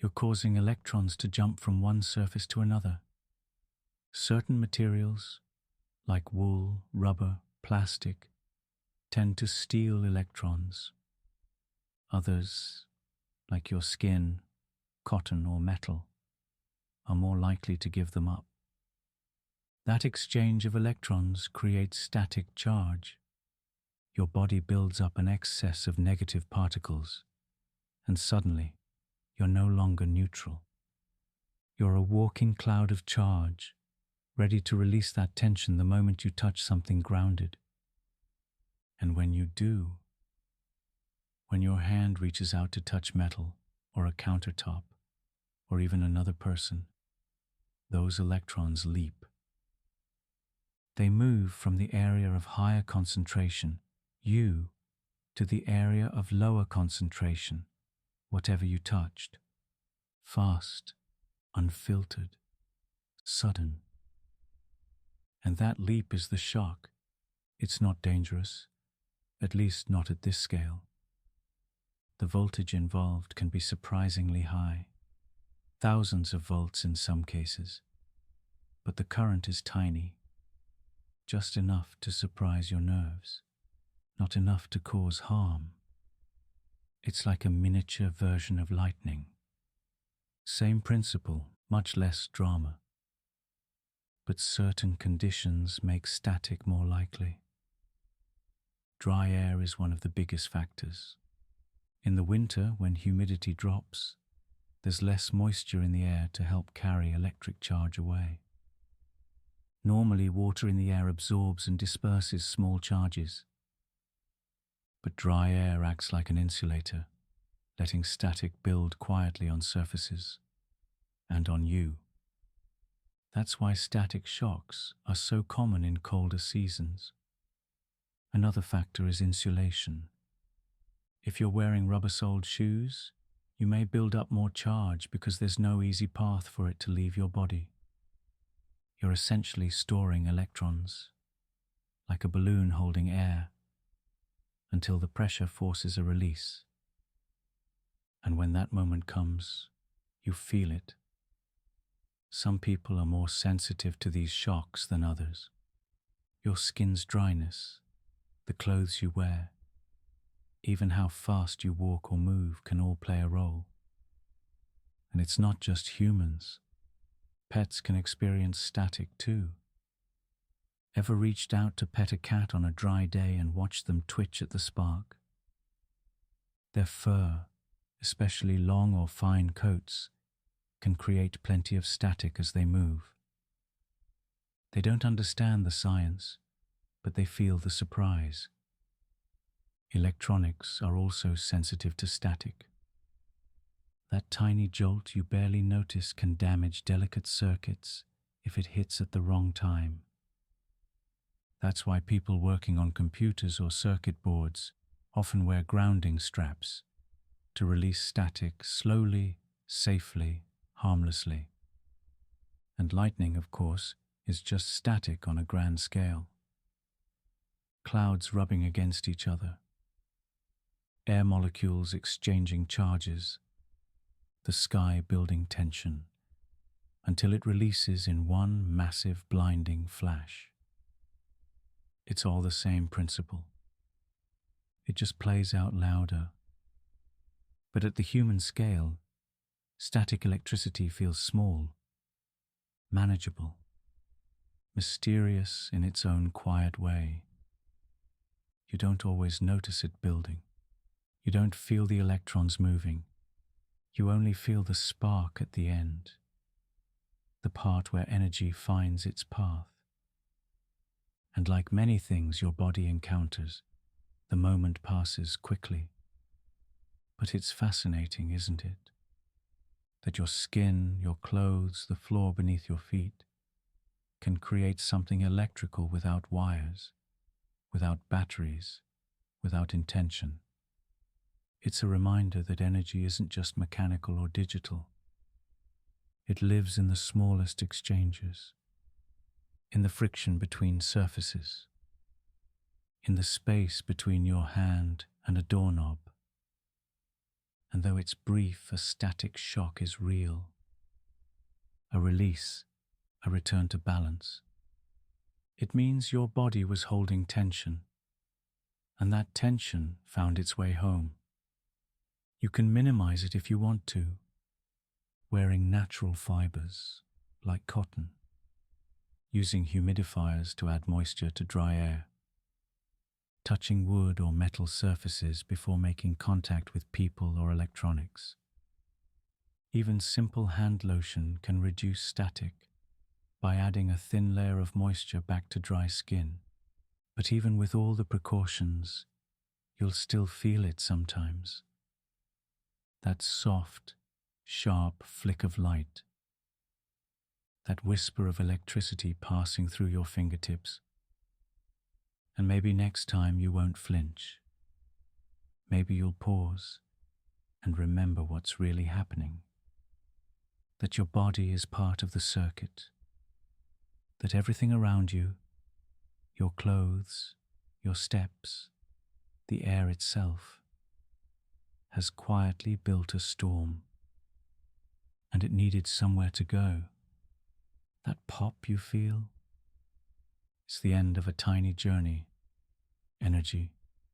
You're causing electrons to jump from one surface to another. Certain materials, like wool, rubber, plastic, tend to steal electrons. Others, like your skin, cotton, or metal, are more likely to give them up. That exchange of electrons creates static charge. Your body builds up an excess of negative particles, and suddenly, you're no longer neutral. You're a walking cloud of charge, ready to release that tension the moment you touch something grounded. And when you do, when your hand reaches out to touch metal, or a countertop, or even another person, those electrons leap. They move from the area of higher concentration, you, to the area of lower concentration, whatever you touched. Fast, unfiltered, sudden. And that leap is the shock. It's not dangerous, at least not at this scale. The voltage involved can be surprisingly high, thousands of volts in some cases, but the current is tiny, just enough to surprise your nerves, not enough to cause harm. It's like a miniature version of lightning. Same principle, much less drama. But certain conditions make static more likely. Dry air is one of the biggest factors. In the winter, when humidity drops, there's less moisture in the air to help carry electric charge away. Normally, water in the air absorbs and disperses small charges. But dry air acts like an insulator, letting static build quietly on surfaces and on you. That's why static shocks are so common in colder seasons. Another factor is insulation. If you're wearing rubber-soled shoes, you may build up more charge because there's no easy path for it to leave your body. You're essentially storing electrons, like a balloon holding air, until the pressure forces a release. And when that moment comes, you feel it. Some people are more sensitive to these shocks than others. Your skin's dryness, the clothes you wear, even how fast you walk or move can all play a role. And it's not just humans. Pets can experience static too. Ever reached out to pet a cat on a dry day and watched them twitch at the spark? Their fur, especially long or fine coats, can create plenty of static as they move. They don't understand the science, but they feel the surprise. Electronics are also sensitive to static. That tiny jolt you barely notice can damage delicate circuits if it hits at the wrong time. That's why people working on computers or circuit boards often wear grounding straps to release static slowly, safely, harmlessly. And lightning, of course, is just static on a grand scale. Clouds rubbing against each other, air molecules exchanging charges, the sky building tension, until it releases in one massive blinding flash. It's all the same principle. It just plays out louder. But at the human scale, static electricity feels small, manageable, mysterious in its own quiet way. You don't always notice it building. You don't feel the electrons moving. You only feel the spark at the end, the part where energy finds its path. And like many things your body encounters, the moment passes quickly. But it's fascinating, isn't it? That your skin, your clothes, the floor beneath your feet can create something electrical without wires, without batteries, without intention. It's a reminder that energy isn't just mechanical or digital. It lives in the smallest exchanges, in the friction between surfaces, in the space between your hand and a doorknob. And though it's brief, a static shock is real. A release, a return to balance. It means your body was holding tension, and that tension found its way home. You can minimize it if you want to, wearing natural fibers like cotton, using humidifiers to add moisture to dry air, touching wood or metal surfaces before making contact with people or electronics. Even simple hand lotion can reduce static by adding a thin layer of moisture back to dry skin. But even with all the precautions, you'll still feel it sometimes. That soft, sharp flick of light, that whisper of electricity passing through your fingertips. And maybe next time you won't flinch. Maybe you'll pause and remember what's really happening. That your body is part of the circuit. That everything around you, your clothes, your steps, the air itself, has quietly built a storm. And it needed somewhere to go. That pop you feel? It's the end of a tiny journey, energy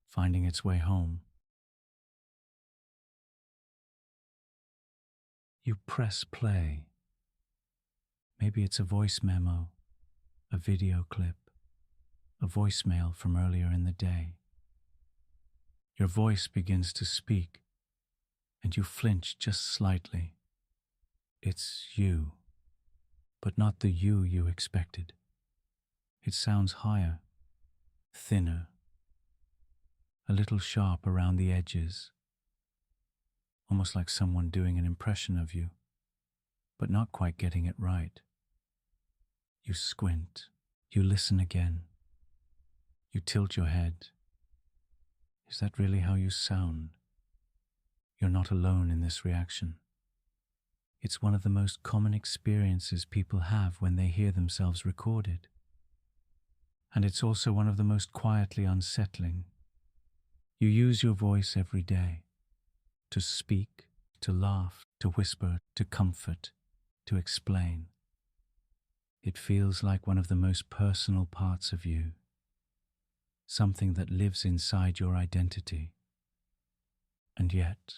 finding its way home. You press play. Maybe it's a voice memo, a video clip, a voicemail from earlier in the day. Your voice begins to speak, and you flinch just slightly. It's you, but not the you expected. It sounds higher, thinner, a little sharp around the edges, almost like someone doing an impression of you, but not quite getting it right. You squint. You listen again. You tilt your head. Is that really how you sound? You're not alone in this reaction. It's one of the most common experiences people have when they hear themselves recorded. And it's also one of the most quietly unsettling. You use your voice every day to speak, to laugh, to whisper, to comfort, to explain. It feels like one of the most personal parts of you, something that lives inside your identity. And yet,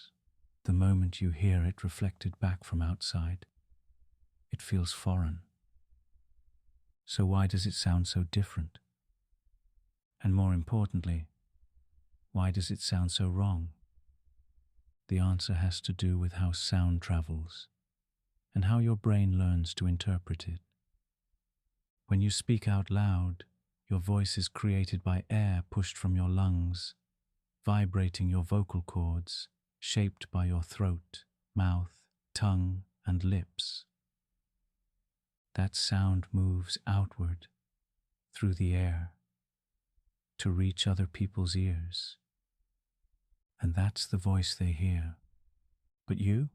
the moment you hear it reflected back from outside, it feels foreign. So why does it sound so different? And more importantly, why does it sound so wrong? The answer has to do with how sound travels and how your brain learns to interpret it. When you speak out loud, your voice is created by air pushed from your lungs, vibrating your vocal cords, shaped by your throat, mouth, tongue, and lips. That sound moves outward through the air to reach other people's ears. And that's the voice they hear. But you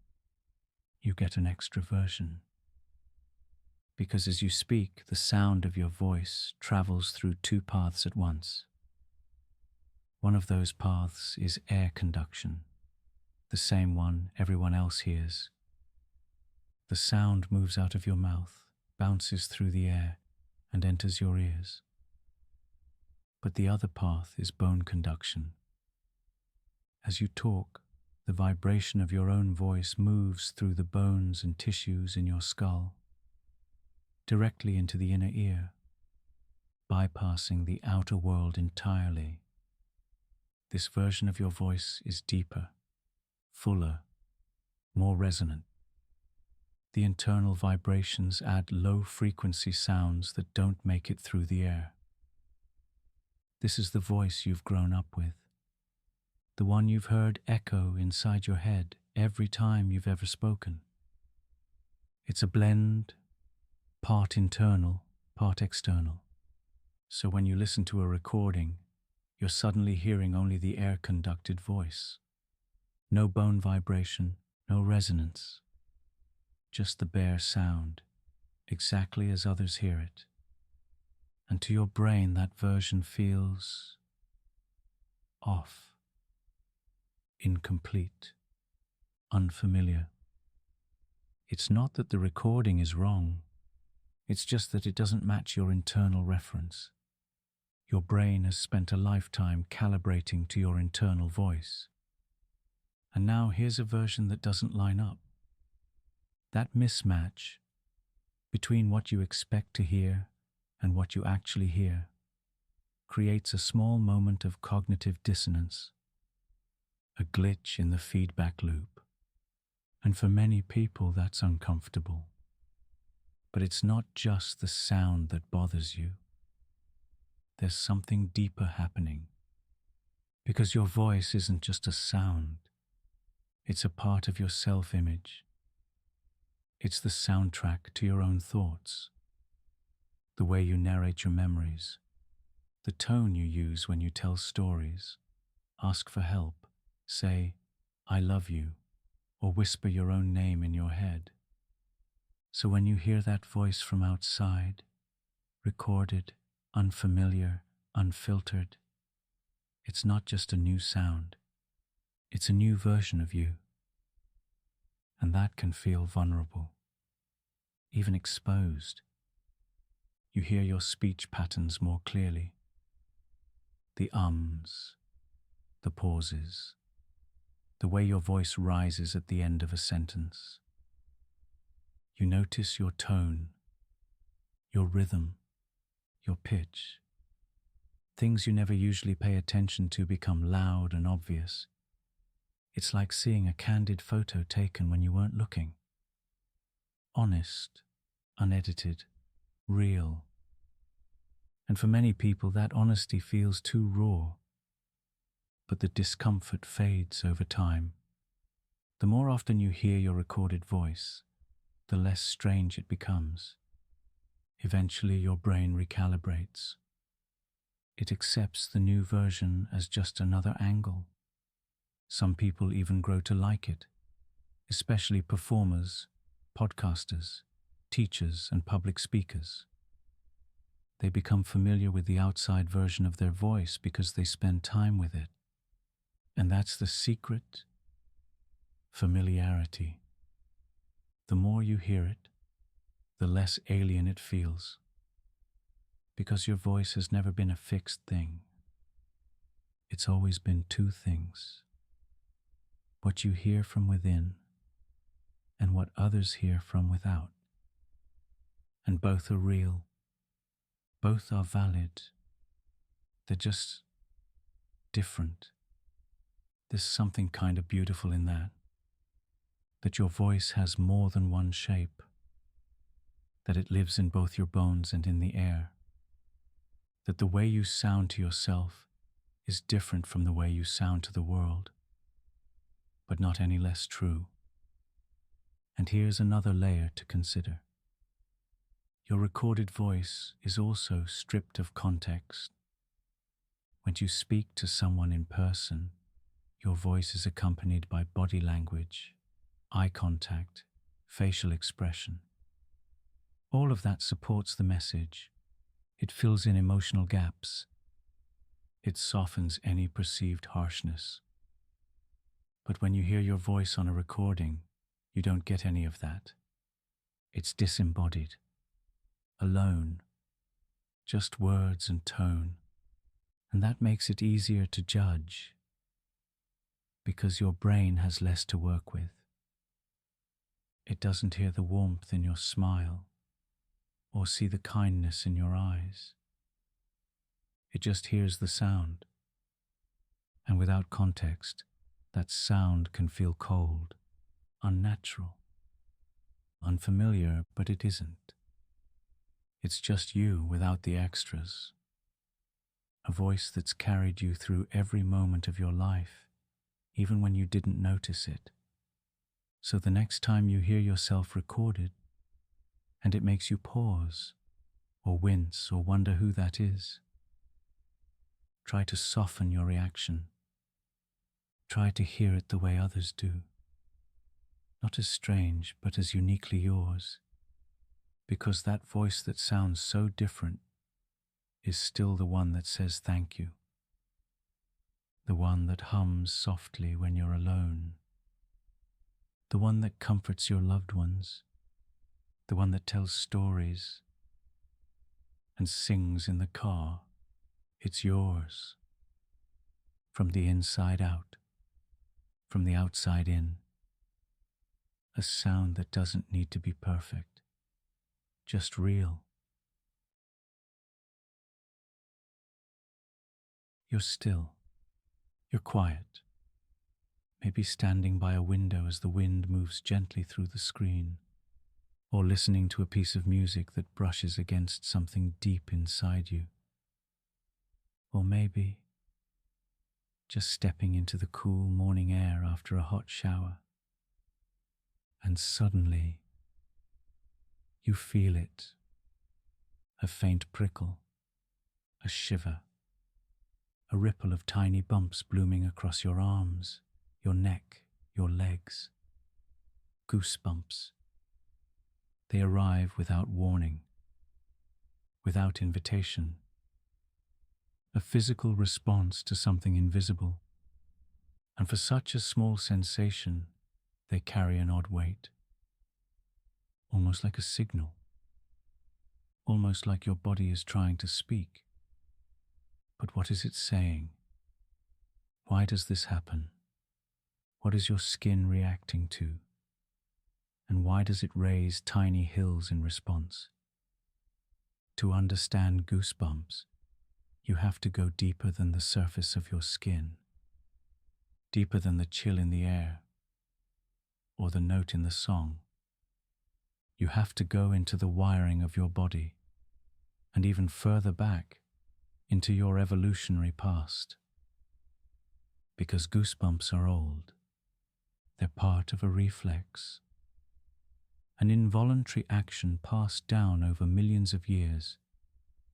get an extra version. Because as you speak, the sound of your voice travels through two paths at once. One of those paths is air conduction, the same one everyone else hears. The sound moves out of your mouth, bounces through the air, and enters your ears. But the other path is bone conduction. As you talk, the vibration of your own voice moves through the bones and tissues in your skull, directly into the inner ear, bypassing the outer world entirely. This version of your voice is deeper, fuller, more resonant. The internal vibrations add low-frequency sounds that don't make it through the air. This is the voice you've grown up with, the one you've heard echo inside your head every time you've ever spoken. It's a blend, part internal, part external. So when you listen to a recording, you're suddenly hearing only the air-conducted voice. No bone vibration, no resonance. Just the bare sound, exactly as others hear it. And to your brain, that version feels off, incomplete, unfamiliar. It's not that the recording is wrong. It's just that it doesn't match your internal reference. Your brain has spent a lifetime calibrating to your internal voice. And now here's a version that doesn't line up. That mismatch between what you expect to hear and what you actually hear creates a small moment of cognitive dissonance, a glitch in the feedback loop. And for many people, that's uncomfortable. But it's not just the sound that bothers you. There's something deeper happening. Because your voice isn't just a sound. It's a part of your self-image. It's the soundtrack to your own thoughts. The way you narrate your memories. The tone you use when you tell stories. Ask for help. Say, "I love you," or whisper your own name in your head. So when you hear that voice from outside, recorded, unfamiliar, unfiltered, it's not just a new sound. It's a new version of you. And that can feel vulnerable, even exposed. You hear your speech patterns more clearly. The ums, the pauses, the way your voice rises at the end of a sentence. You notice your tone, your rhythm, your pitch. Things you never usually pay attention to become loud and obvious. It's like seeing a candid photo taken when you weren't looking. Honest, unedited, real. And for many people, that honesty feels too raw. But the discomfort fades over time. The more often you hear your recorded voice, the less strange it becomes. Eventually, your brain recalibrates. It accepts the new version as just another angle. Some people even grow to like it, especially performers, podcasters, teachers, and public speakers. They become familiar with the outside version of their voice because they spend time with it. And that's the secret: familiarity. The more you hear it, the less alien it feels, because your voice has never been a fixed thing. It's always been two things: what you hear from within and what others hear from without. And both are real. Both are valid. They're just different. There's something kind of beautiful in that your voice has more than one shape, that it lives in both your bones and in the air, that the way you sound to yourself is different from the way you sound to the world, but not any less true. And here's another layer to consider. Your recorded voice is also stripped of context. When you speak to someone in person, your voice is accompanied by body language, eye contact, facial expression. All of that supports the message. It fills in emotional gaps. It softens any perceived harshness. But when you hear your voice on a recording, you don't get any of that. It's disembodied, alone, just words and tone. And that makes it easier to judge, because your brain has less to work with. It doesn't hear the warmth in your smile or see the kindness in your eyes. It just hears the sound. And without context, that sound can feel cold, unnatural, unfamiliar, but it isn't. It's just you without the extras. A voice that's carried you through every moment of your life, even when you didn't notice it. So the next time you hear yourself recorded, and it makes you pause, or wince, or wonder who that is, try to soften your reaction. Try to hear it the way others do. Not as strange, but as uniquely yours. Because that voice that sounds so different is still the one that says thank you. The one that hums softly when you're alone. The one that comforts your loved ones. The one that tells stories and sings in the car. It's yours. From the inside out. From the outside in. A sound that doesn't need to be perfect. Just real. You're still. You're quiet. Maybe standing by a window as the wind moves gently through the screen, or listening to a piece of music that brushes against something deep inside you. Or maybe just stepping into the cool morning air after a hot shower. And suddenly, you feel it. A faint prickle, a shiver, a ripple of tiny bumps blooming across your arms, your neck, your legs. Goosebumps. They arrive without warning, without invitation. A physical response to something invisible. And for such a small sensation, they carry an odd weight. Almost like a signal. Almost like your body is trying to speak. But what is it saying? Why does this happen? What is your skin reacting to? And why does it raise tiny hills in response? To understand goosebumps, you have to go deeper than the surface of your skin, deeper than the chill in the air, or the note in the song. You have to go into the wiring of your body, and even further back, into your evolutionary past. Because goosebumps are old. They're part of a reflex. an involuntary action passed down over millions of years,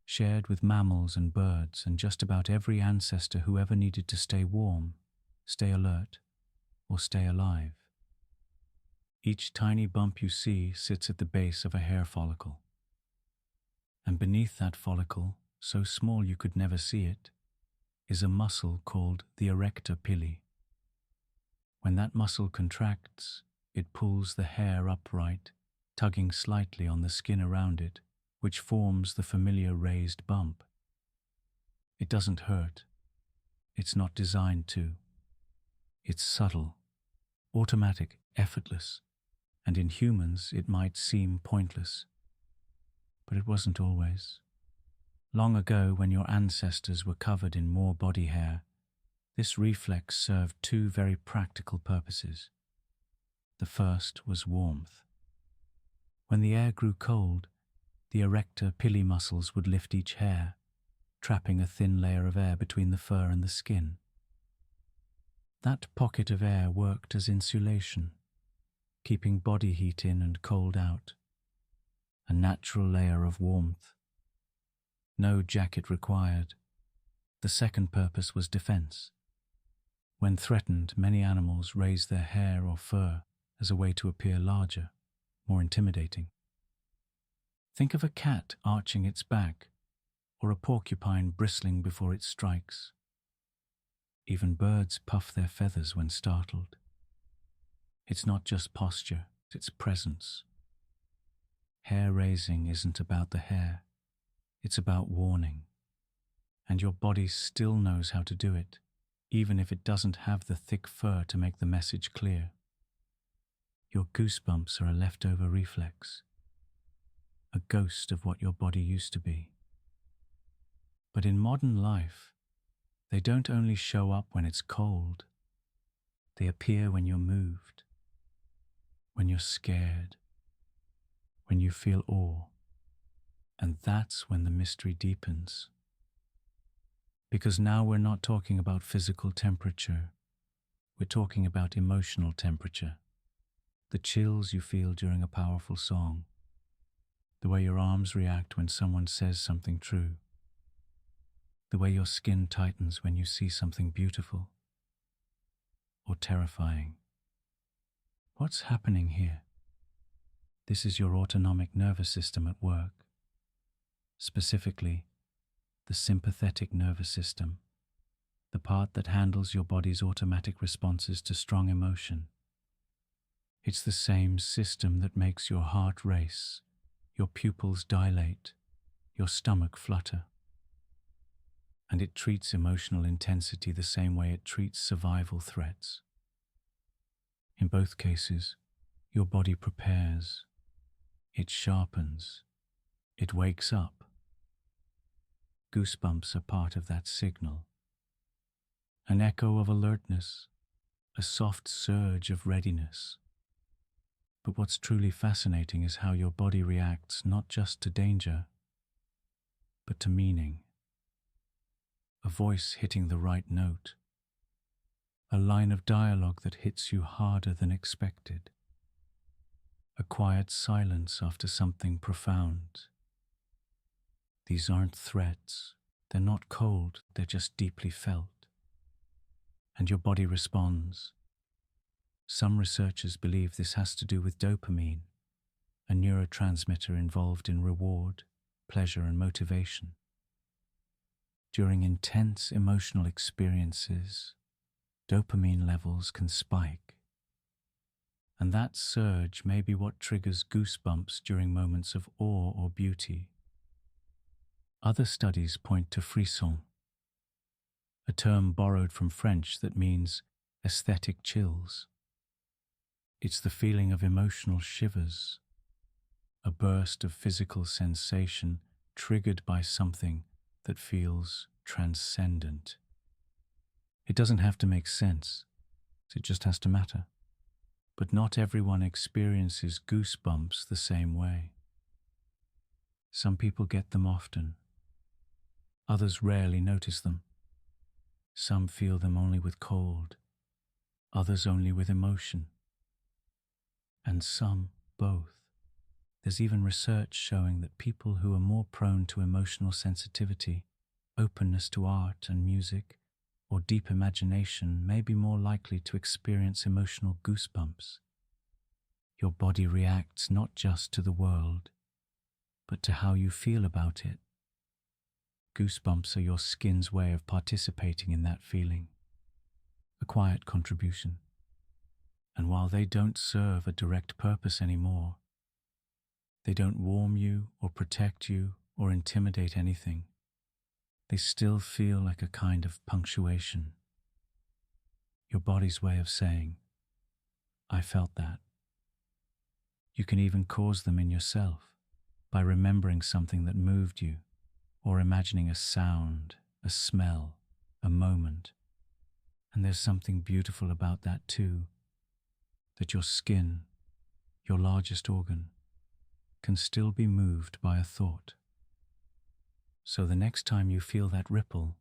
shared with mammals and birds and just about every ancestor who ever needed to stay warm, stay alert, or stay alive. Each tiny bump you see sits at the base of a hair follicle. And beneath that follicle, so small you could never see it, is a muscle called the erector pili. When that muscle contracts, it pulls the hair upright, tugging slightly on the skin around it, which forms the familiar raised bump. It doesn't hurt. It's not designed to. It's subtle, automatic, effortless, and in humans it might seem pointless. But it wasn't always. Long ago, when your ancestors were covered in more body hair, this reflex served two very practical purposes. The first was warmth. When the air grew cold, the erector pili muscles would lift each hair, trapping a thin layer of air between the fur and the skin. That pocket of air worked as insulation, keeping body heat in and cold out. A natural layer of warmth. No jacket required. The second purpose was defense. When threatened, many animals raise their hair or fur as a way to appear larger, more intimidating. Think of a cat arching its back, or a porcupine bristling before it strikes. Even birds puff their feathers when startled. It's not just posture, it's presence. Hair raising isn't about the hair, it's about warning. And your body still knows how to do it, even if it doesn't have the thick fur to make the message clear. Your goosebumps are a leftover reflex, a ghost of what your body used to be. But in modern life, they don't only show up when it's cold, they appear when you're moved, when you're scared, when you feel awe, and that's when the mystery deepens. Because now we're not talking about physical temperature, we're talking about emotional temperature, the chills you feel during a powerful song, the way your arms react when someone says something true, the way your skin tightens when you see something beautiful or terrifying. What's happening here? This is your autonomic nervous system at work. Specifically, the sympathetic nervous system, the part that handles your body's automatic responses to strong emotion. It's the same system that makes your heart race, your pupils dilate, your stomach flutter. And it treats emotional intensity the same way it treats survival threats. In both cases, your body prepares, it sharpens, it wakes up. Goosebumps are part of that signal. An echo of alertness, a soft surge of readiness. But what's truly fascinating is how your body reacts not just to danger, but to meaning. A voice hitting the right note. A line of dialogue that hits you harder than expected. A quiet silence after something profound. These aren't threats. They're not cold. They're just deeply felt. And your body responds. Some researchers believe this has to do with dopamine, a neurotransmitter involved in reward, pleasure, and motivation. During intense emotional experiences, dopamine levels can spike. And that surge may be what triggers goosebumps during moments of awe or beauty. Other studies point to frisson, a term borrowed from French that means aesthetic chills. It's the feeling of emotional shivers, a burst of physical sensation triggered by something that feels transcendent. It doesn't have to make sense, it just has to matter. But not everyone experiences goosebumps the same way. Some people get them often. Others rarely notice them. Some feel them only with cold, others only with emotion, and some both. There's even research showing that people who are more prone to emotional sensitivity, openness to art and music, or deep imagination may be more likely to experience emotional goosebumps. Your body reacts not just to the world, but to how you feel about it. Goosebumps are your skin's way of participating in that feeling, a quiet contribution. And while they don't serve a direct purpose anymore, they don't warm you or protect you or intimidate anything. They still feel like a kind of punctuation. Your body's way of saying, I felt that. You can even cause them in yourself by remembering something that moved you, or imagining a sound, a smell, a moment. And there's something beautiful about that too, that your skin, your largest organ, can still be moved by a thought. So the next time you feel that ripple,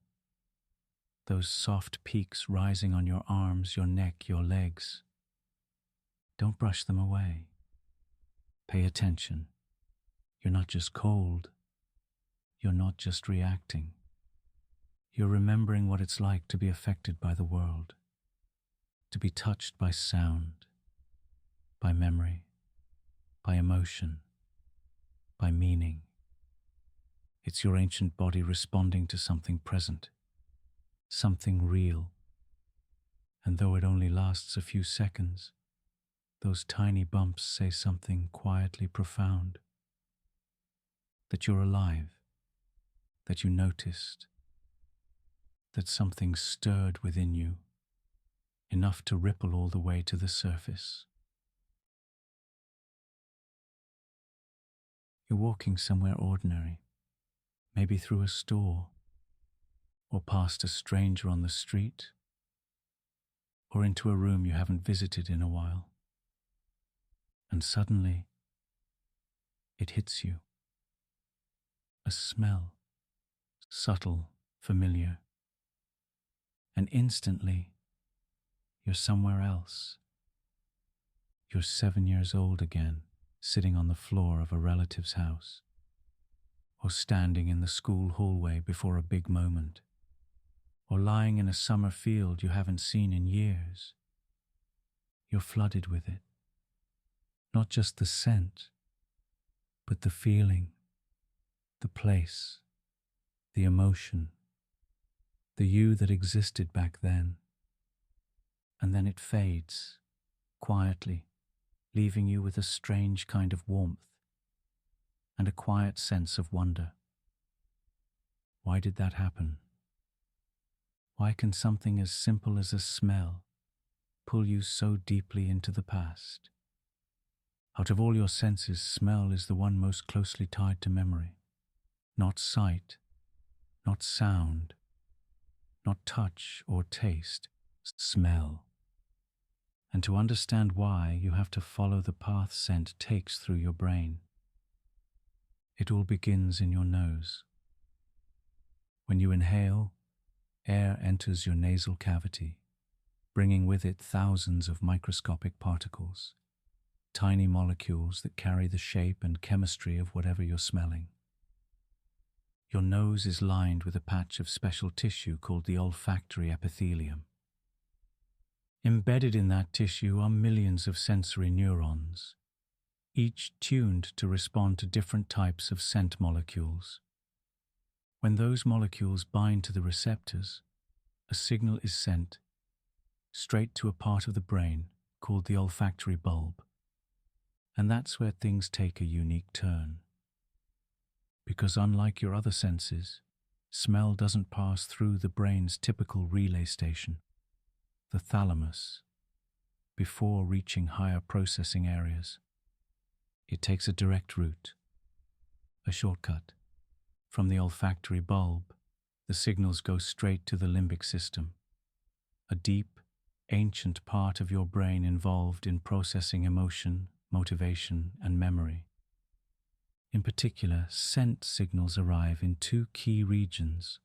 those soft peaks rising on your arms, your neck, your legs, don't brush them away. Pay attention. You're not just cold. You're not just reacting. You're remembering what it's like to be affected by the world, to be touched by sound, by memory, by emotion, by meaning. It's your ancient body responding to something present, something real. And though it only lasts a few seconds, those tiny bumps say something quietly profound. That you're alive, that you noticed, that something stirred within you, enough to ripple all the way to the surface. You're walking somewhere ordinary, maybe through a store, or past a stranger on the street, or into a room you haven't visited in a while. And suddenly, it hits you. A smell, subtle, familiar. And instantly, you're somewhere else. You're 7 years old again, sitting on the floor of a relative's house, or standing in the school hallway before a big moment, or lying in a summer field you haven't seen in years. You're flooded with it. Not just the scent, but the feeling, the place, the emotion, the you that existed back then. And then it fades, quietly, leaving you with a strange kind of warmth and a quiet sense of wonder. Why did that happen? Why can something as simple as a smell pull you so deeply into the past? Out of all your senses, smell is the one most closely tied to memory. Not sight, not sound, not touch or taste, smell. And to understand why, you have to follow the path scent takes through your brain. It all begins in your nose. When you inhale, air enters your nasal cavity, bringing with it thousands of microscopic particles, tiny molecules that carry the shape and chemistry of whatever you're smelling. Your nose is lined with a patch of special tissue called the olfactory epithelium. Embedded in that tissue are millions of sensory neurons, each tuned to respond to different types of scent molecules. When those molecules bind to the receptors, a signal is sent straight to a part of the brain called the olfactory bulb. And that's where things take a unique turn. Because unlike your other senses, smell doesn't pass through the brain's typical relay station, the thalamus, before reaching higher processing areas. It takes a direct route, a shortcut. From the olfactory bulb, the signals go straight to the limbic system, a deep, ancient part of your brain involved in processing emotion, motivation, and memory. In particular, scent signals arrive in two key regions: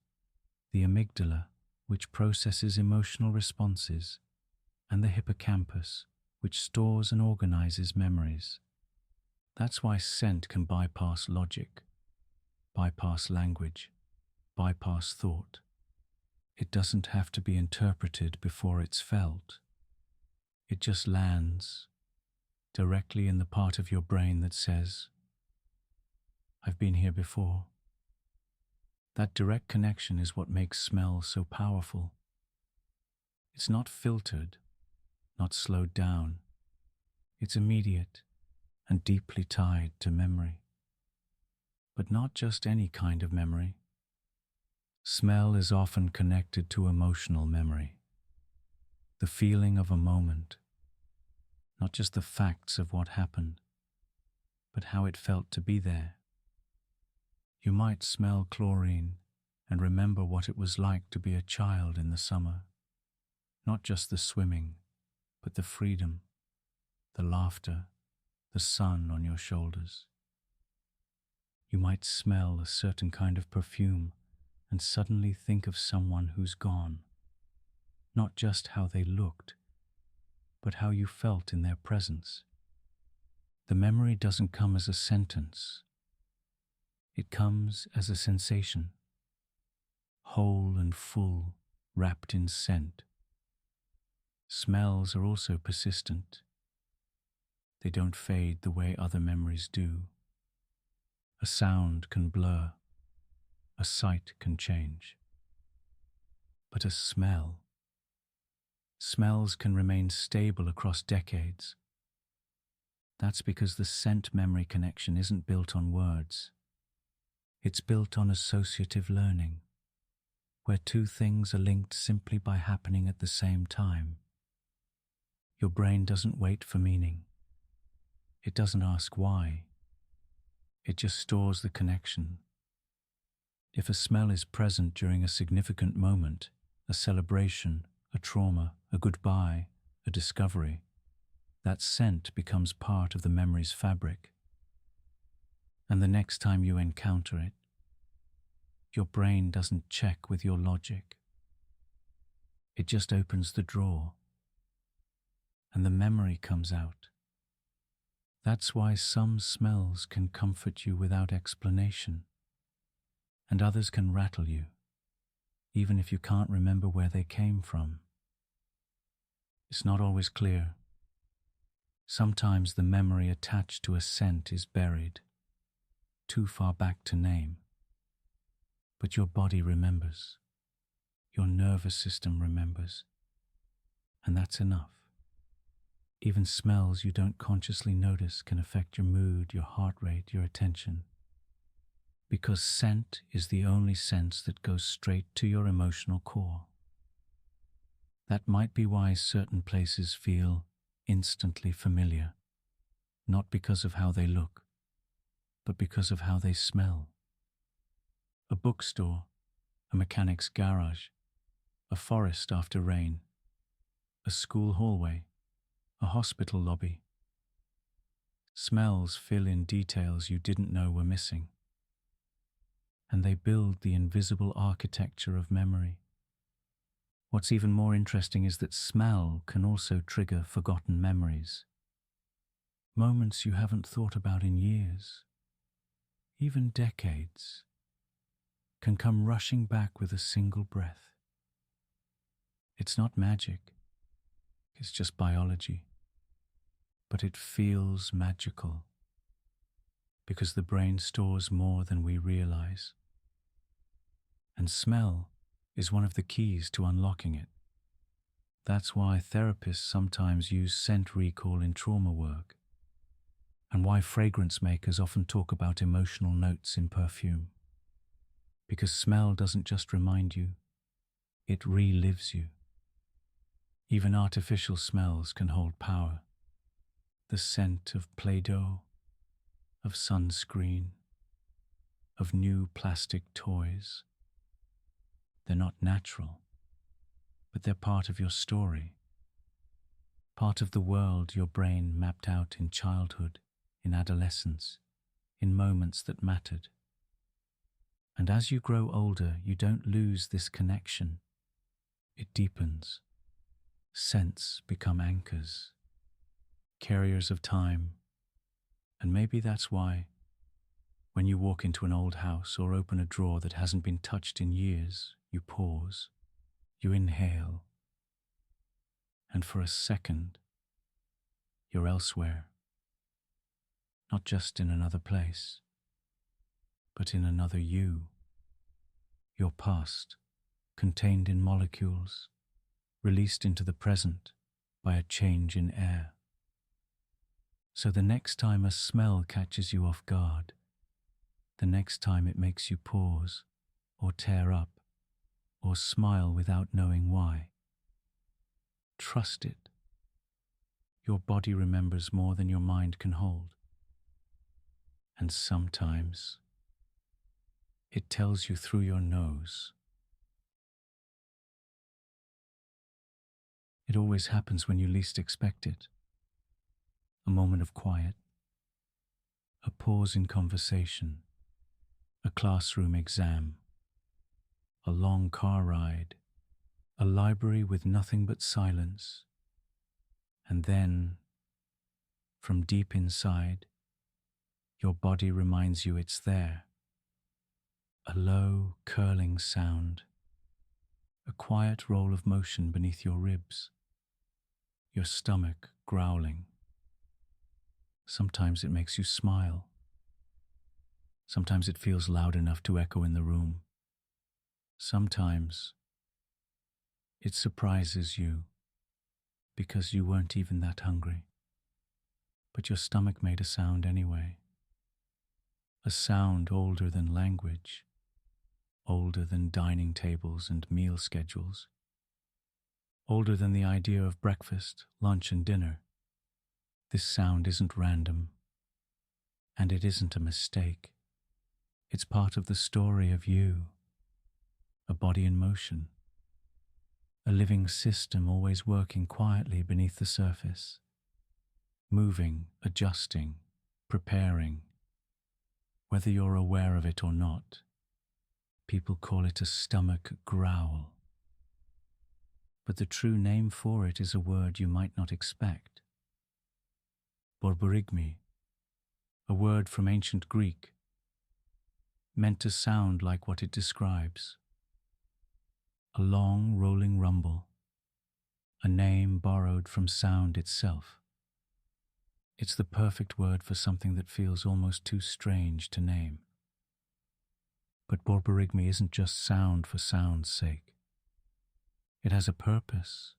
the amygdala, which processes emotional responses, and the hippocampus, which stores and organizes memories. That's why scent can bypass logic, bypass language, bypass thought. It doesn't have to be interpreted before it's felt. It just lands directly in the part of your brain that says, I've been here before. That direct connection is what makes smell so powerful. It's not filtered, not slowed down. It's immediate and deeply tied to memory. But not just any kind of memory. Smell is often connected to emotional memory. The feeling of a moment, not just the facts of what happened, but how it felt to be there. You might smell chlorine and remember what it was like to be a child in the summer. Not just the swimming, but the freedom, the laughter, the sun on your shoulders. You might smell a certain kind of perfume and suddenly think of someone who's gone. Not just how they looked, but how you felt in their presence. The memory doesn't come as a sentence. It comes as a sensation, whole and full, wrapped in scent. Smells are also persistent. They don't fade the way other memories do. A sound can blur, a sight can change. But a smell, smells can remain stable across decades. That's because the scent memory connection isn't built on words. It's built on associative learning, where two things are linked simply by happening at the same time. Your brain doesn't wait for meaning. It doesn't ask why. It just stores the connection. If a smell is present during a significant moment, a celebration, a trauma, a goodbye, a discovery, that scent becomes part of the memory's fabric. And the next time you encounter it, your brain doesn't check with your logic. It just opens the drawer, and the memory comes out. That's why some smells can comfort you without explanation, and others can rattle you, even if you can't remember where they came from. It's not always clear. Sometimes the memory attached to a scent is buried, too far back to name. But your body remembers, your nervous system remembers, and that's enough. Even smells you don't consciously notice can affect your mood, your heart rate, your attention. Because scent is the only sense that goes straight to your emotional core. That might be why certain places feel instantly familiar, not because of how they look, but because of how they smell. A bookstore, a mechanic's garage, a forest after rain, a school hallway, a hospital lobby. Smells fill in details you didn't know were missing, and they build the invisible architecture of memory. What's even more interesting is that smell can also trigger forgotten memories. Moments you haven't thought about in years, even decades, can come rushing back with a single breath. It's not magic, it's just biology. But it feels magical, because the brain stores more than we realize. And smell is one of the keys to unlocking it. That's why therapists sometimes use scent recall in trauma work, and why fragrance makers often talk about emotional notes in perfume. Because smell doesn't just remind you, it relives you. Even artificial smells can hold power. The scent of Play-Doh, of sunscreen, of new plastic toys. They're not natural, but they're part of your story, part of the world your brain mapped out in childhood, in adolescence, in moments that mattered. And as you grow older, you don't lose this connection. It deepens. Scents become anchors, carriers of time, And maybe that's why, when you walk into an old house or open a drawer that hasn't been touched in years, you pause, you inhale, and for a second, you're elsewhere. Not just in another place, but in another you. Your past, contained in molecules, released into the present by a change in air. So the next time a smell catches you off guard, the next time it makes you pause, or tear up, or smile without knowing why, trust it. Your body remembers more than your mind can hold. And sometimes it tells you through your nose. It always happens when you least expect it. A moment of quiet, a pause in conversation, a classroom exam, a long car ride, a library with nothing but silence. And then, from deep inside, your body reminds you it's there. A low, curling sound, a quiet roll of motion beneath your ribs, your stomach growling. Sometimes it makes you smile. Sometimes it feels loud enough to echo in the room. Sometimes it surprises you because you weren't even that hungry, but your stomach made a sound anyway. A sound older than language, older than dining tables and meal schedules, older than the idea of breakfast, lunch, and dinner. This sound isn't random, and it isn't a mistake. It's part of the story of you, a body in motion, a living system always working quietly beneath the surface, moving, adjusting, preparing. Whether you're aware of it or not, people call it a stomach growl. But the true name for it is a word you might not expect. Borborygmi, a word from ancient Greek, meant to sound like what it describes. A long, rolling rumble, a name borrowed from sound itself. It's the perfect word for something that feels almost too strange to name. But borborygmi isn't just sound for sound's sake. It has a purpose.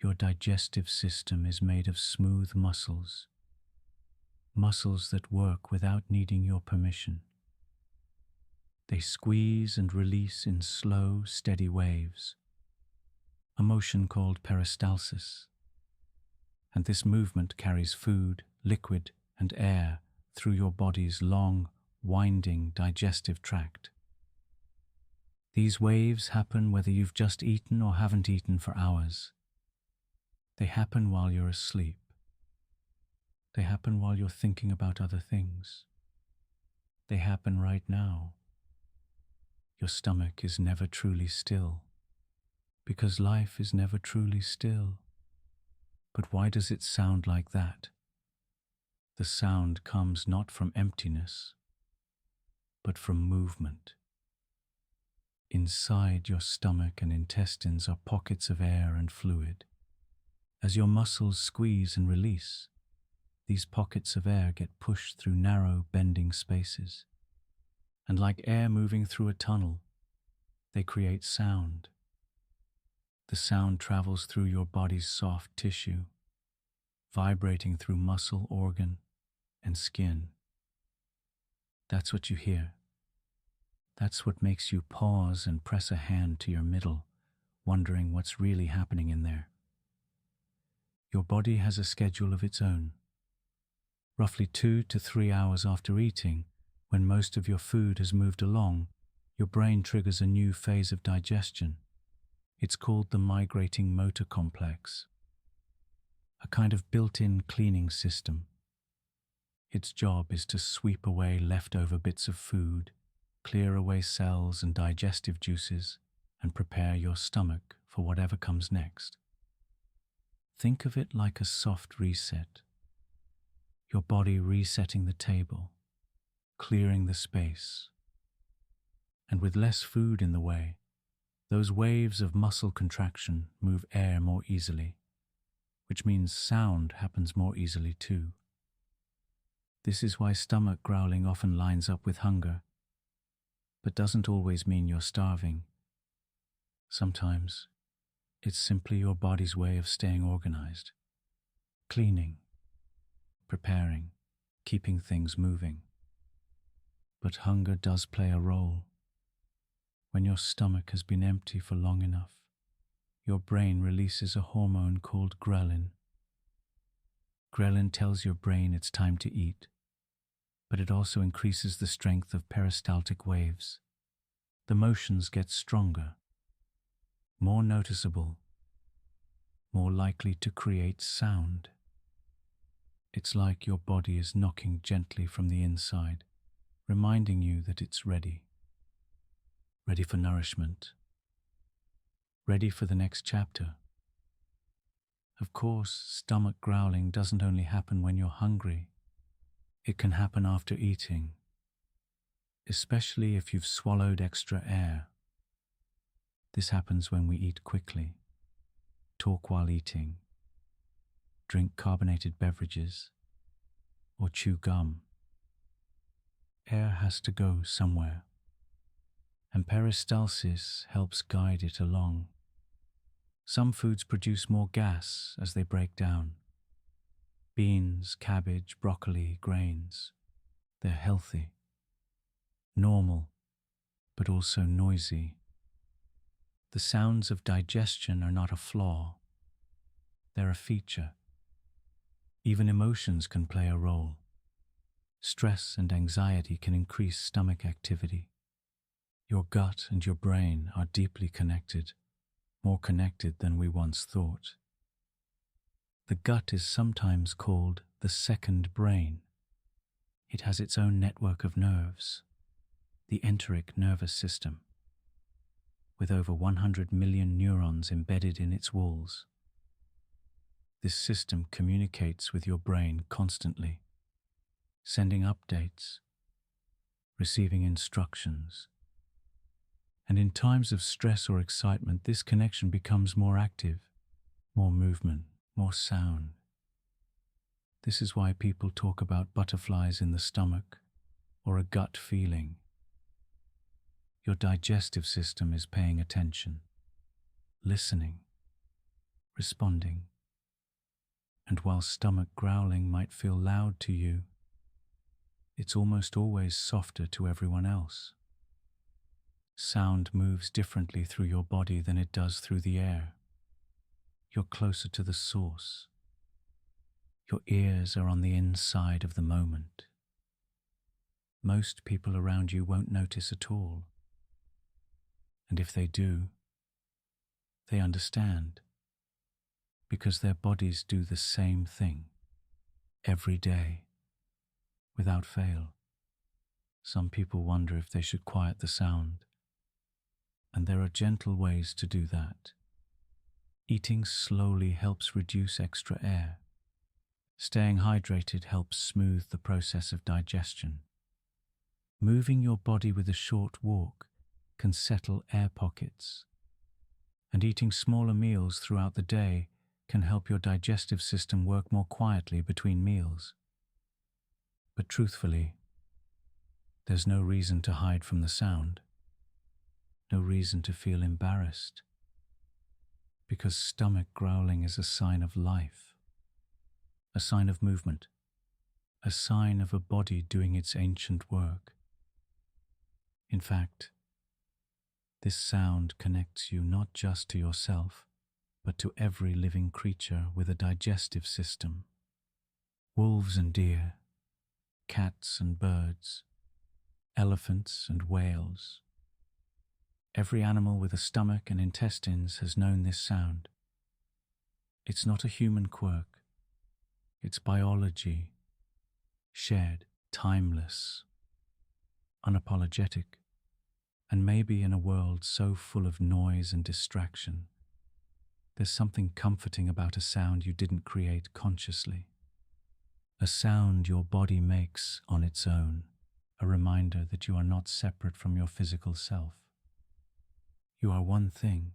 Your digestive system is made of smooth muscles, muscles that work without needing your permission. They squeeze and release in slow, steady waves, a motion called peristalsis. And this movement carries food, liquid, and air through your body's long, winding digestive tract. These waves happen whether you've just eaten or haven't eaten for hours. They happen while you're asleep. They happen while you're thinking about other things. They happen right now. Your stomach is never truly still, because life is never truly still. But why does it sound like that? The sound comes not from emptiness, but from movement. Inside your stomach and intestines are pockets of air and fluid. As your muscles squeeze and release, these pockets of air get pushed through narrow, bending spaces. And like air moving through a tunnel, they create sound. The sound travels through your body's soft tissue, vibrating through muscle, organ, and skin. That's what you hear. That's what makes you pause and press a hand to your middle, wondering what's really happening in there. Your body has a schedule of its own. Roughly 2 to 3 hours after eating, when most of your food has moved along, your brain triggers a new phase of digestion. It's called the migrating motor complex, a kind of built-in cleaning system. Its job is to sweep away leftover bits of food, clear away cells and digestive juices, and prepare your stomach for whatever comes next. Think of it like a soft reset. your body resetting the table, clearing the space. And with less food in the way, those waves of muscle contraction move air more easily, which means sound happens more easily too. This is why stomach growling often lines up with hunger, but doesn't always mean you're starving. Sometimes it's simply your body's way of staying organized, cleaning, preparing, keeping things moving. But hunger does play a role. When your stomach has been empty for long enough, your brain releases a hormone called ghrelin. Ghrelin tells your brain it's time to eat, but it also increases the strength of peristaltic waves. The motions get stronger, more noticeable, more likely to create sound. It's like your body is knocking gently from the inside, reminding you that it's ready. Ready for nourishment. Ready for the next chapter. Of course, stomach growling doesn't only happen when you're hungry. It can happen after eating, especially if you've swallowed extra air. This happens when we eat quickly, talk while eating, drink carbonated beverages, or chew gum. Air has to go somewhere, and peristalsis helps guide it along. Some foods produce more gas as they break down. Beans, cabbage, broccoli, grains. They're healthy, normal, but also noisy. The sounds of digestion are not a flaw. They're a feature. Even emotions can play a role. Stress and anxiety can increase stomach activity. Your gut and your brain are deeply connected, more connected than we once thought. The gut is sometimes called the second brain. It has its own network of nerves, the enteric nervous system, with over 100 million neurons embedded in its walls. This system communicates with your brain constantly, sending updates, receiving instructions. And in times of stress or excitement, this connection becomes more active, more movement, more sound. This is why people talk about butterflies in the stomach or a gut feeling. Your digestive system is paying attention, listening, responding. And while stomach growling might feel loud to you, it's almost always softer to everyone else. Sound moves differently through your body than it does through the air. You're closer to the source. Your ears are on the inside of the moment. Most people around you won't notice at all. And if they do, they understand, because their bodies do the same thing every day, without fail. Some people wonder if they should quiet the sound, and there are gentle ways to do that. Eating slowly helps reduce extra air. Staying hydrated helps smooth the process of digestion. Moving your body with a short walk can settle air pockets. And eating smaller meals throughout the day can help your digestive system work more quietly between meals. But truthfully, there's no reason to hide from the sound. No reason to feel embarrassed. Because stomach growling is a sign of life, a sign of movement, a sign of a body doing its ancient work. In fact, this sound connects you not just to yourself, but to every living creature with a digestive system. Wolves and deer, cats and birds, elephants and whales. Every animal with a stomach and intestines has known this sound. It's not a human quirk. It's biology, shared, timeless, unapologetic, and maybe in a world so full of noise and distraction, there's something comforting about a sound you didn't create consciously. a sound your body makes on its own, a reminder that you are not separate from your physical self. You are one thing,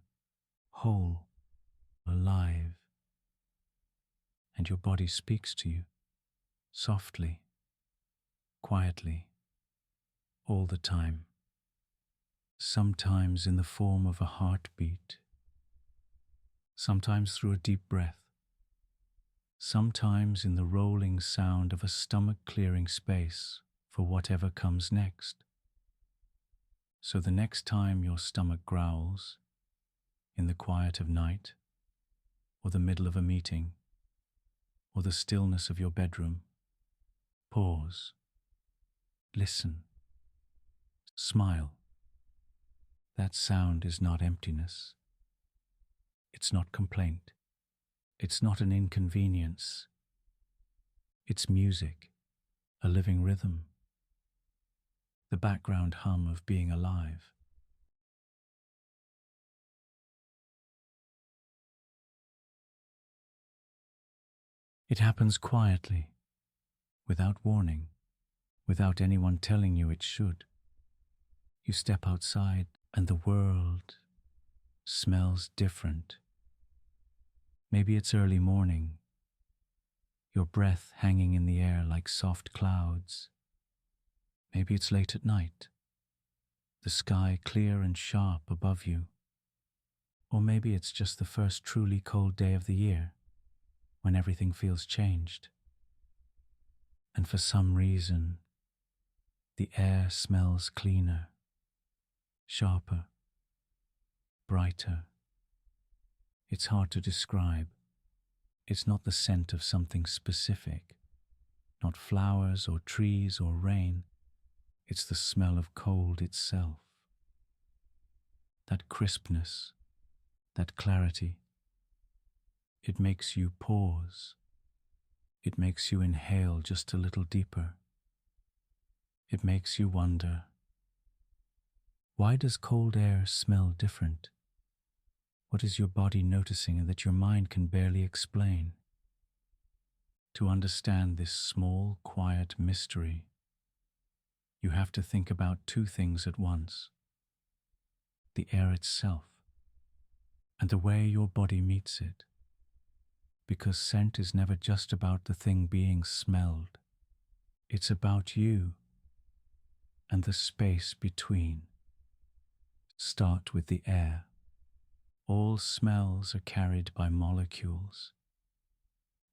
whole, alive, and your body speaks to you, softly, quietly, all the time, sometimes in the form of a heartbeat, sometimes through a deep breath, sometimes in the rolling sound of a stomach clearing space for whatever comes next. So the next time your stomach growls, in the quiet of night, or the middle of a meeting, or the stillness of your bedroom, pause, listen, smile. That sound is not emptiness. It's not complaint. It's not an inconvenience. It's music, a living rhythm, the background hum of being alive. It happens quietly, without warning, without anyone telling you it should. You step outside and the world smells different. Maybe it's early morning, your breath hanging in the air like soft clouds. Maybe it's late at night, the sky clear and sharp above you. Or maybe it's just the first truly cold day of the year, when everything feels changed. And for some reason, the air smells cleaner, sharper, brighter. It's hard to describe. It's not the scent of something specific, not flowers or trees or rain. It's the smell of cold itself. That crispness, that clarity. It makes you pause. It makes you inhale just a little deeper. It makes you wonder, why does cold air smell different? What is your body noticing that your mind can barely explain? To understand this small, quiet mystery, you have to think about two things at once: the air itself and the way your body meets it. Because scent is never just about the thing being smelled. It's about you and the space between. Start with the air. All smells are carried by molecules,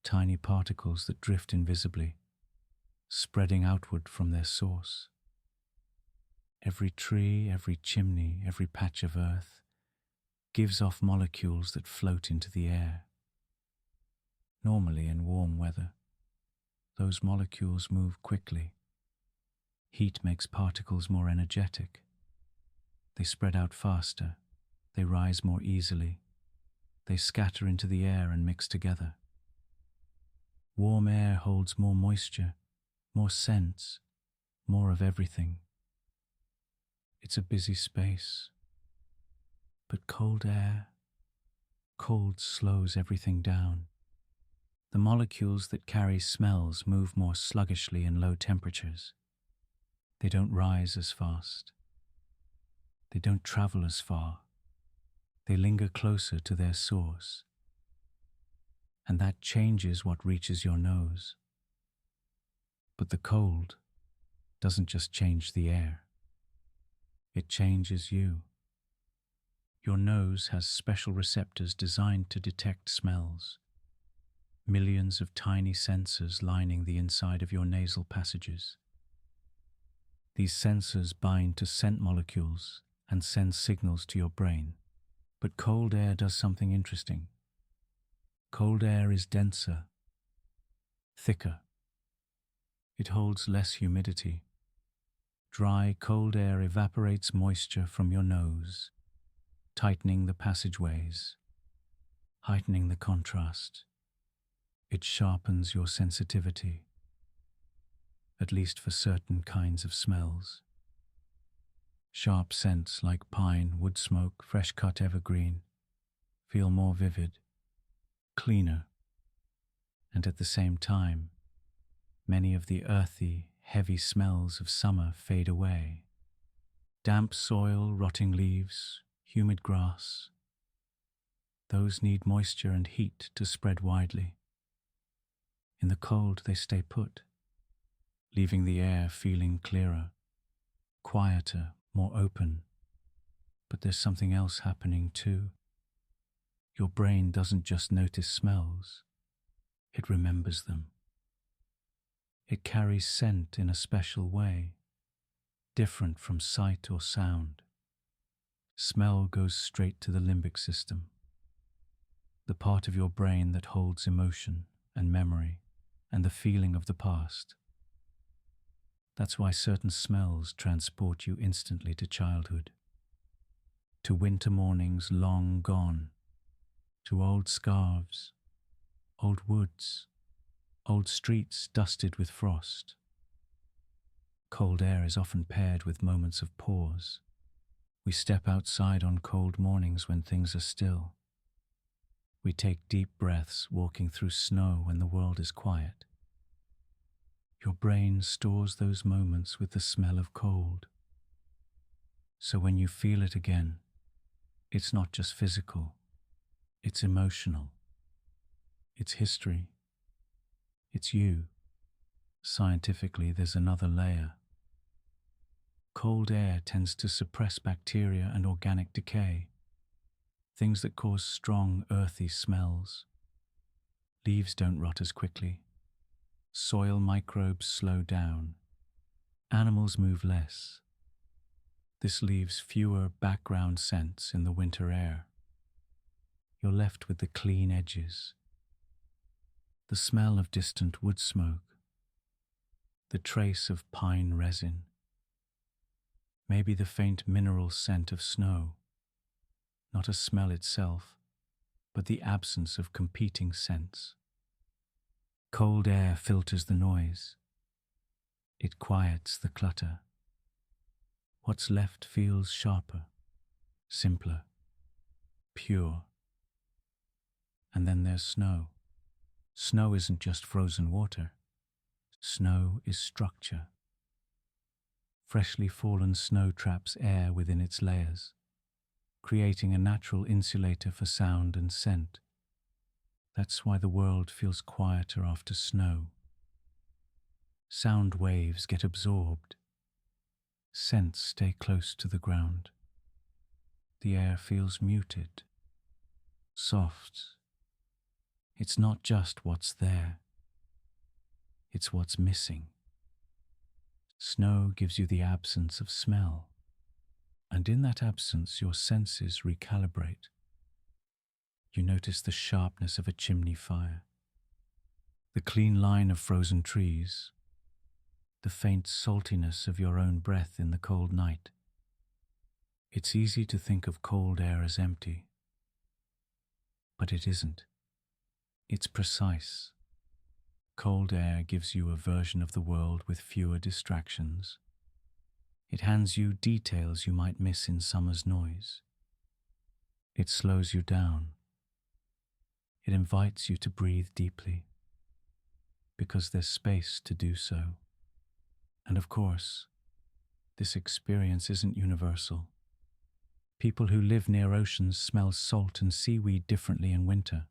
tiny particles that drift invisibly, spreading outward from their source. Every tree, every chimney, every patch of earth gives off molecules that float into the air. Normally in warm weather, those molecules move quickly. Heat makes particles more energetic. They spread out faster. They rise more easily. They scatter into the air and mix together. Warm air holds more moisture, more scents, more of everything. It's a busy space. But cold air, cold slows everything down. The molecules that carry smells move more sluggishly in low temperatures. They don't rise as fast. They don't travel as far. They linger closer to their source. And that changes what reaches your nose. But the cold doesn't just change the air. It changes you. Your nose has special receptors designed to detect smells. Millions of tiny sensors lining the inside of your nasal passages. These sensors bind to scent molecules and send signals to your brain. But cold air does something interesting. Cold air is denser, thicker. It holds less humidity. Dry, cold air evaporates moisture from your nose, tightening the passageways, heightening the contrast. It sharpens your sensitivity, at least for certain kinds of smells. Sharp scents like pine, wood smoke, fresh-cut evergreen feel more vivid, cleaner, and at the same time, Many of the earthy, heavy smells of summer fade away. Damp soil, rotting leaves, humid grass. Those need moisture and heat to spread widely. In the cold, they stay put, leaving the air feeling clearer, quieter, more open. But there's something else happening too. Your brain doesn't just notice smells, it remembers them. It carries scent in a special way, different from sight or sound. Smell goes straight to the limbic system, the part of your brain that holds emotion and memory and the feeling of the past. That's why certain smells transport you instantly to childhood, to winter mornings long gone, to old scarves, old woods, old streets dusted with frost. Cold air is often paired with moments of pause. We step outside on cold mornings when things are still. We take deep breaths walking through snow when the world is quiet. Your brain stores those moments with the smell of cold. So when you feel it again, it's not just physical, it's emotional. It's history. It's you. Scientifically, there's another layer. Cold air tends to suppress bacteria and organic decay, things that cause strong, earthy smells. Leaves don't rot as quickly. Soil microbes slow down. Animals move less. This leaves fewer background scents in the winter air. You're left with the clean edges, the smell of distant wood smoke, the trace of pine resin, maybe the faint mineral scent of snow, not a smell itself, but the absence of competing scents. Cold air filters the noise. It quiets the clutter. What's left feels sharper, simpler, pure. And then there's snow. Snow isn't just frozen water. Snow is structure. Freshly fallen snow traps air within its layers, creating a natural insulator for sound and scent. That's why the world feels quieter after snow. Sound waves get absorbed. Scents stay close to the ground. The air feels muted, soft. It's not just what's there. It's what's missing. Snow gives you the absence of smell, and in that absence your senses recalibrate. You notice the sharpness of a chimney fire, the clean line of frozen trees, the faint saltiness of your own breath in the cold night. It's easy to think of cold air as empty, but it isn't. It's precise. Cold air gives you a version of the world with fewer distractions. It hands you details you might miss in summer's noise. It slows you down. It invites you to breathe deeply, because there's space to do so. And of course, this experience isn't universal. People who live near oceans smell salt and seaweed differently in winter.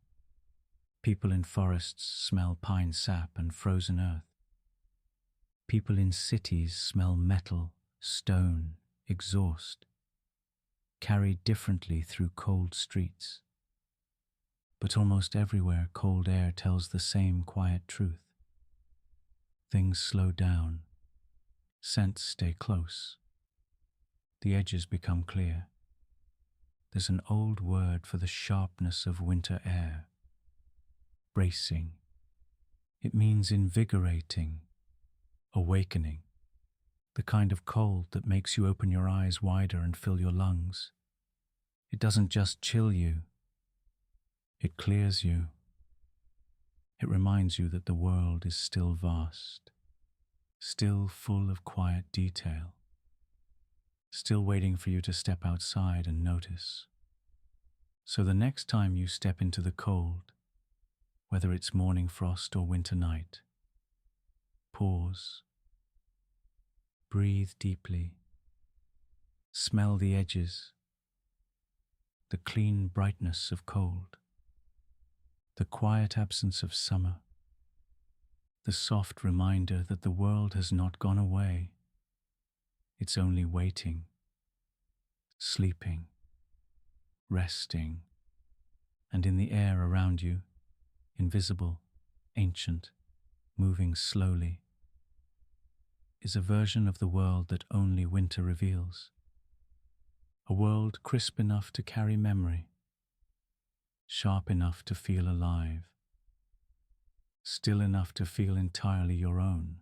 People in forests smell pine sap and frozen earth. People in cities smell metal, stone, exhaust, carried differently through cold streets. But almost everywhere, cold air tells the same quiet truth. Things slow down. Scents stay close. The edges become clear. There's an old word for the sharpness of winter air. Bracing. It means invigorating, awakening, the kind of cold that makes you open your eyes wider and fill your lungs. It doesn't just chill you, it clears you. It reminds you that the world is still vast, still full of quiet detail, still waiting for you to step outside and notice. So the next time you step into the cold, whether it's morning frost or winter night, pause. Breathe deeply. Smell the edges, the clean brightness of cold, the quiet absence of summer, the soft reminder that the world has not gone away. It's only waiting, sleeping, resting, and in the air around you, invisible, ancient, moving slowly, is a version of the world that only winter reveals. A world crisp enough to carry memory, sharp enough to feel alive, still enough to feel entirely your own.